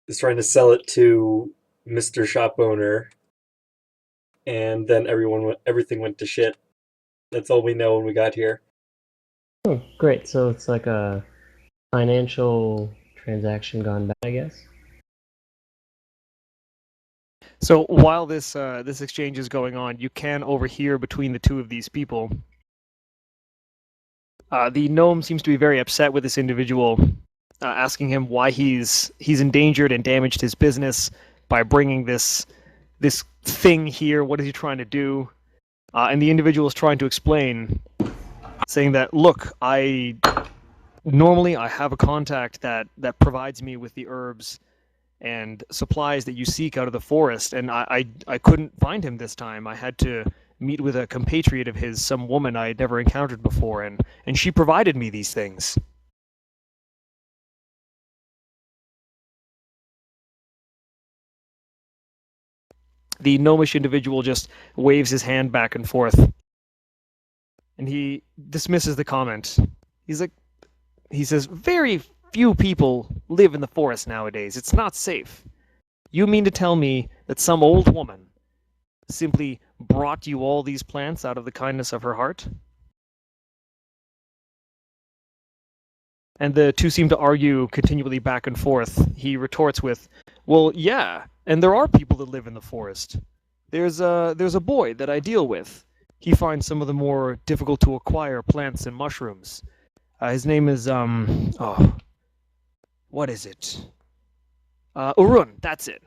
[SPEAKER 1] is trying to sell it to Mr. Shop Owner, and then everything went to shit. That's all we know when we got here.
[SPEAKER 5] Oh, great. So it's like a financial transaction gone bad, I guess.
[SPEAKER 2] So while this exchange is going on, you can overhear between the two of these people. The gnome seems to be very upset with this individual, asking him why he's endangered and damaged his business by bringing this thing here. What is he trying to do? And the individual is trying to explain, saying that, look, normally I have a contact that provides me with the herbs and supplies that you seek out of the forest, and I couldn't find him this time. I had to meet with a compatriot of his, some woman I had never encountered before, and she provided me these things. The gnomish individual just waves his hand back and forth, and he dismisses the comment. He says, very few people live in the forest nowadays. It's not safe. You mean to tell me that some old woman simply brought you all these plants out of the kindness of her heart? And the two seem to argue continually back and forth. He retorts with, well, yeah, and there are people that live in the forest. There's a boy that I deal with. He finds some of the more difficult to acquire plants and mushrooms. His name is, what is it? Urun, that's it.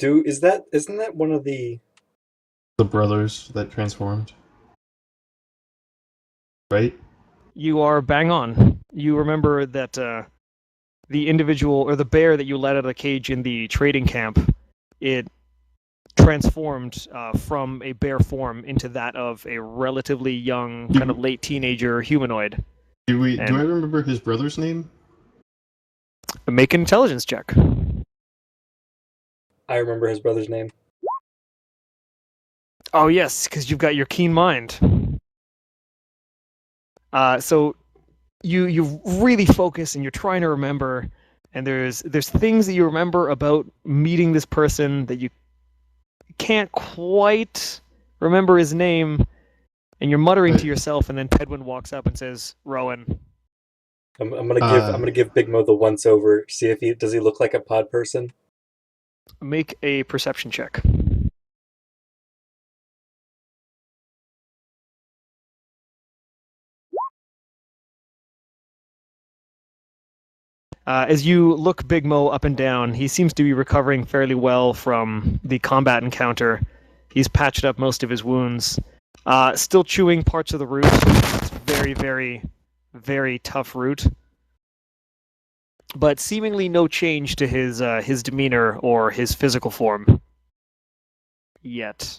[SPEAKER 1] Isn't that one of the
[SPEAKER 3] brothers that transformed? Right?
[SPEAKER 2] You are bang on. You remember that the individual, or the bear that you let out of the cage in the trading camp, it transformed from a bear form into that of a relatively young, kind of late teenager humanoid.
[SPEAKER 3] Do I
[SPEAKER 2] And-
[SPEAKER 3] remember his brother's name?
[SPEAKER 2] Make an intelligence check.
[SPEAKER 1] I remember his brother's name.
[SPEAKER 2] Oh yes, because you've got your keen mind. So you really focus and you're trying to remember, and there's things that you remember about meeting this person that you can't quite remember his name, and you're muttering to yourself, and then Pedwin walks up and says, "Rowan."
[SPEAKER 1] I'm gonna give Big Mo the once over. See if does he look like a pod person.
[SPEAKER 2] Make a perception check. As you look Big Mo up and down, he seems to be recovering fairly well from the combat encounter. He's patched up most of his wounds. Still chewing parts of the root. It's very, very, very tough root. But seemingly no change to his demeanor or his physical form. Yet.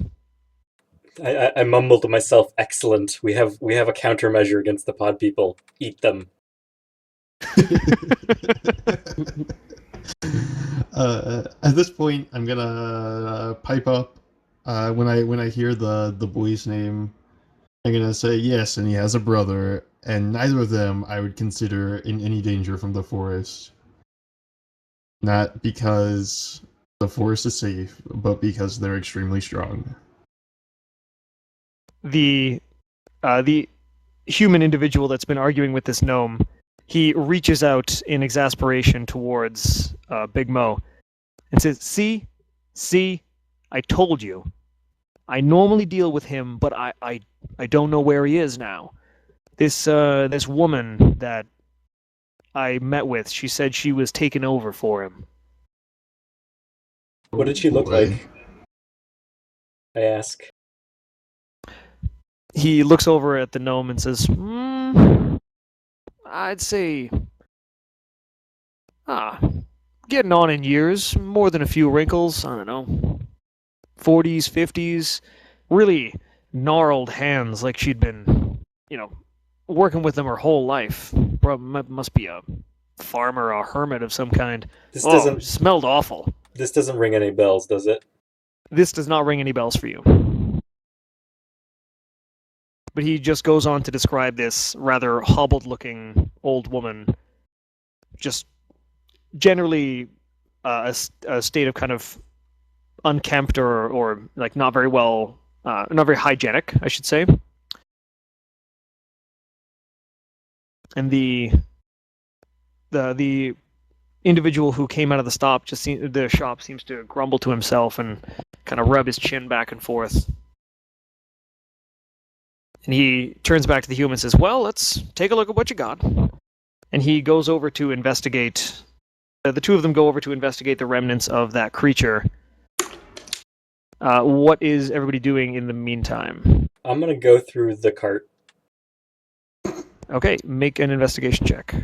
[SPEAKER 1] I mumbled to myself, "Excellent. We have a countermeasure against the pod people. Eat them."
[SPEAKER 3] At this point, I'm gonna pipe up. When I hear the boy's name, I'm gonna say yes, and he has a brother, and neither of them I would consider in any danger from the forest. Not because the forest is safe, but because they're extremely strong.
[SPEAKER 2] The human individual that's been arguing with this gnome, he reaches out in exasperation towards Big Mo and says, See, I told you. I normally deal with him, but I don't know where he is now. This woman that I met with, she said she was taken over for him."
[SPEAKER 1] What did she look
[SPEAKER 3] Boy.
[SPEAKER 1] like? I ask.
[SPEAKER 2] He looks over at the gnome and says, I'd say, getting on in years, more than a few wrinkles, I don't know, 40s, 50s, really gnarled hands like she'd been, working with them her whole life. Must be a farmer, a hermit of some kind.
[SPEAKER 1] This
[SPEAKER 2] Oh,
[SPEAKER 1] doesn't
[SPEAKER 2] smelled awful.
[SPEAKER 1] this doesn't ring any bells, does it?
[SPEAKER 2] This does not ring any bells for you. But he just goes on to describe this rather hobbled-looking old woman, just generally a state of kind of unkempt or like not very well, not very hygienic, I should say. And the individual who came out of the shop seems to grumble to himself and kind of rub his chin back and forth. And he turns back to the human and says, "Well, let's take a look at what you got." And he goes over to investigate. The two of them go over to investigate the remnants of that creature. What is everybody doing in the meantime?
[SPEAKER 1] I'm gonna go through the cart.
[SPEAKER 2] Okay, make an investigation check.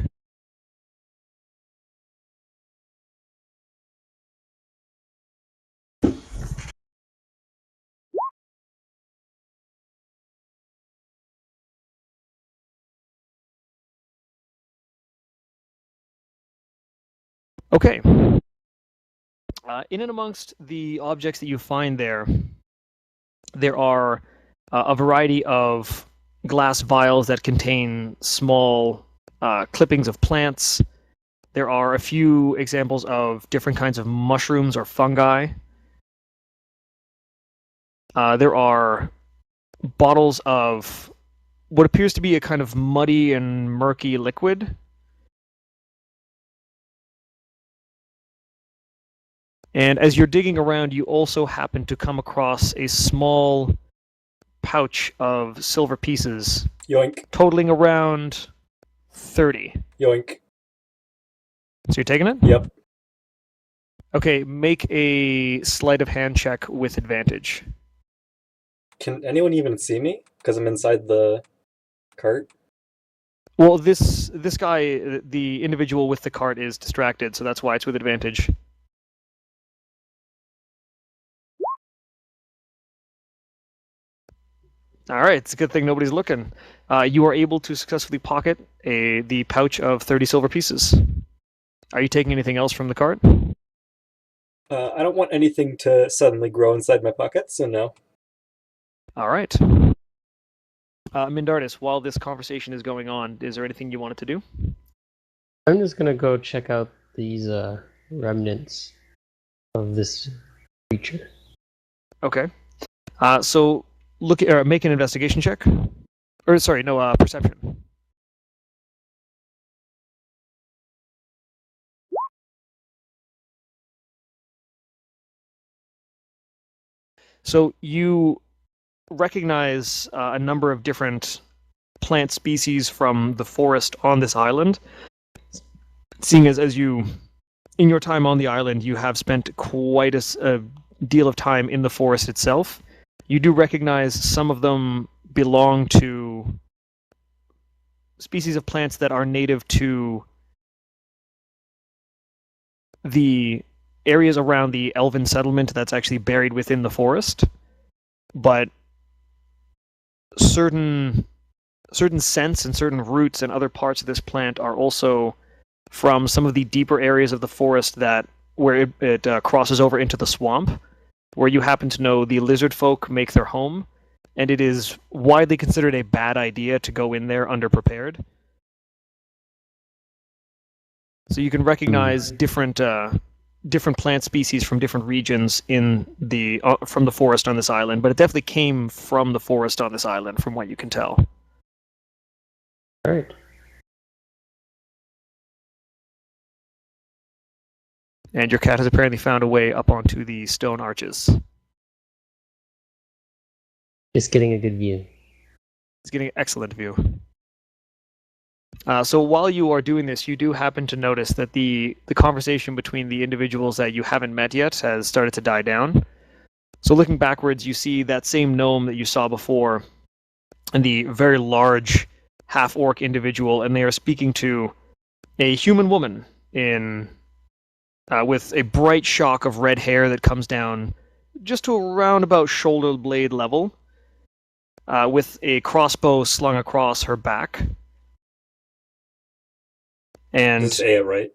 [SPEAKER 2] Okay. In and amongst the objects that you find there are a variety of glass vials that contain small clippings of plants. There are a few examples of different kinds of mushrooms or fungi. There are bottles of what appears to be a kind of muddy and murky liquid. And as you're digging around, you also happen to come across a small pouch of silver pieces,
[SPEAKER 1] Yoink,
[SPEAKER 2] totaling around 30.
[SPEAKER 1] yoink.
[SPEAKER 2] So you're taking it?
[SPEAKER 1] Yep.
[SPEAKER 2] Okay, make a sleight of hand check with advantage.
[SPEAKER 1] Can anyone even see me? Because I'm inside the cart.
[SPEAKER 2] Well, this guy, the individual with the cart, is distracted, so that's why it's with advantage. All right, it's a good thing nobody's looking. You are able to successfully pocket the pouch of 30 silver pieces. Are you taking anything else from the cart?
[SPEAKER 1] I don't want anything to suddenly grow inside my pocket, so no.
[SPEAKER 2] All right. Mindardis, while this conversation is going on, is there anything you wanted to do?
[SPEAKER 5] I'm just gonna go check out these remnants of this creature.
[SPEAKER 2] Okay. So make an investigation check. Or sorry, no, perception. So you recognize a number of different plant species from the forest on this island. Seeing as you, in your time on the island, you have spent quite a deal of time in the forest itself, you do recognize some of them belong to species of plants that are native to the areas around the elven settlement that's actually buried within the forest. But certain scents and certain roots and other parts of this plant are also from some of the deeper areas of the forest where it crosses over into the swamp, where you happen to know the lizard folk make their home, and it is widely considered a bad idea to go in there underprepared. So you can recognize different plant species from different regions in from the forest on this island, but it definitely came from the forest on this island, from what you can tell.
[SPEAKER 5] All right.
[SPEAKER 2] And your cat has apparently found a way up onto the stone arches.
[SPEAKER 5] Just getting a good view.
[SPEAKER 2] It's getting an excellent view. So while you are doing this, you do happen to notice that the conversation between the individuals that you haven't met yet has started to die down. So looking backwards, you see that same gnome that you saw before, and the very large half-orc individual, and they are speaking to a human woman with a bright shock of red hair that comes down just to around about shoulder blade level, with a crossbow slung across her back. And
[SPEAKER 1] This is Aya, right?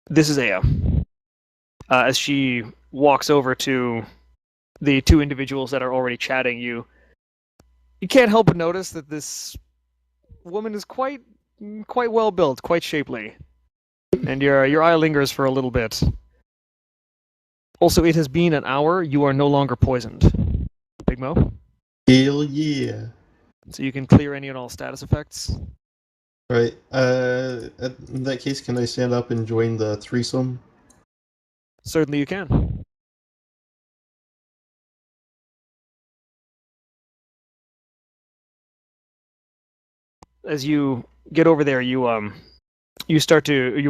[SPEAKER 2] this is Aya. As she walks over to the two individuals that are already chatting, you can't help but notice that this woman is quite well built, quite shapely, and your eye lingers for a little bit. Also, it has been an hour. You are no longer poisoned, Big Mo.
[SPEAKER 3] Hell yeah.
[SPEAKER 2] So you can clear any and all status effects.
[SPEAKER 3] Right. In that case, can I stand up and join the threesome?
[SPEAKER 2] Certainly you can. As you get over there, you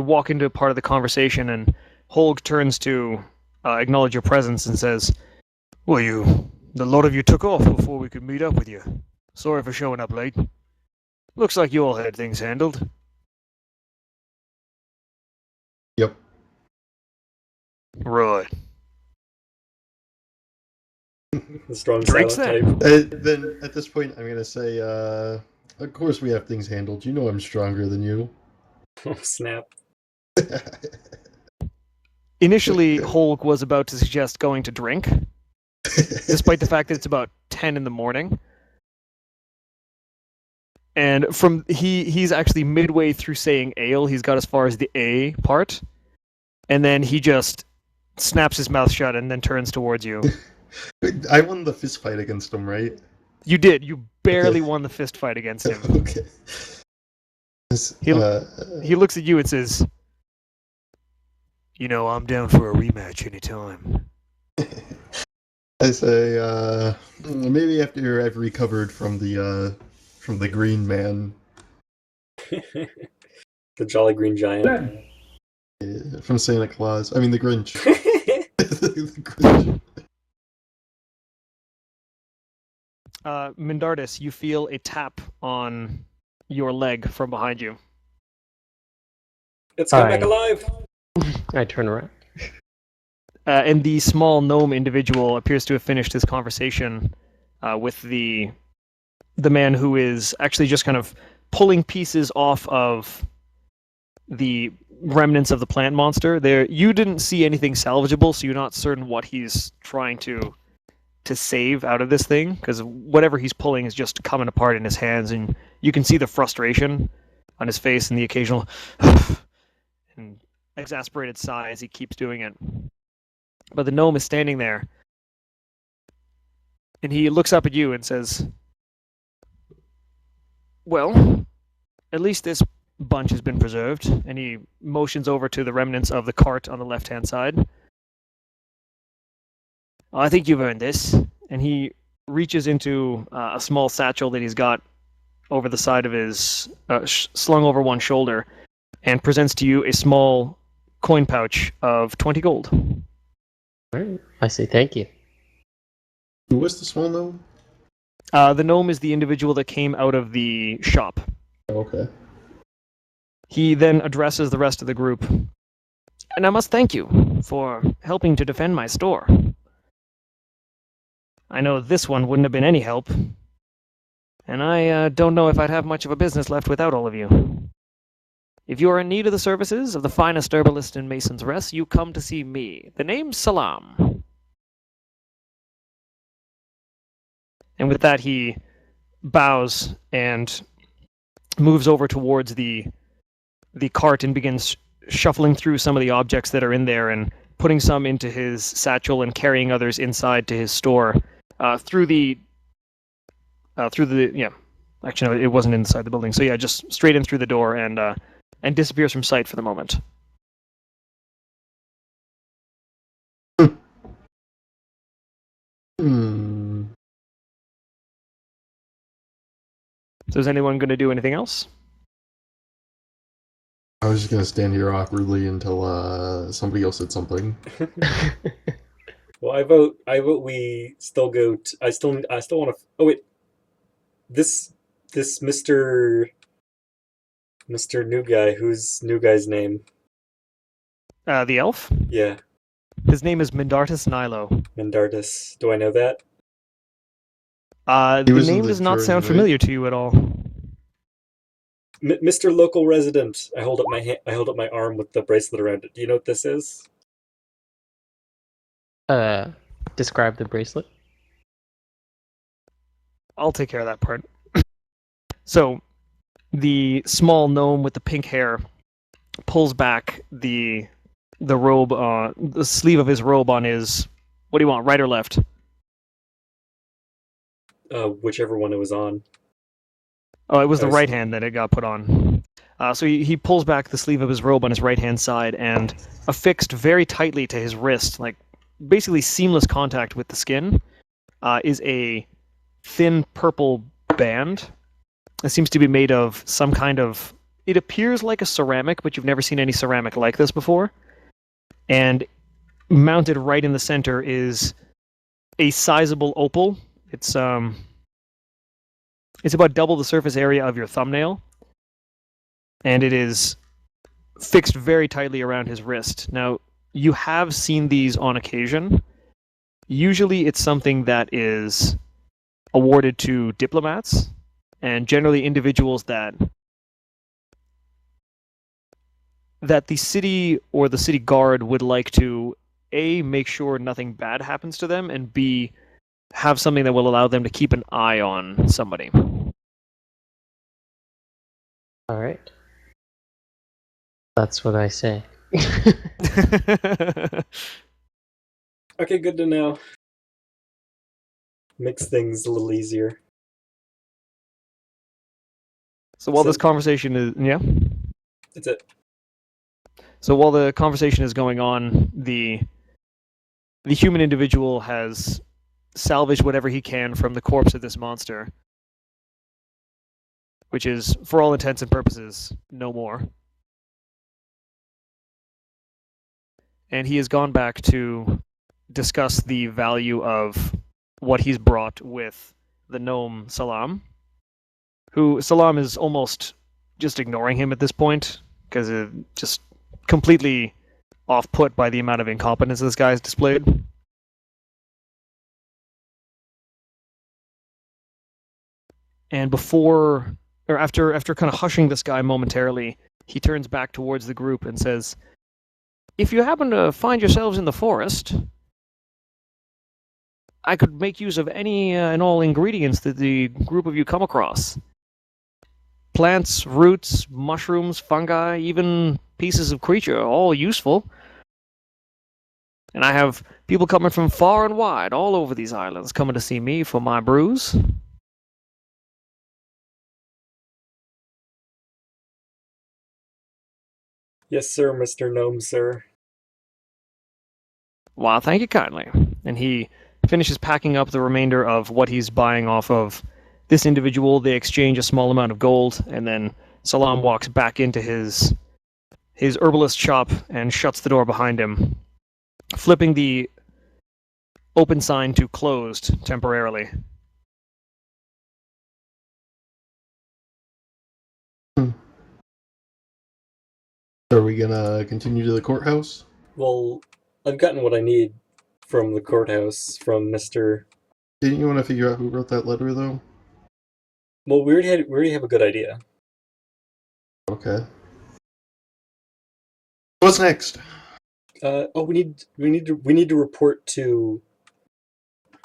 [SPEAKER 2] walk into part of the conversation, and Holg turns to acknowledge your presence and says, "Well, the lot of you took off before we could meet up with you. Sorry for showing up late. Looks like you all had things handled."
[SPEAKER 3] Yep.
[SPEAKER 2] Right.
[SPEAKER 1] The strong
[SPEAKER 2] Drinks
[SPEAKER 1] silent
[SPEAKER 2] then.
[SPEAKER 1] type.
[SPEAKER 3] Then at this point, I'm gonna say, of course we have things handled. You know I'm stronger than you.
[SPEAKER 1] Oh, snap.
[SPEAKER 2] Initially, Holg was about to suggest going to drink, despite the fact that it's about 10 in the morning. And he's actually midway through saying ale. He's got as far as the A part, and then he just snaps his mouth shut and then turns towards you.
[SPEAKER 3] I won the fist fight against him, right?
[SPEAKER 2] You did. You barely
[SPEAKER 3] Okay.
[SPEAKER 2] won the fist fight against him.
[SPEAKER 3] Okay.
[SPEAKER 2] He looks at you and says, "I'm down for a rematch anytime."
[SPEAKER 3] I say, maybe after I've recovered from the Green Man,
[SPEAKER 1] The Jolly Green Giant.
[SPEAKER 3] from Santa Claus. I mean, the Grinch. The Grinch.
[SPEAKER 2] Mindardis, you feel a tap on your leg from behind you.
[SPEAKER 1] It's come
[SPEAKER 5] Hi.
[SPEAKER 1] back alive!
[SPEAKER 5] I turn around.
[SPEAKER 2] And the small gnome individual appears to have finished his conversation with the the man who is actually just kind of pulling pieces off of the remnants of the plant monster. There, you didn't see anything salvageable, so you're not certain what he's trying to save out of this thing, because whatever he's pulling is just coming apart in his hands, and you can see the frustration on his face and the occasional and exasperated sigh as he keeps doing it. But the gnome is standing there, and he looks up at you and says, "Well, at least this bunch has been preserved," and he motions over to the remnants of the cart on the left-hand side. "I think you've earned this," and he reaches into a small satchel that he's got over the side of his, slung over one shoulder, and presents to you a small coin pouch of 20 gold.
[SPEAKER 5] Alright, I say thank you.
[SPEAKER 3] Who was the small gnome?
[SPEAKER 2] The gnome is the individual that came out of the shop.
[SPEAKER 3] Okay.
[SPEAKER 2] He then addresses the rest of the group. "And I must thank you for helping to defend my store. I know this one wouldn't have been any help, and I don't know if I'd have much of a business left without all of you. If you are in need of the services of the finest herbalist in Mason's Rest, you come to see me. The name's Salam." And with that, he bows and moves over towards the cart and begins shuffling through some of the objects that are in there and putting some into his satchel and carrying others inside to his store through the actually no, it wasn't inside the building, so yeah, just straight in through the door and disappears from sight for the moment. So is anyone going to do anything else?
[SPEAKER 3] I was just gonna stand here awkwardly until somebody else said something.
[SPEAKER 1] Well, I vote we still go I still want to. Oh wait, this Mr. New Guy. Who's New Guy's name?
[SPEAKER 2] The elf?
[SPEAKER 1] Yeah,
[SPEAKER 2] His name is Mindartus Nilo.
[SPEAKER 1] Mendartis. Do I know that?
[SPEAKER 2] The
[SPEAKER 3] was in
[SPEAKER 2] name
[SPEAKER 3] the
[SPEAKER 2] does not
[SPEAKER 3] jury,
[SPEAKER 2] sound
[SPEAKER 3] right?
[SPEAKER 2] familiar to you at all.
[SPEAKER 1] Mr. Local Resident. I hold up my arm with the bracelet around it. Do you know what this is?
[SPEAKER 5] Describe the bracelet.
[SPEAKER 2] I'll take care of that part. So, the small gnome with the pink hair pulls back the robe, the sleeve of his robe on his. What do you want, right or left?
[SPEAKER 1] Whichever one it was on.
[SPEAKER 2] Oh, it was the
[SPEAKER 1] I see.
[SPEAKER 2] right hand that it got put on. So he pulls back the sleeve of his robe on his right hand side, and affixed very tightly to his wrist, like basically seamless contact with the skin, is a thin purple band. It seems to be made of some kind of. It appears like a ceramic, but you've never seen any ceramic like this before. And mounted right in the center is a sizable opal. It's about double the surface area of your thumbnail, and it is fixed very tightly around his wrist. Now, you have seen these on occasion. Usually it's something that is awarded to diplomats, and generally individuals that the city or the city guard would like to, A, make sure nothing bad happens to them, and B, have something that will allow them to keep an eye on somebody.
[SPEAKER 5] Alright. That's what I say.
[SPEAKER 1] Okay, good to know. Makes things a little easier.
[SPEAKER 2] So while
[SPEAKER 1] So-
[SPEAKER 2] this conversation is
[SPEAKER 1] That's it.
[SPEAKER 2] So while the conversation is going on, the human individual has salvaged whatever he can from the corpse of this monster, which is, for all intents and purposes, no more. And he has gone back to discuss the value of what he's brought with the gnome Salam, who Salam is almost just ignoring him at this point, because just completely off-put by the amount of incompetence this guy's displayed. and after kind of hushing this guy momentarily, he turns back towards the group and says, "If you happen to find yourselves in the forest, I could make use of any and all ingredients that the group of you come across. Plants, roots, mushrooms, fungi, even pieces of creature, all useful. And I have people coming from far and wide, all over these islands, coming to see me for my brews."
[SPEAKER 1] Yes, sir, Mr. Gnome, sir.
[SPEAKER 2] "Well, thank you kindly." And he finishes packing up the remainder of what he's buying off of this individual. They exchange a small amount of gold, and then Salam walks back into his herbalist shop and shuts the door behind him, flipping the open sign to closed temporarily.
[SPEAKER 3] Are we gonna continue to the courthouse?
[SPEAKER 1] Well, I've gotten what I need from the courthouse from Mr.
[SPEAKER 3] Didn't you want to figure out who wrote that letter, though?
[SPEAKER 1] Well, we already have a good idea.
[SPEAKER 3] Okay. What's next?
[SPEAKER 1] We need to report to.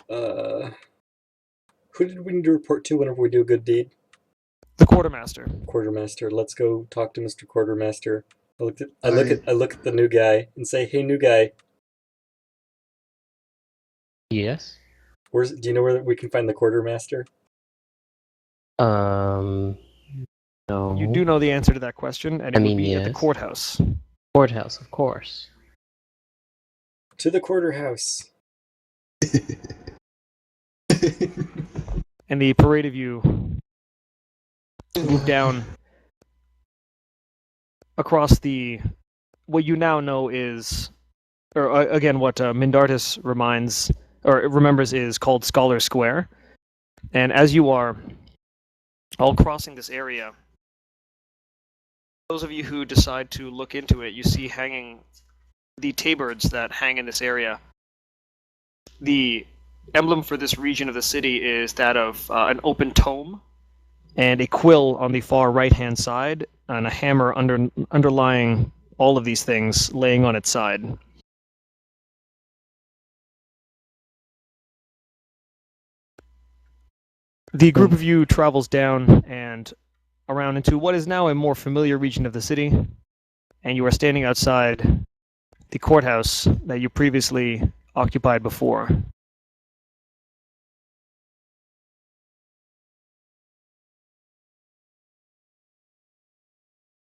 [SPEAKER 1] Who did we need to report to whenever we do a good deed?
[SPEAKER 2] The quartermaster.
[SPEAKER 1] Quartermaster. Let's go talk to Mr. Quartermaster. I look at the new guy and say, "Hey, new guy,
[SPEAKER 5] Yes.
[SPEAKER 1] do you know where we can find the quartermaster?"
[SPEAKER 5] No.
[SPEAKER 2] You do know the answer to that question, and it would be at the
[SPEAKER 5] yes.
[SPEAKER 2] courthouse.
[SPEAKER 5] Courthouse, of course.
[SPEAKER 1] To the quarterhouse.
[SPEAKER 2] And the parade of you move down across what you now know is, or again, what Mindartis remembers is called Scholar Square. And as you are all crossing this area, those of you who decide to look into it, you see hanging the tabards that hang in this area. The emblem for this region of the city is that of an open tome and a quill on the far right-hand side, and a hammer underlying all of these things laying on its side. The group of you travels down and around into what is now a more familiar region of the city, and you are standing outside the courthouse that you previously occupied before.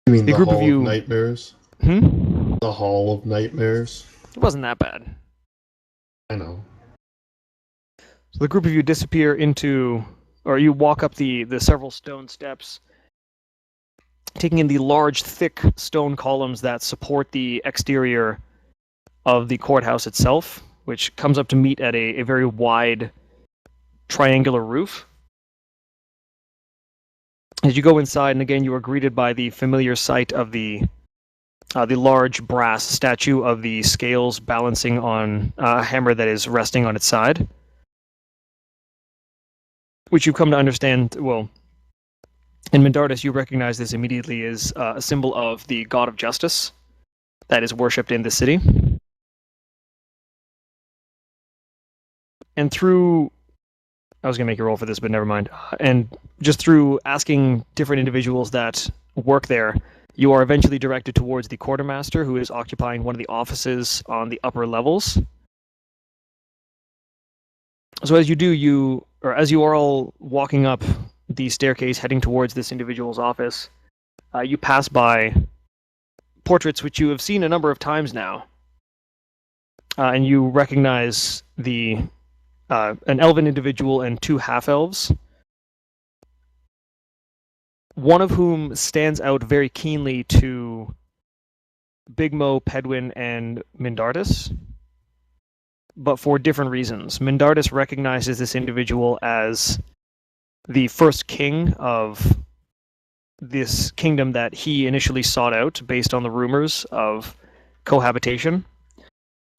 [SPEAKER 3] You mean
[SPEAKER 2] The
[SPEAKER 3] the
[SPEAKER 2] group of
[SPEAKER 3] Hall
[SPEAKER 2] you-
[SPEAKER 3] of Nightmares?
[SPEAKER 2] The
[SPEAKER 3] Hall of Nightmares?
[SPEAKER 2] It wasn't that bad.
[SPEAKER 3] I know.
[SPEAKER 2] So the group of you disappear into, or you walk up the several stone steps, taking in the large, thick stone columns that support the exterior of the courthouse itself, which comes up to meet at a very wide triangular roof. As you go inside, and again, you are greeted by the familiar sight of the large brass statue of the scales balancing on a hammer that is resting on its side, which you come to understand, well, in Mindartis, you recognize this immediately as a symbol of the god of justice that is worshipped in the city. And I was going to make a roll for this, but never mind. And just through asking different individuals that work there, you are eventually directed towards the quartermaster, who is occupying one of the offices on the upper levels. So as you are all walking up the staircase heading towards this individual's office, you pass by portraits which you have seen a number of times now. And you recognize an elven individual and two half-elves, one of whom stands out very keenly to Big Mo, Pedwin, and Mindartis, but for different reasons. Mindartis recognizes this individual as the first king of this kingdom that he initially sought out based on the rumors of cohabitation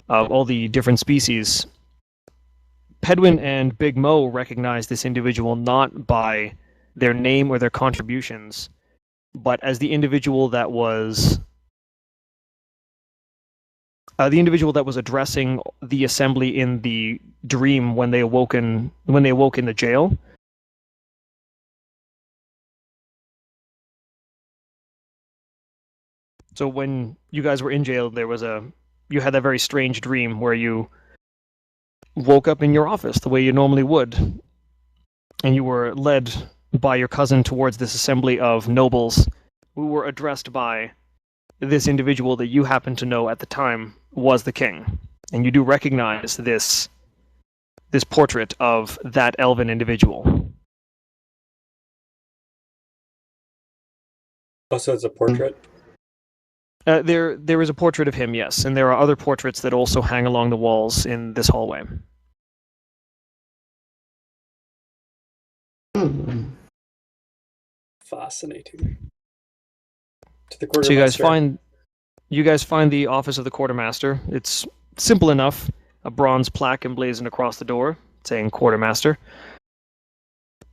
[SPEAKER 2] of all the different species. Pedwin and Big Mo recognize this individual not by their name or their contributions, but as the individual that was addressing the assembly in the dream when they awoke in the jail. So when you guys were in jail, you had that very strange dream where you woke up in your office the way you normally would, and you were led by your cousin towards this assembly of nobles who were addressed by this individual that you happened to know at the time was the king. And you do recognize this portrait of that elven individual.
[SPEAKER 1] Oh, so it's a portrait?
[SPEAKER 2] There is a portrait of him, yes, and there are other portraits that also hang along the walls in this hallway.
[SPEAKER 1] Fascinating. To the
[SPEAKER 2] So
[SPEAKER 1] quartermaster.
[SPEAKER 2] you guys find the office of the quartermaster. It's simple enough. A bronze plaque emblazoned across the door saying quartermaster.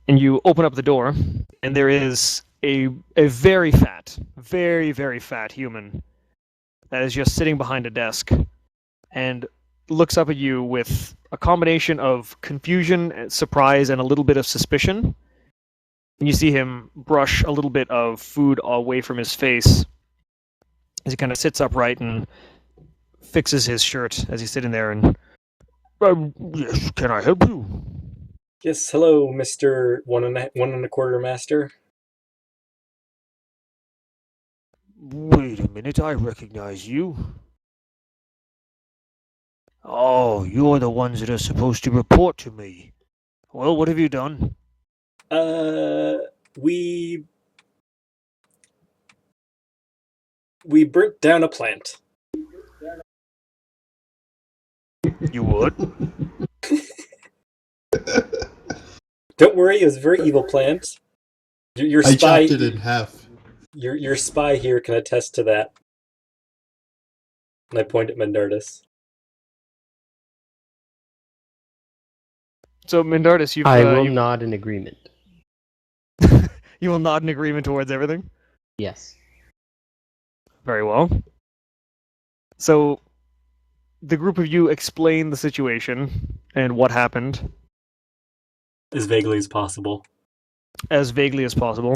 [SPEAKER 2] And you open up the door, and there is a very fat, very, very fat human that is just sitting behind a desk and looks up at you with a combination of confusion, surprise, and a little bit of suspicion. And you see him brush a little bit of food away from his face as he kind of sits upright and fixes his shirt as he's sitting there and, yes, can I help you?
[SPEAKER 1] Yes, hello, Mr. One and a quarter master.
[SPEAKER 6] Wait a minute, I recognize you. Oh, you're the ones that are supposed to report to me. Well, what have you done?
[SPEAKER 1] We burnt down a plant.
[SPEAKER 6] You would?
[SPEAKER 1] Don't worry, it was a very evil plant. Your
[SPEAKER 3] I
[SPEAKER 1] spy,
[SPEAKER 3] chopped it in half.
[SPEAKER 1] your spy here can attest to that. And I point at Mendardus.
[SPEAKER 2] So, Mendardus,
[SPEAKER 5] I will nod in agreement.
[SPEAKER 2] you will nod in agreement towards everything?
[SPEAKER 5] Yes.
[SPEAKER 2] Very well. So, the group of you explain the situation and what happened
[SPEAKER 1] As vaguely as possible.
[SPEAKER 2] as vaguely as possible.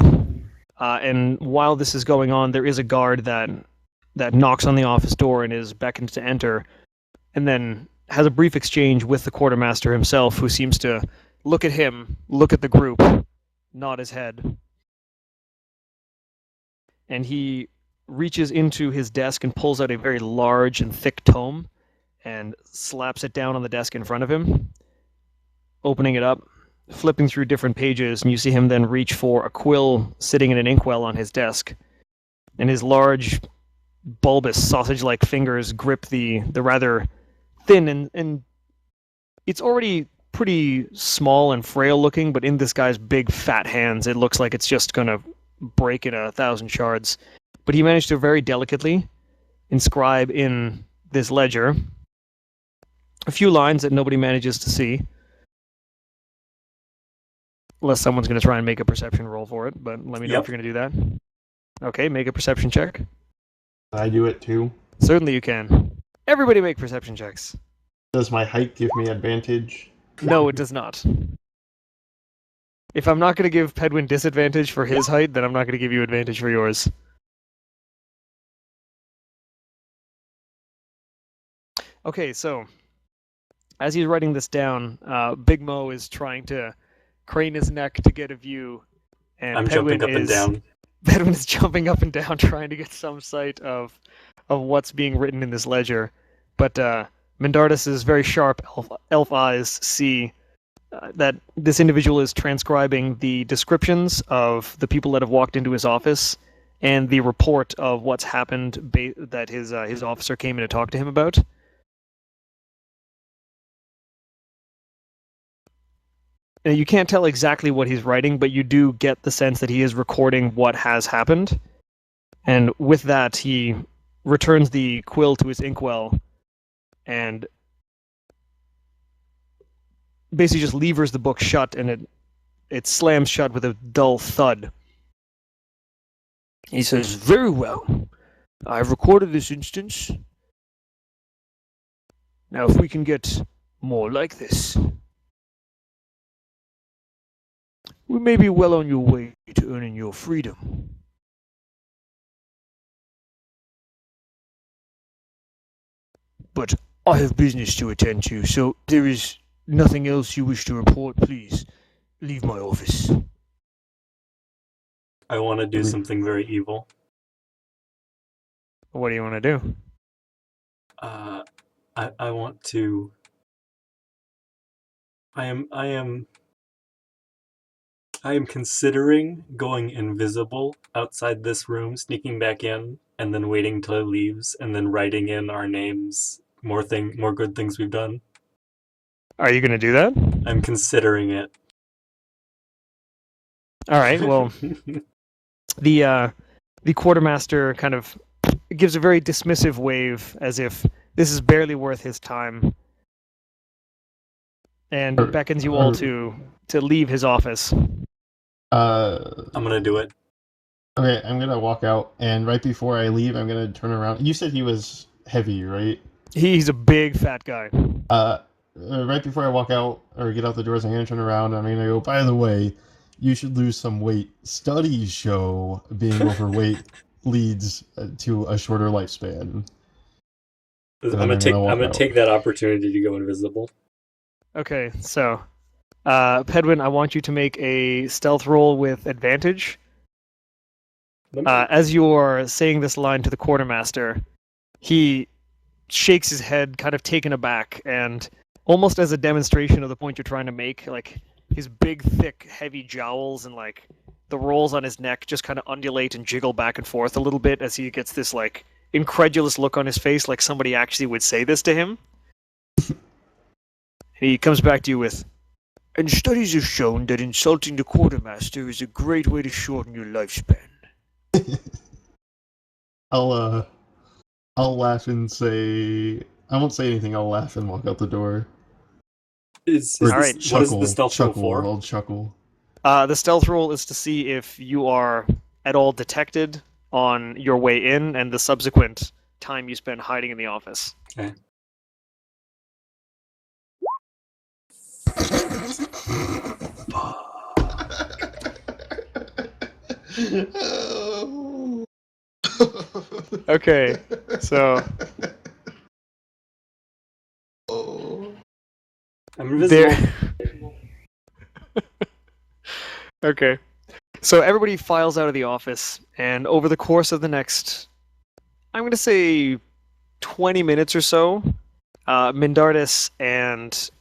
[SPEAKER 2] And while this is going on, there is a guard that knocks on the office door and is beckoned to enter, and then has a brief exchange with the quartermaster himself, who seems to look at him, look at the group, nod his head. And he reaches into his desk and pulls out a very large and thick tome and slaps it down on the desk in front of him, opening it up, flipping through different pages, and you see him then reach for a quill sitting in an inkwell on his desk. And his large, bulbous, sausage-like fingers grip the rather thin and it's already pretty small and frail looking, but in this guy's big fat hands, it looks like it's just gonna break in 1,000 shards. But he managed to very delicately inscribe in this ledger a few lines that nobody manages to see. Unless someone's going to try and make a perception roll for it, but let me know if you're going to do that. Okay, make a perception check.
[SPEAKER 3] I do it too.
[SPEAKER 2] Certainly you can. Everybody make perception checks.
[SPEAKER 3] Does my height give me advantage?
[SPEAKER 2] No, it does not. If I'm not going to give Pedwin disadvantage for his height, then I'm not going to give you advantage for yours. Okay, so as he's writing this down, Big Mo is trying to crane his neck to get a view, and
[SPEAKER 1] I'm jumping up and down.
[SPEAKER 2] Pedwin is jumping up and down trying to get some sight of what's being written in this ledger. But Mendardus' very sharp elf eyes see that this individual is transcribing the descriptions of the people that have walked into his office and the report of what's happened that his officer came in to talk to him about. You can't tell exactly what he's writing, but you do get the sense that he is recording what has happened. And with that, he returns the quill to his inkwell and basically just levers the book shut, and it it slams shut with a dull thud.
[SPEAKER 6] He says, "Very well. I've recorded this instance. Now, if we can get more like this, we may be well on your way to earning your freedom." But I have business to attend to, so if there is nothing else you wish to report, please leave my office.
[SPEAKER 1] I want to do something very evil.
[SPEAKER 2] What do you want to do?
[SPEAKER 1] I want to. I am considering going invisible outside this room, sneaking back in, and then waiting till it leaves, and then writing in our names, more good things we've done.
[SPEAKER 2] Are you going to do that?
[SPEAKER 1] I'm considering it.
[SPEAKER 2] All right. Well, the quartermaster kind of gives a very dismissive wave, as if this is barely worth his time, and beckons you all to leave his office.
[SPEAKER 1] I'm gonna do it.
[SPEAKER 3] Okay, I'm gonna walk out, and right before I leave, I'm gonna turn around. You said he was heavy, right?
[SPEAKER 2] He's a big fat guy.
[SPEAKER 3] Right before I walk out or get out the doors, I'm gonna turn around. And I'm gonna go. By the way, you should lose some weight. Studies show being overweight leads to a shorter lifespan.
[SPEAKER 1] I'm gonna take that opportunity to go invisible.
[SPEAKER 2] Okay, so Pedwin, I want you to make a stealth roll with advantage. As you're saying this line to the quartermaster, he shakes his head, kind of taken aback, and almost as a demonstration of the point you're trying to make, like his big, thick, heavy jowls and like the rolls on his neck just kind of undulate and jiggle back and forth a little bit as he gets this like incredulous look on his face, like somebody actually would say this to him. He comes back to you with,
[SPEAKER 6] "And studies have shown that insulting the quartermaster is a great way to shorten your lifespan."
[SPEAKER 3] I'll laugh and say, I won't say anything. I'll laugh and walk out the door.
[SPEAKER 1] What is the stealth roll for?
[SPEAKER 3] I'll chuckle.
[SPEAKER 2] the stealth roll is to see if you are at all detected on your way in and the subsequent time you spend hiding in the office.
[SPEAKER 1] Okay.
[SPEAKER 2] Okay, so
[SPEAKER 1] I'm invisible.
[SPEAKER 2] Okay. So everybody files out of the office, and over the course of the next, I'm going to say 20 minutes or so, Mindardus and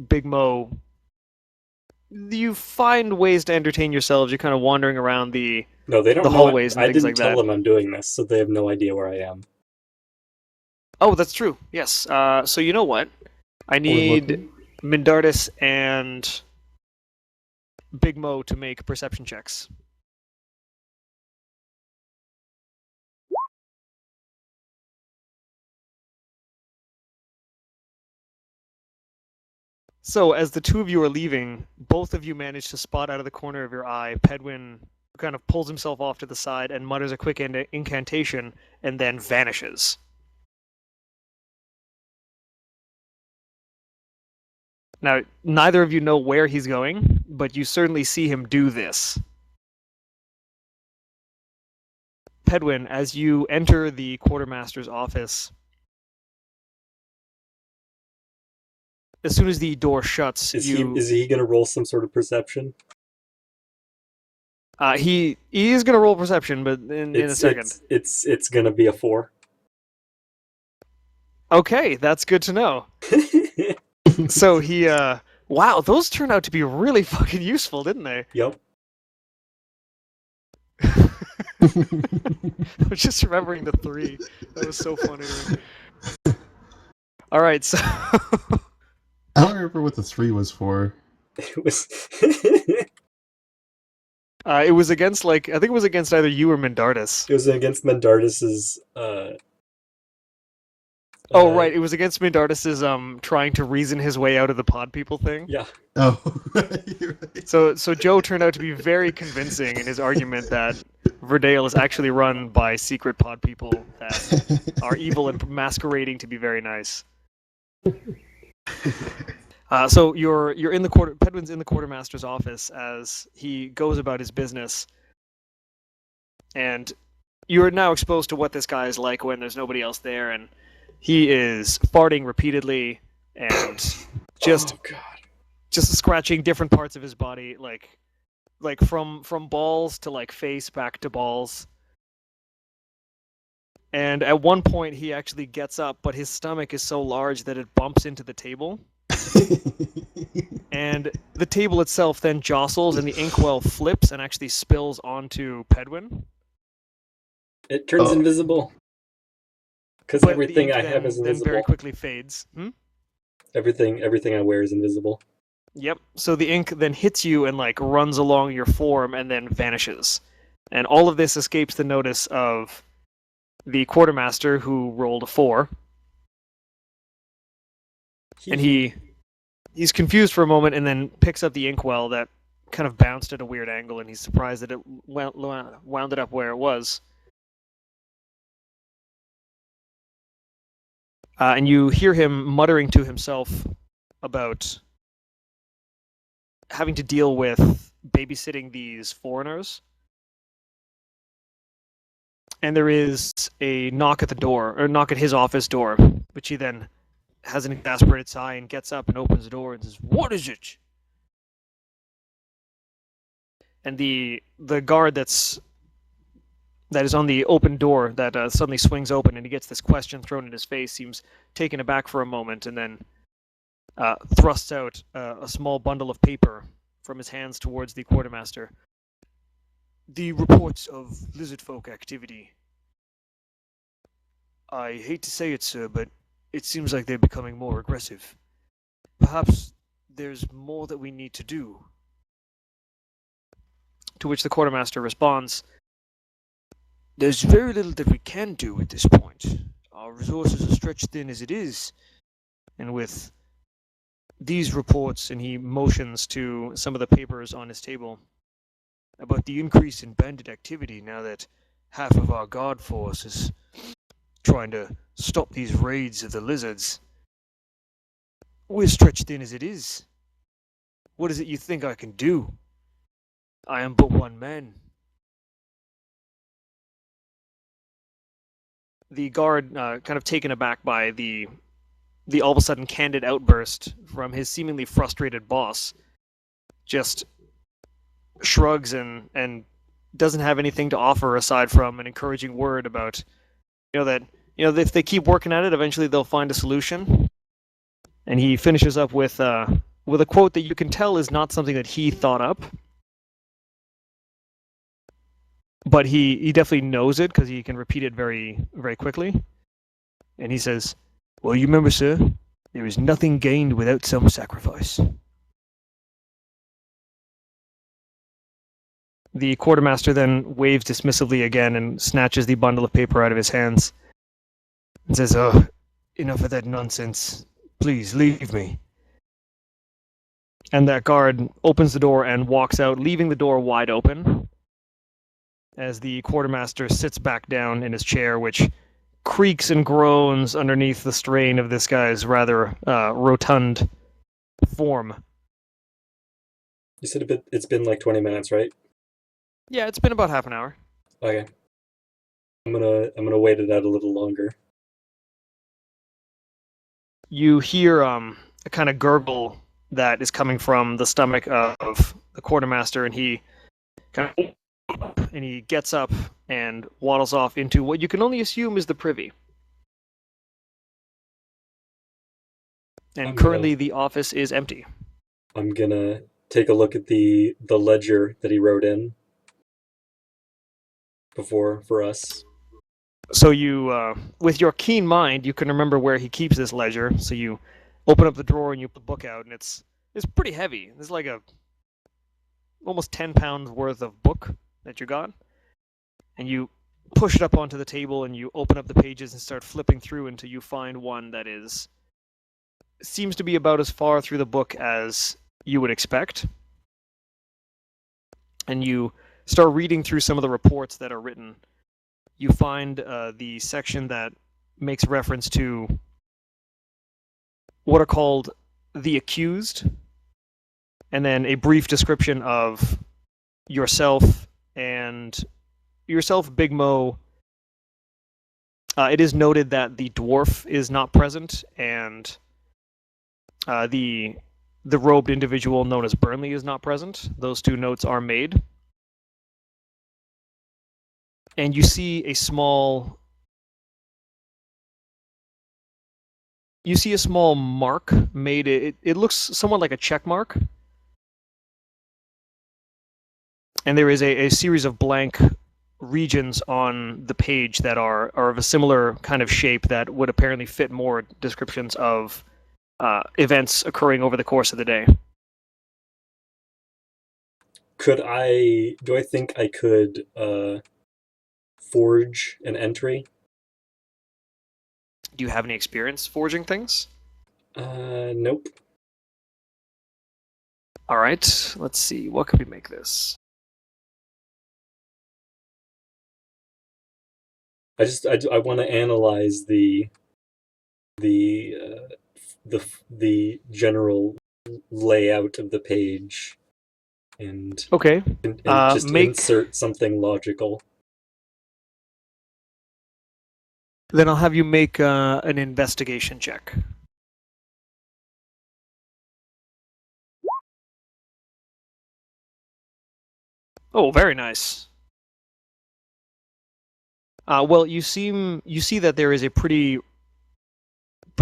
[SPEAKER 2] Big Mo, you find ways to entertain yourselves. You're kind of wandering around the
[SPEAKER 1] No, they don't
[SPEAKER 2] the
[SPEAKER 1] know
[SPEAKER 2] hallways and
[SPEAKER 1] I
[SPEAKER 2] things
[SPEAKER 1] didn't
[SPEAKER 2] like
[SPEAKER 1] tell
[SPEAKER 2] that.
[SPEAKER 1] them I'm doing this, so they have no idea where I am.
[SPEAKER 2] Oh, that's true. Yes. So you know what? I need Mindardus and Big Mo to make perception checks. So, as the two of you are leaving, both of you manage to spot out of the corner of your eye Pedwin kind of pulls himself off to the side and mutters a quick incantation and then vanishes. Now, neither of you know where he's going, but you certainly see him do this. Pedwin, as you enter the quartermaster's office, as soon as the door shuts,
[SPEAKER 1] Is he gonna roll some sort of perception?
[SPEAKER 2] He is gonna roll perception, but in a second.
[SPEAKER 1] It's gonna be a 4.
[SPEAKER 2] Okay, that's good to know. So he, wow, those turned out to be really fucking useful, didn't they?
[SPEAKER 1] Yep.
[SPEAKER 2] I was just remembering the 3. That was so funny to me. Alright, so...
[SPEAKER 3] I don't remember what the 3 was for.
[SPEAKER 1] It was.
[SPEAKER 2] it was against, like, I think it was against either you or Mindardus.
[SPEAKER 1] It was against Mindardus's
[SPEAKER 2] Oh, right. It was against Mindartis's trying to reason his way out of the pod people thing.
[SPEAKER 1] Yeah.
[SPEAKER 3] Oh, you're right.
[SPEAKER 2] So Joe turned out to be very convincing in his argument that Verdale is actually run by secret pod people that are evil and masquerading to be very nice. So you're in the Pedwin's in the quartermaster's office as he goes about his business, and you're now exposed to what this guy is like when there's nobody else there, and he is farting repeatedly and just
[SPEAKER 1] Oh, God.
[SPEAKER 2] just scratching different parts of his body, like from balls to like face back to balls. And at one point he actually gets up, but his stomach is so large that it bumps into the table. And the table itself then jostles and the inkwell flips and actually spills onto Pedwin.
[SPEAKER 1] It turns
[SPEAKER 3] Oh.
[SPEAKER 1] invisible. Because
[SPEAKER 2] But
[SPEAKER 1] everything
[SPEAKER 2] the
[SPEAKER 1] I
[SPEAKER 2] ink
[SPEAKER 1] have is
[SPEAKER 2] then
[SPEAKER 1] invisible.
[SPEAKER 2] very quickly fades.
[SPEAKER 1] Everything I wear is invisible.
[SPEAKER 2] Yep. So the ink then hits you and like runs along your form and then vanishes. And all of this escapes the notice of the quartermaster, who rolled a 4. And he's confused for a moment and then picks up the inkwell that kind of bounced at a weird angle, and he's surprised that it wound it up where it was. And you hear him muttering to himself about having to deal with babysitting these foreigners. And there is a knock at the door, or knock at his office door, which he then has an exasperated sigh and gets up and opens the door and says, "What is it?" And the guard that is on the open door that suddenly swings open, and he gets this question thrown in his face, seems taken aback for a moment, and then thrusts out a small bundle of paper from his hands towards the quartermaster.
[SPEAKER 6] The reports of lizard folk activity. I hate to say it, sir, but it seems like they're becoming more aggressive. Perhaps there's more that we need to do.
[SPEAKER 2] To which the quartermaster responds,
[SPEAKER 6] There's very little that we can do at this point. Our resources are stretched thin as it is, and with
[SPEAKER 2] these reports, and he motions to some of the papers on his table,
[SPEAKER 6] about the increase in bandit activity now that half of our guard force is trying to stop these raids of the lizards. We're stretched thin as it is. What is it you think I can do? I am but one man.
[SPEAKER 2] the guard, kind of taken aback by the all of a sudden candid outburst from his seemingly frustrated boss, just shrugs and doesn't have anything to offer aside from an encouraging word about, that if they keep working at it, eventually they'll find a solution. And he finishes up with a quote that you can tell is not something that he thought up, but he definitely knows it because he can repeat it very, very quickly. And he says,
[SPEAKER 6] Well, you remember, sir, there is nothing gained without some sacrifice.
[SPEAKER 2] The quartermaster then waves dismissively again and snatches the bundle of paper out of his hands and says,
[SPEAKER 6] Oh, enough of that nonsense. Please, leave me.
[SPEAKER 2] And that guard opens the door and walks out, leaving the door wide open, as the quartermaster sits back down in his chair, which creaks and groans underneath the strain of this guy's rather rotund form.
[SPEAKER 1] You said it's been like 20 minutes, right?
[SPEAKER 2] Yeah, it's been about half an hour.
[SPEAKER 1] Okay. I'm gonna wait it out a little longer.
[SPEAKER 2] You hear a kind of gurgle that is coming from the stomach of the quartermaster, and he gets up and waddles off into what you can only assume is the privy. And currently the office is empty.
[SPEAKER 1] I'm gonna take a look at the ledger that he wrote in before for us.
[SPEAKER 2] So you, with your keen mind, you can remember where he keeps this ledger. So you open up the drawer and you put the book out, and it's pretty heavy. It's like a almost 10 pounds worth of book that you got, and you push it up onto the table and you open up the pages and start flipping through until you find one that seems to be about as far through the book as you would expect. And you start reading through some of the reports that are written. You find the section that makes reference to what are called the accused, and then a brief description of yourself, Big Mo. It is noted that the dwarf is not present, and the robed individual known as Burnley is not present. Those two notes are made. And you see a small mark made. It looks somewhat like a check mark. And there is a series of blank regions on the page that are of a similar kind of shape that would apparently fit more descriptions of events occurring over the course of the day.
[SPEAKER 1] Do I think I could forge an entry?
[SPEAKER 2] Do you have any experience forging things?
[SPEAKER 1] Nope.
[SPEAKER 2] All right, let's see. What could we make this?
[SPEAKER 1] I want to analyze the general layout of the page and
[SPEAKER 2] Okay.
[SPEAKER 1] just insert something logical.
[SPEAKER 2] Then I'll have you make an investigation check. Oh, very nice. Well, you see that there is a pretty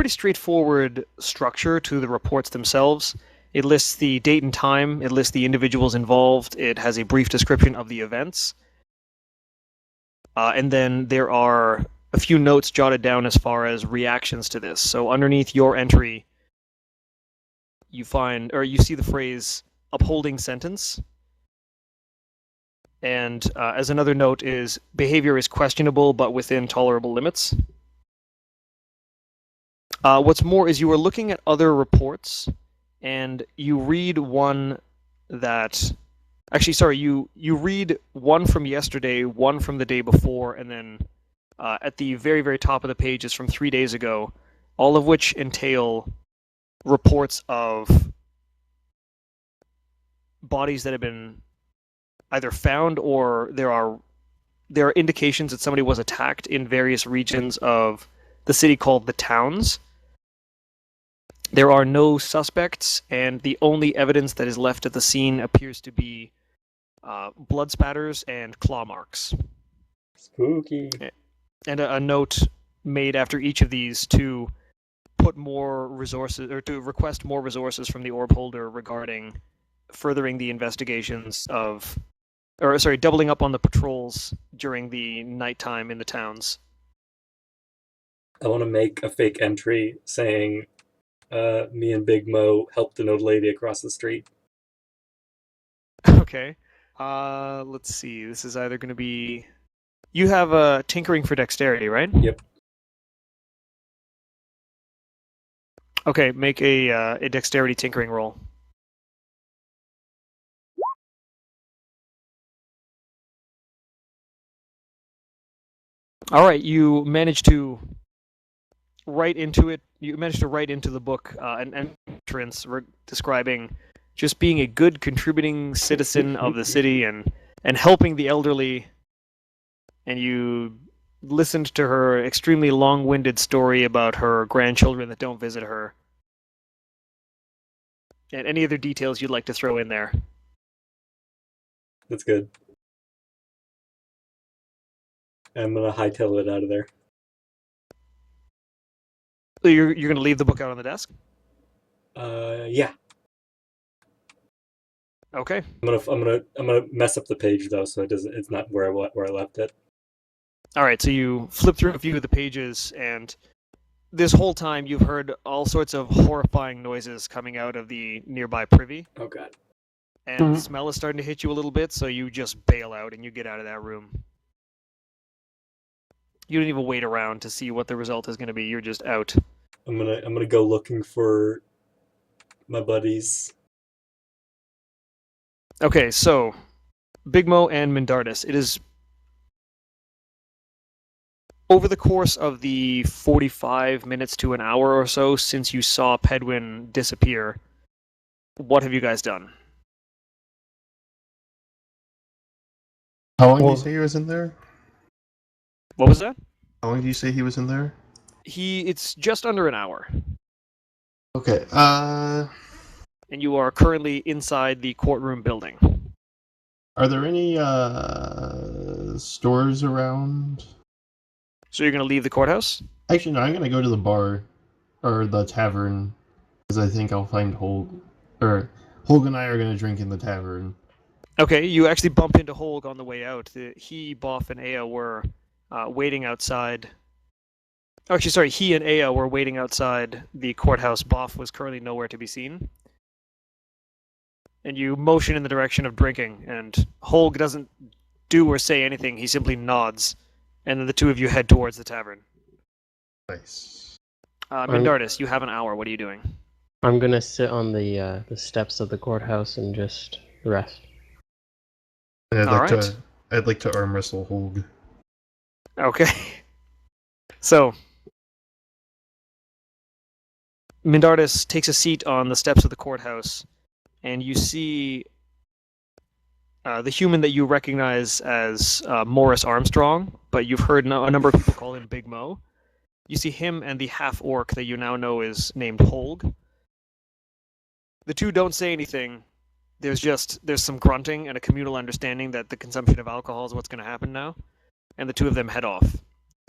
[SPEAKER 2] straightforward structure to the reports themselves. It lists the date and time. It lists the individuals involved. It has a brief description of the events. And then there are a few notes jotted down as far as reactions to this. So underneath your entry, you see the phrase "upholding sentence." And as another note is, behavior is questionable but within tolerable limits. What's more is you are looking at other reports, and you read one that... Actually, sorry, you read one from yesterday, one from the day before, and then at the very, very top of the page is from 3 days ago, all of which entail reports of bodies that have been either found, or there are indications that somebody was attacked in various regions of the city called the Towns. There are no suspects, and the only evidence that is left at the scene appears to be blood spatters and claw marks.
[SPEAKER 1] Spooky.
[SPEAKER 2] And a note made after each of these to put more resources, or to request more resources from the orb holder regarding furthering the investigations of, or sorry, doubling up on the patrols during the nighttime in the Towns.
[SPEAKER 1] I want to make a fake entry saying, me and Big Mo helped an old lady across the street.
[SPEAKER 2] Okay. Let's see. This is either going to be... You have tinkering for dexterity, right?
[SPEAKER 1] Yep.
[SPEAKER 2] Okay, make a dexterity tinkering roll. All right, you managed to write into it. You managed to write into the book an entrance describing just being a good contributing citizen of the city and helping the elderly. And you listened to her extremely long-winded story about her grandchildren that don't visit her. And any other details you'd like to throw in there?
[SPEAKER 1] That's good. I'm gonna hightail it out of there.
[SPEAKER 2] So you're gonna leave the book out on the desk?
[SPEAKER 1] Yeah.
[SPEAKER 2] Okay.
[SPEAKER 1] I'm gonna mess up the page though, so it's not where I left it.
[SPEAKER 2] All right. So you flip through a few of the pages, and this whole time you've heard all sorts of horrifying noises coming out of the nearby privy.
[SPEAKER 1] Oh god.
[SPEAKER 2] And the smell is starting to hit you a little bit, so you just bail out and you get out of that room. You don't even wait around to see what the result is going to be. You're just out.
[SPEAKER 1] I'm gonna go looking for my buddies.
[SPEAKER 2] Okay, so Big Mo and Mindardus. It is over the course of the 45 minutes to an hour or so since you saw Pedwin disappear. What have you guys done?
[SPEAKER 3] How long did
[SPEAKER 2] Well-
[SPEAKER 3] you say he was in there?
[SPEAKER 2] What was that?
[SPEAKER 3] How long did you say he was in there?
[SPEAKER 2] It's just under an hour,
[SPEAKER 3] Okay.
[SPEAKER 2] and you are currently inside the courtroom building.
[SPEAKER 3] Are there any stores around?
[SPEAKER 2] So you're going to leave the courthouse?
[SPEAKER 3] Actually, no. I'm gonna go to the bar or the tavern because I think I'll find Holg. Or Holg and I are gonna drink in the tavern.
[SPEAKER 2] Okay, you actually bump into Holg on the way out. He, Boff, and Aya were waiting outside. Oh, actually, sorry, he and Aya were waiting outside the courthouse. Boff was currently nowhere to be seen. And you motion in the direction of drinking, and Holg doesn't do or say anything. He simply nods, and then the two of you head towards the tavern.
[SPEAKER 3] Nice.
[SPEAKER 2] Mindardus, you have an hour. What are you doing?
[SPEAKER 5] I'm gonna sit on the steps of the courthouse and just rest.
[SPEAKER 3] And I'd
[SPEAKER 2] All
[SPEAKER 3] like
[SPEAKER 2] right.
[SPEAKER 3] to. I'd like to arm wrestle Holg.
[SPEAKER 2] Okay. So, Mindardus takes a seat on the steps of the courthouse, and you see the human that you recognize as Morris Armstrong, but you've heard a number of people call him Big Mo. You see him and the half-orc that you now know is named Holg. The two don't say anything. There's some grunting and a communal understanding that the consumption of alcohol is what's going to happen now, and the two of them head off,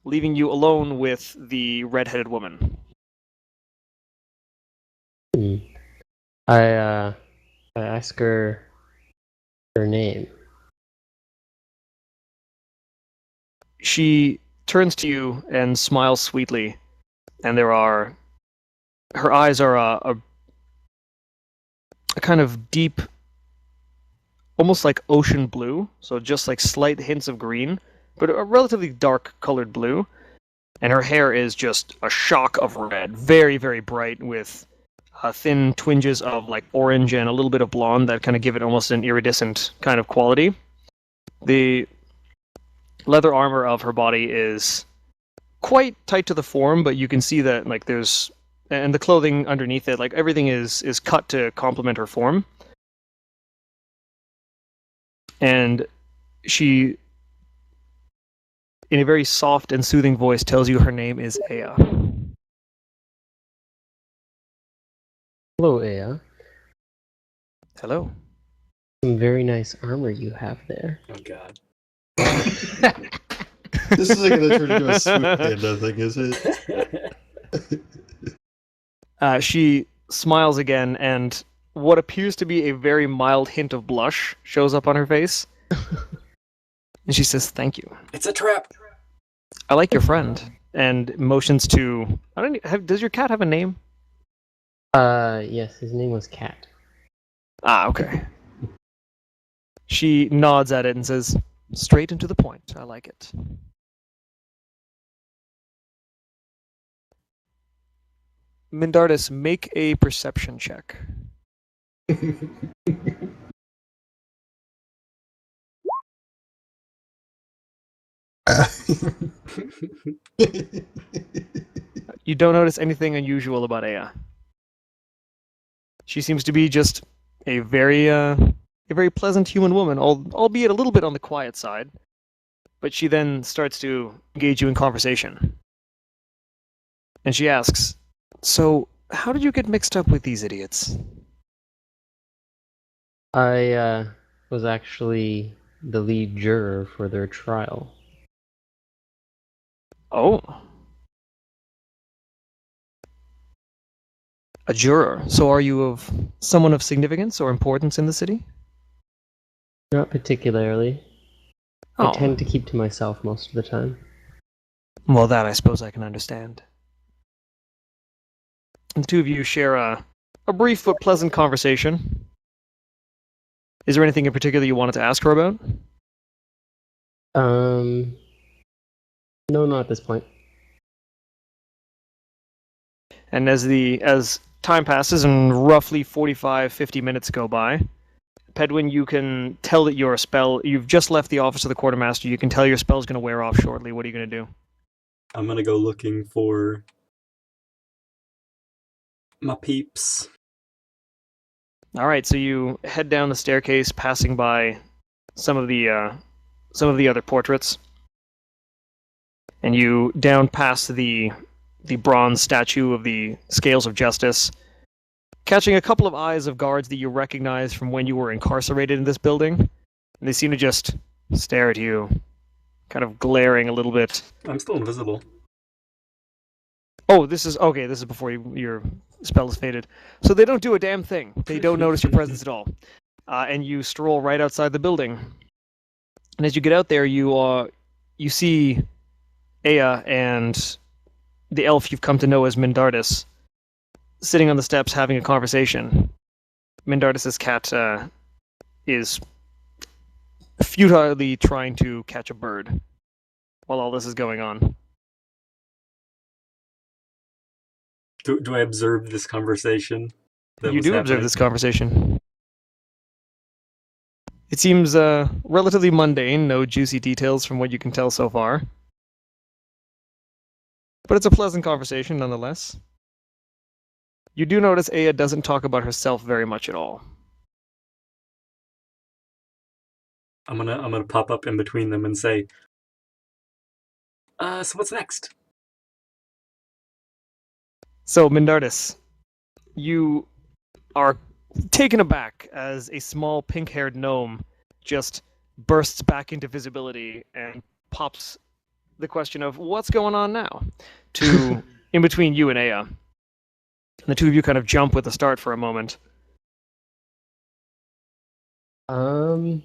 [SPEAKER 2] leaving you alone with the red-headed woman.
[SPEAKER 5] I ask her name.
[SPEAKER 2] She turns to you and smiles sweetly, and her eyes are a kind of deep, almost like ocean blue, so just like slight hints of green, but a relatively dark colored blue. And her hair is just a shock of red, very, very bright, with thin twinges of like orange and a little bit of blonde that kind of give it almost an iridescent kind of quality. The leather armor of her body is quite tight to the form, but you can see that like and the clothing underneath it, like everything is cut to complement her form. And she, in a very soft and soothing voice, tells you her name is Aya.
[SPEAKER 5] Hello, Aya.
[SPEAKER 2] Hello.
[SPEAKER 5] Some very nice armor you have there.
[SPEAKER 1] Oh god.
[SPEAKER 3] This isn't gonna turn into a swoop panda thing, is it?
[SPEAKER 2] She smiles again, and what appears to be a very mild hint of blush shows up on her face. And she says, "Thank you.
[SPEAKER 1] It's a trap.
[SPEAKER 2] I like your friend." And motions to. Does your cat have a name?
[SPEAKER 5] Yes, his name was Cat.
[SPEAKER 2] Ah, okay. She nods at it and says, "Straight and to the point. I like it." Mindardus, make a perception check. You don't notice anything unusual about Aya. She seems to be just a very pleasant human woman, albeit a little bit on the quiet side. But she then starts to engage you in conversation. And she asks, "So, how did you get mixed up with these idiots?"
[SPEAKER 5] I was actually the lead juror for their trial.
[SPEAKER 2] Oh. A juror. So are you someone of significance or importance in the city?
[SPEAKER 5] Not particularly.
[SPEAKER 2] Oh.
[SPEAKER 5] I tend to keep to myself most of the time.
[SPEAKER 2] Well, that I suppose I can understand. And the two of you share a brief but pleasant conversation. Is there anything in particular you wanted to ask her about?
[SPEAKER 5] No, not at this point.
[SPEAKER 2] And as time passes and roughly 45, 50 minutes go by, Pedwin, you can tell that your spell, you've just left the office of the quartermaster, you can tell your spell's going to wear off shortly. What are you going to do?
[SPEAKER 1] I'm gonna go looking for my peeps.
[SPEAKER 2] All right, so you head down the staircase, passing by some of the other portraits, and you down past the bronze statue of the Scales of Justice, catching a couple of eyes of guards that you recognize from when you were incarcerated in this building, and they seem to just stare at you, kind of glaring a little bit.
[SPEAKER 1] I'm still invisible.
[SPEAKER 2] Oh, this is before your spell is faded. So they don't do a damn thing. They don't notice your presence at all. And you stroll right outside the building. And as you get out there, you see Aya and the elf you've come to know as Mindardus sitting on the steps having a conversation. Mindardus' cat is futilely trying to catch a bird while all this is going on.
[SPEAKER 1] Do I observe this conversation?
[SPEAKER 2] You do observe this conversation. It seems relatively mundane, no juicy details from what you can tell so far. But it's a pleasant conversation nonetheless. You do notice Aya doesn't talk about herself very much at all.
[SPEAKER 1] I'm gonna pop up in between them and say, so what's next?
[SPEAKER 2] So, Mindardus, you are taken aback as a small pink-haired gnome just bursts back into visibility and pops the question of what's going on now to in between you and Aya. And the two of you kind of jump with a start for a moment.
[SPEAKER 5] I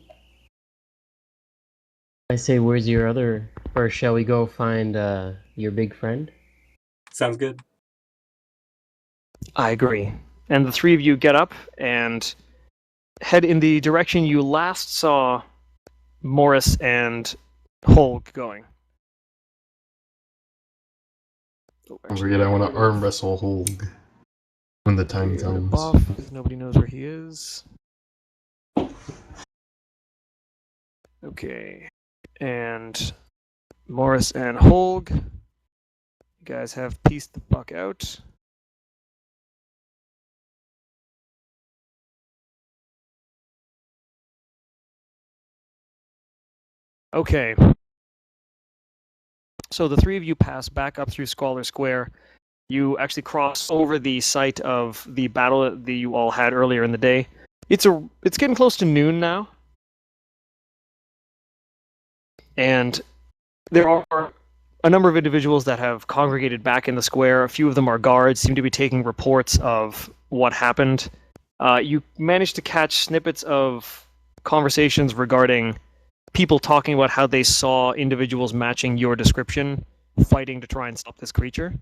[SPEAKER 5] say, where's your other, or shall we go find your big friend?
[SPEAKER 1] Sounds good.
[SPEAKER 2] I agree. And the three of you get up and head in the direction you last saw Morris and Holg going.
[SPEAKER 3] Don't forget, I want to arm wrestle Holg when the time comes.
[SPEAKER 2] Buff, because nobody knows where he is. Okay. And Morris and Holg, you guys have pieced the fuck out. Okay. So the three of you pass back up through Scholar Square. You actually cross over the site of the battle that you all had earlier in the day. It's getting close to noon now. And there are a number of individuals that have congregated back in the square. A few of them are guards, seem to be taking reports of what happened. You managed to catch snippets of conversations regarding people talking about how they saw individuals matching your description fighting to try and stop this creature.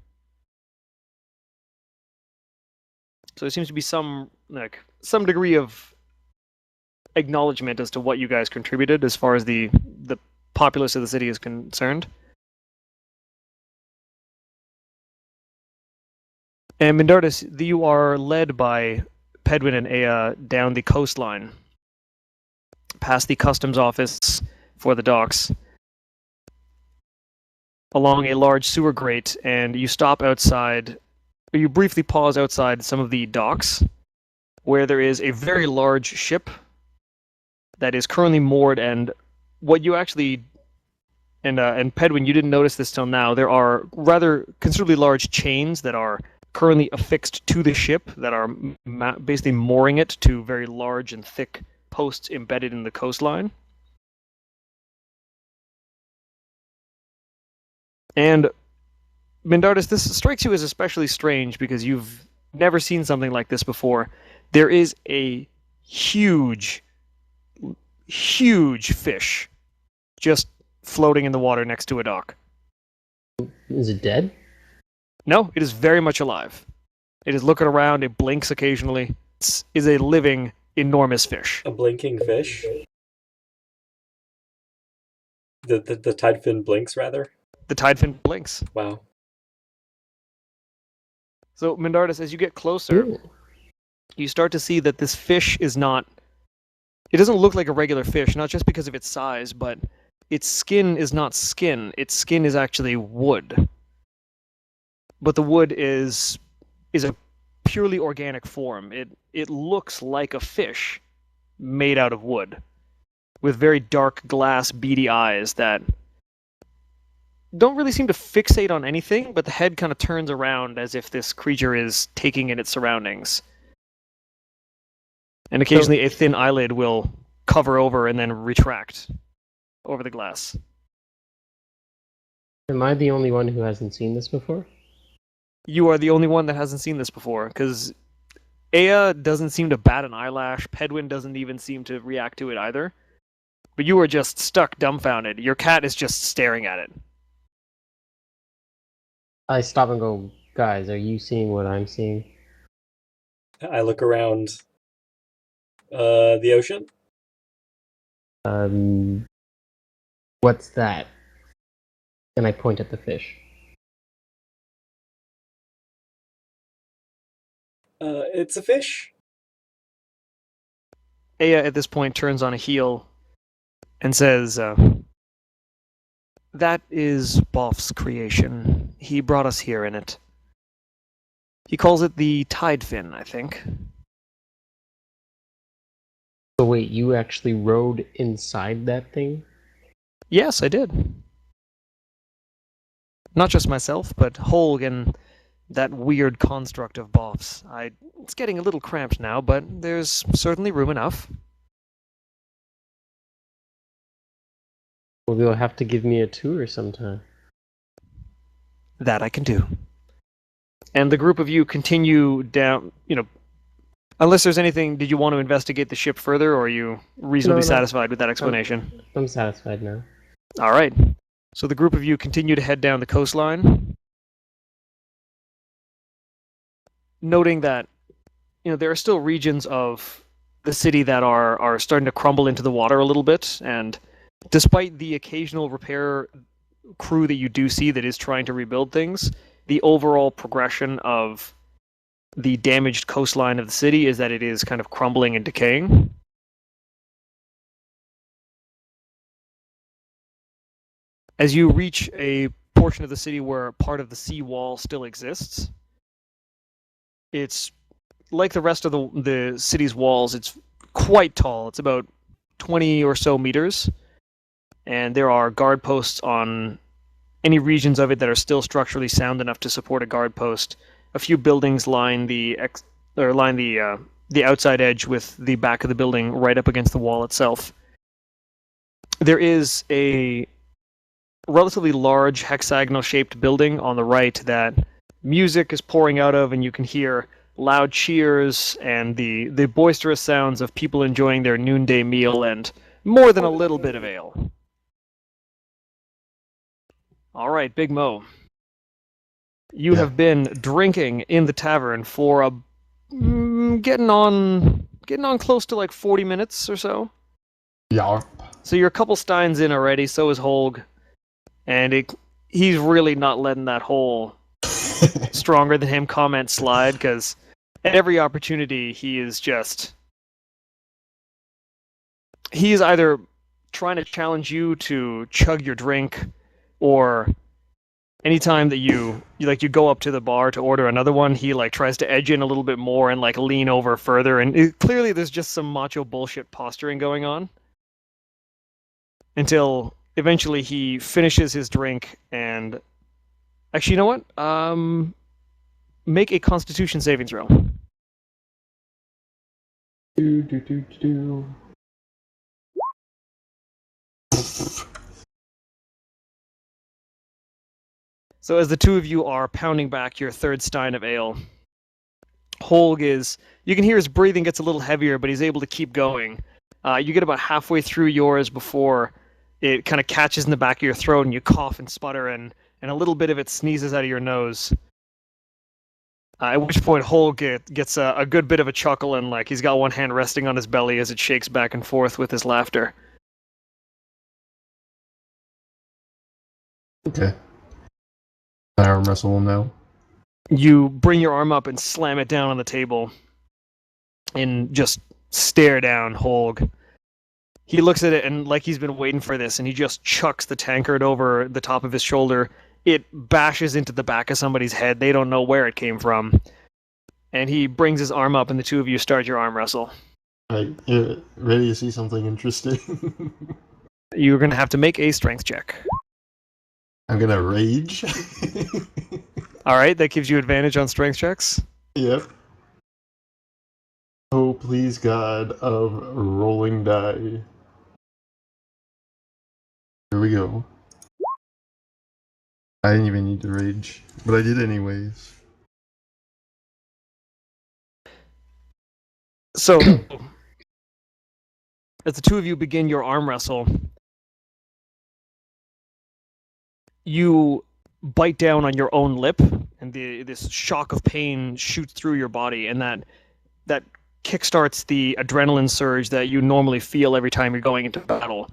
[SPEAKER 2] So there seems to be some degree of acknowledgement as to what you guys contributed as far as the populace of the city is concerned. And Mindardus, you are led by Pedwin and Aya down the coastline, past the customs office for the docks, along a large sewer grate, and you stop outside, or you briefly pause outside some of the docks, where there is a very large ship that is currently moored, and what you actually, and Pedwin, you didn't notice this till now, there are rather considerably large chains that are currently affixed to the ship that are basically mooring it to very large and thick posts embedded in the coastline. And Mindardus, this strikes you as especially strange because you've never seen something like this before. There is a huge fish just floating in the water next to a dock.
[SPEAKER 5] Is it dead?
[SPEAKER 2] No, it is very much alive. It is looking around, it blinks occasionally. It is a living, enormous fish.
[SPEAKER 1] A blinking fish? The tide fin blinks, rather?
[SPEAKER 2] the Tidefin blinks.
[SPEAKER 1] Wow.
[SPEAKER 2] So, Mindardus, as you get closer,
[SPEAKER 5] Ooh.
[SPEAKER 2] you start to see that this fish is not... It doesn't look like a regular fish, not just because of its size, but its skin is not skin. Its skin is actually wood. But the wood is a purely organic form. It looks like a fish made out of wood, with very dark glass beady eyes that don't really seem to fixate on anything, but the head kind of turns around as if this creature is taking in its surroundings. And occasionally a thin eyelid will cover over and then retract over the glass.
[SPEAKER 5] Am I the only one who hasn't seen this before?
[SPEAKER 2] You are the only one that hasn't seen this before, because Aya doesn't seem to bat an eyelash, Pedwin doesn't even seem to react to it either. But you are just stuck dumbfounded. Your cat is just staring at it.
[SPEAKER 5] I stop and go, guys, are you seeing what I'm seeing?
[SPEAKER 1] I look around the ocean.
[SPEAKER 5] What's that? And I point at the fish.
[SPEAKER 1] It's a fish.
[SPEAKER 2] Aya at this point turns on a heel and says, that is Boff's creation. He brought us here in it. He calls it the Tidefin, I think.
[SPEAKER 5] So wait, you actually rode inside that thing?
[SPEAKER 2] Yes, I did. Not just myself, but Holg and that weird construct of Boff's. It's getting a little cramped now, but there's certainly room enough.
[SPEAKER 5] Well, you'll have to give me a tour sometime.
[SPEAKER 2] That I can do. And the group of you continue down, unless there's anything, did you want to investigate the ship further, or are you reasonably
[SPEAKER 5] No.
[SPEAKER 2] satisfied with that explanation?
[SPEAKER 5] I'm satisfied now.
[SPEAKER 2] All right. So the group of you continue to head down the coastline, noting that there are still regions of the city that are starting to crumble into the water a little bit, and despite the occasional repair crew that you do see that is trying to rebuild things, the overall progression of the damaged coastline of the city is that it is kind of crumbling and decaying. As you reach a portion of the city where part of the sea wall still exists, it's like the rest of the city's walls. It's quite tall. It's about 20 or so meters, and there are guard posts on any regions of it that are still structurally sound enough to support a guard post. A few buildings line the outside edge with the back of the building right up against the wall itself. There is a relatively large hexagonal-shaped building on the right that music is pouring out of, and you can hear loud cheers and the boisterous sounds of people enjoying their noonday meal and more than a little bit of ale. All right, Big Mo. You have been drinking in the tavern for getting on close to like 40 minutes or so.
[SPEAKER 3] Yeah.
[SPEAKER 2] So you're a couple steins in already, so is Holg. And he's really not letting that whole stronger than him comment slide, because at every opportunity he is either trying to challenge you to chug your drink, or anytime that you go up to the bar to order another one, he tries to edge in a little bit more and lean over further, and clearly there's just some macho bullshit posturing going on until eventually he finishes his drink. And actually, you know what? Make a Constitution saving throw. So as the two of you are pounding back your third stein of ale, Holg you can hear his breathing gets a little heavier, but he's able to keep going. You get about halfway through yours before it kind of catches in the back of your throat, and you cough and sputter, and a little bit of it sneezes out of your nose. At which point Holg gets a good bit of a chuckle, and he's got one hand resting on his belly as it shakes back and forth with his laughter.
[SPEAKER 3] Okay. I arm wrestle him now.
[SPEAKER 2] You bring your arm up and slam it down on the table and just stare down Holg. He looks at it and like he's been waiting for this, and he just chucks the tankard over the top of his shoulder. It bashes into the back of somebody's head. They don't know where it came from. And he brings his arm up, and the two of you start your arm wrestle.
[SPEAKER 3] Alright, ready to see something interesting?
[SPEAKER 2] You're going to have to make a strength check.
[SPEAKER 3] I'm gonna rage.
[SPEAKER 2] All right, that gives you advantage on strength checks.
[SPEAKER 3] Yep. Oh, please, God, of rolling die. Here we go. I didn't even need to rage, but I did anyways.
[SPEAKER 2] So, as the two of you begin your arm wrestle, you bite down on your own lip, and this shock of pain shoots through your body, and that kickstarts the adrenaline surge that you normally feel every time you're going into battle.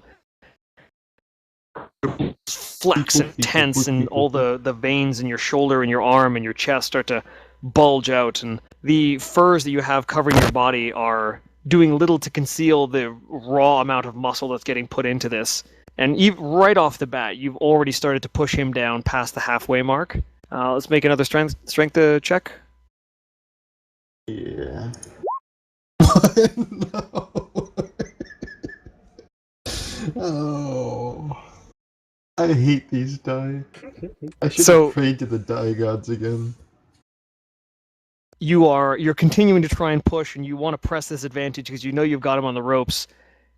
[SPEAKER 2] Flex and tense, and all the veins in your shoulder and your arm and your chest start to bulge out, and the furs that you have covering your body are doing little to conceal the raw amount of muscle that's getting put into this. And right off the bat, you've already started to push him down past the halfway mark. Let's make another strength check.
[SPEAKER 3] Yeah. No. Oh. I hate these die. I should have prayed to the die gods again.
[SPEAKER 2] You're continuing to try and push, and you want to press this advantage because you know you've got him on the ropes.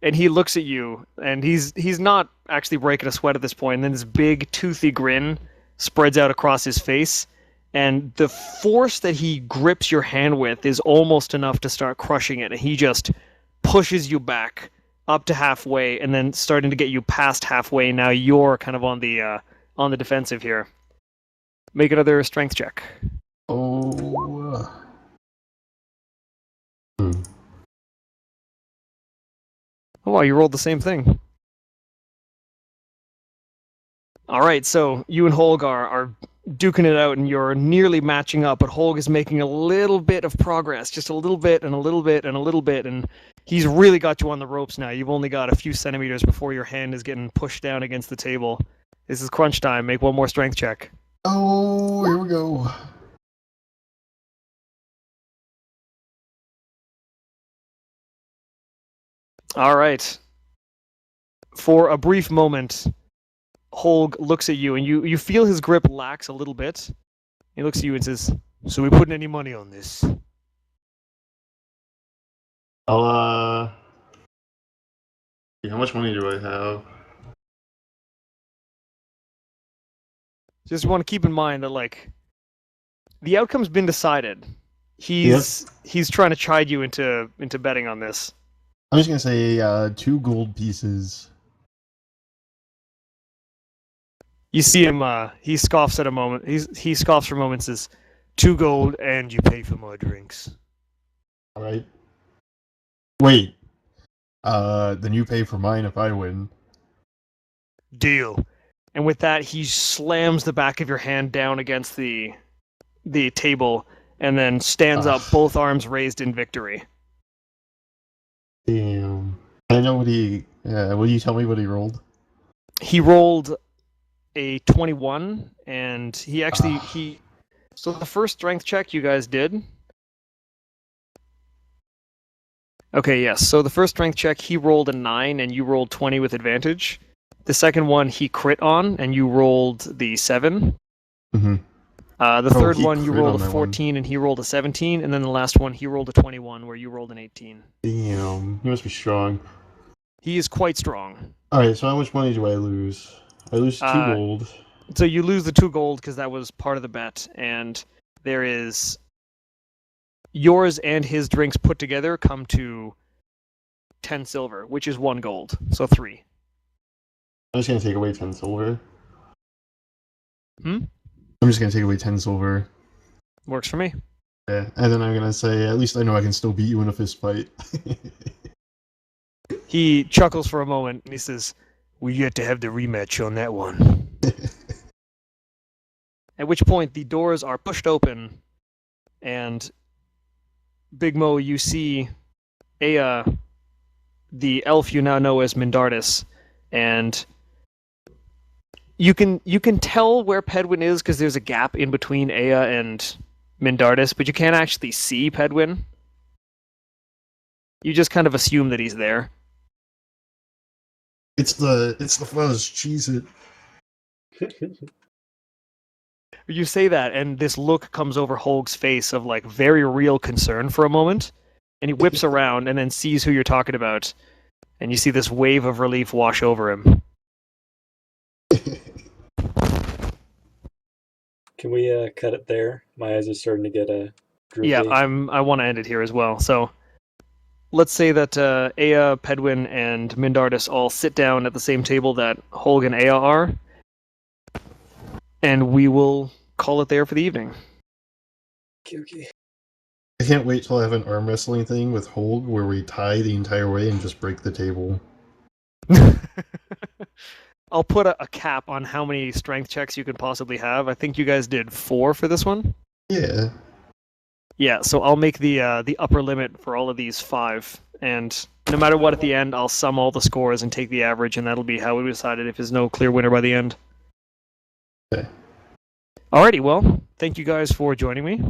[SPEAKER 2] And he looks at you, and he's not actually breaking a sweat at this point. And then this big, toothy grin spreads out across his face, and the force that he grips your hand with is almost enough to start crushing it. And he just pushes you back up to halfway, and then starting to get you past halfway. Now you're kind of on the defensive here. Make another strength check.
[SPEAKER 3] Oh.
[SPEAKER 2] Oh, wow, you rolled the same thing. All right, so you and Holg are duking it out, and you're nearly matching up, but Holg is making a little bit of progress, just a little bit and a little bit and a little bit, and he's really got you on the ropes now. You've only got a few centimeters before your hand is getting pushed down against the table. This is crunch time. Make one more strength check.
[SPEAKER 3] Oh, here we go.
[SPEAKER 2] All right. For a brief moment, Holg looks at you, and you feel his grip lax a little bit. He looks at you and says,
[SPEAKER 6] "So we putting any money on this?"
[SPEAKER 3] I'll, how much money do I have?
[SPEAKER 2] just want to keep in mind that, like, the outcome's been decided. He's trying to chide you into betting on this.
[SPEAKER 3] I'm just gonna say 2 gold pieces.
[SPEAKER 2] You see him. He scoffs at a moment. He scoffs for a moment. Says,
[SPEAKER 6] 2 gold, and you pay for my drinks.
[SPEAKER 3] All right. Wait. Then you pay for mine if I win.
[SPEAKER 6] Deal.
[SPEAKER 2] and with that, he slams the back of your hand down against the table, and then stands up, both arms raised in victory.
[SPEAKER 3] Damn. I know what he... will you tell me what he rolled?
[SPEAKER 2] He rolled a 21, and he actually... So the first strength check you guys did... Okay, yes. So the first strength check, he rolled a 9, and you rolled 20 with advantage. The second one, he crit on, and you rolled the 7.
[SPEAKER 3] Mm-hmm.
[SPEAKER 2] The third one, you rolled a 14, and he rolled a 17. And then the last one, he rolled a 21, where you rolled an 18.
[SPEAKER 3] Damn, he must be strong.
[SPEAKER 2] He is quite strong.
[SPEAKER 3] Alright, so how much money do I lose? I lose 2 gold.
[SPEAKER 2] So you lose the 2 gold, because that was part of the bet. And there is... Yours and his drinks put together come to 10 silver, which is 1 gold. So 3.
[SPEAKER 3] I'm just gonna take away 10 silver.
[SPEAKER 2] Hmm?
[SPEAKER 3] I'm just gonna take away 10 silver.
[SPEAKER 2] Works for me.
[SPEAKER 3] Yeah, and then I'm gonna say, at least I know I can still beat you in a fist fight.
[SPEAKER 2] He chuckles for a moment, and he says,
[SPEAKER 6] We yet to have the rematch on that one.
[SPEAKER 2] At which point the doors are pushed open, and Big Mo, you see Aya, the elf you now know as Mindardus, and you can tell where Pedwin is because there's a gap in between Aya and Mindardus, but you can't actually see Pedwin. You just kind of assume that he's there.
[SPEAKER 3] It's the fuzz. Cheese it.
[SPEAKER 2] You say that, and this look comes over Holg's face of like very real concern for a moment, and he whips around and then sees who you're talking about, and you see this wave of relief wash over him.
[SPEAKER 1] Can we cut it there? My eyes are starting to get droopy.
[SPEAKER 2] Yeah, I want to end it here as well. So let's say that Aya, Pedwin, and Mindardus all sit down at the same table that Holg and Aya are, and we will call it there for the evening.
[SPEAKER 1] Okay.
[SPEAKER 3] I can't wait till I have an arm wrestling thing with Holg where we tie the entire way and just break the table.
[SPEAKER 2] I'll put a cap on how many strength checks you can possibly have. I think you guys did 4 for this one.
[SPEAKER 3] Yeah.
[SPEAKER 2] Yeah, so I'll make the upper limit for all of these 5, and no matter what at the end, I'll sum all the scores and take the average, and that'll be how we decided if there's no clear winner by the end.
[SPEAKER 3] Okay.
[SPEAKER 2] Alrighty, well, thank you guys for joining me.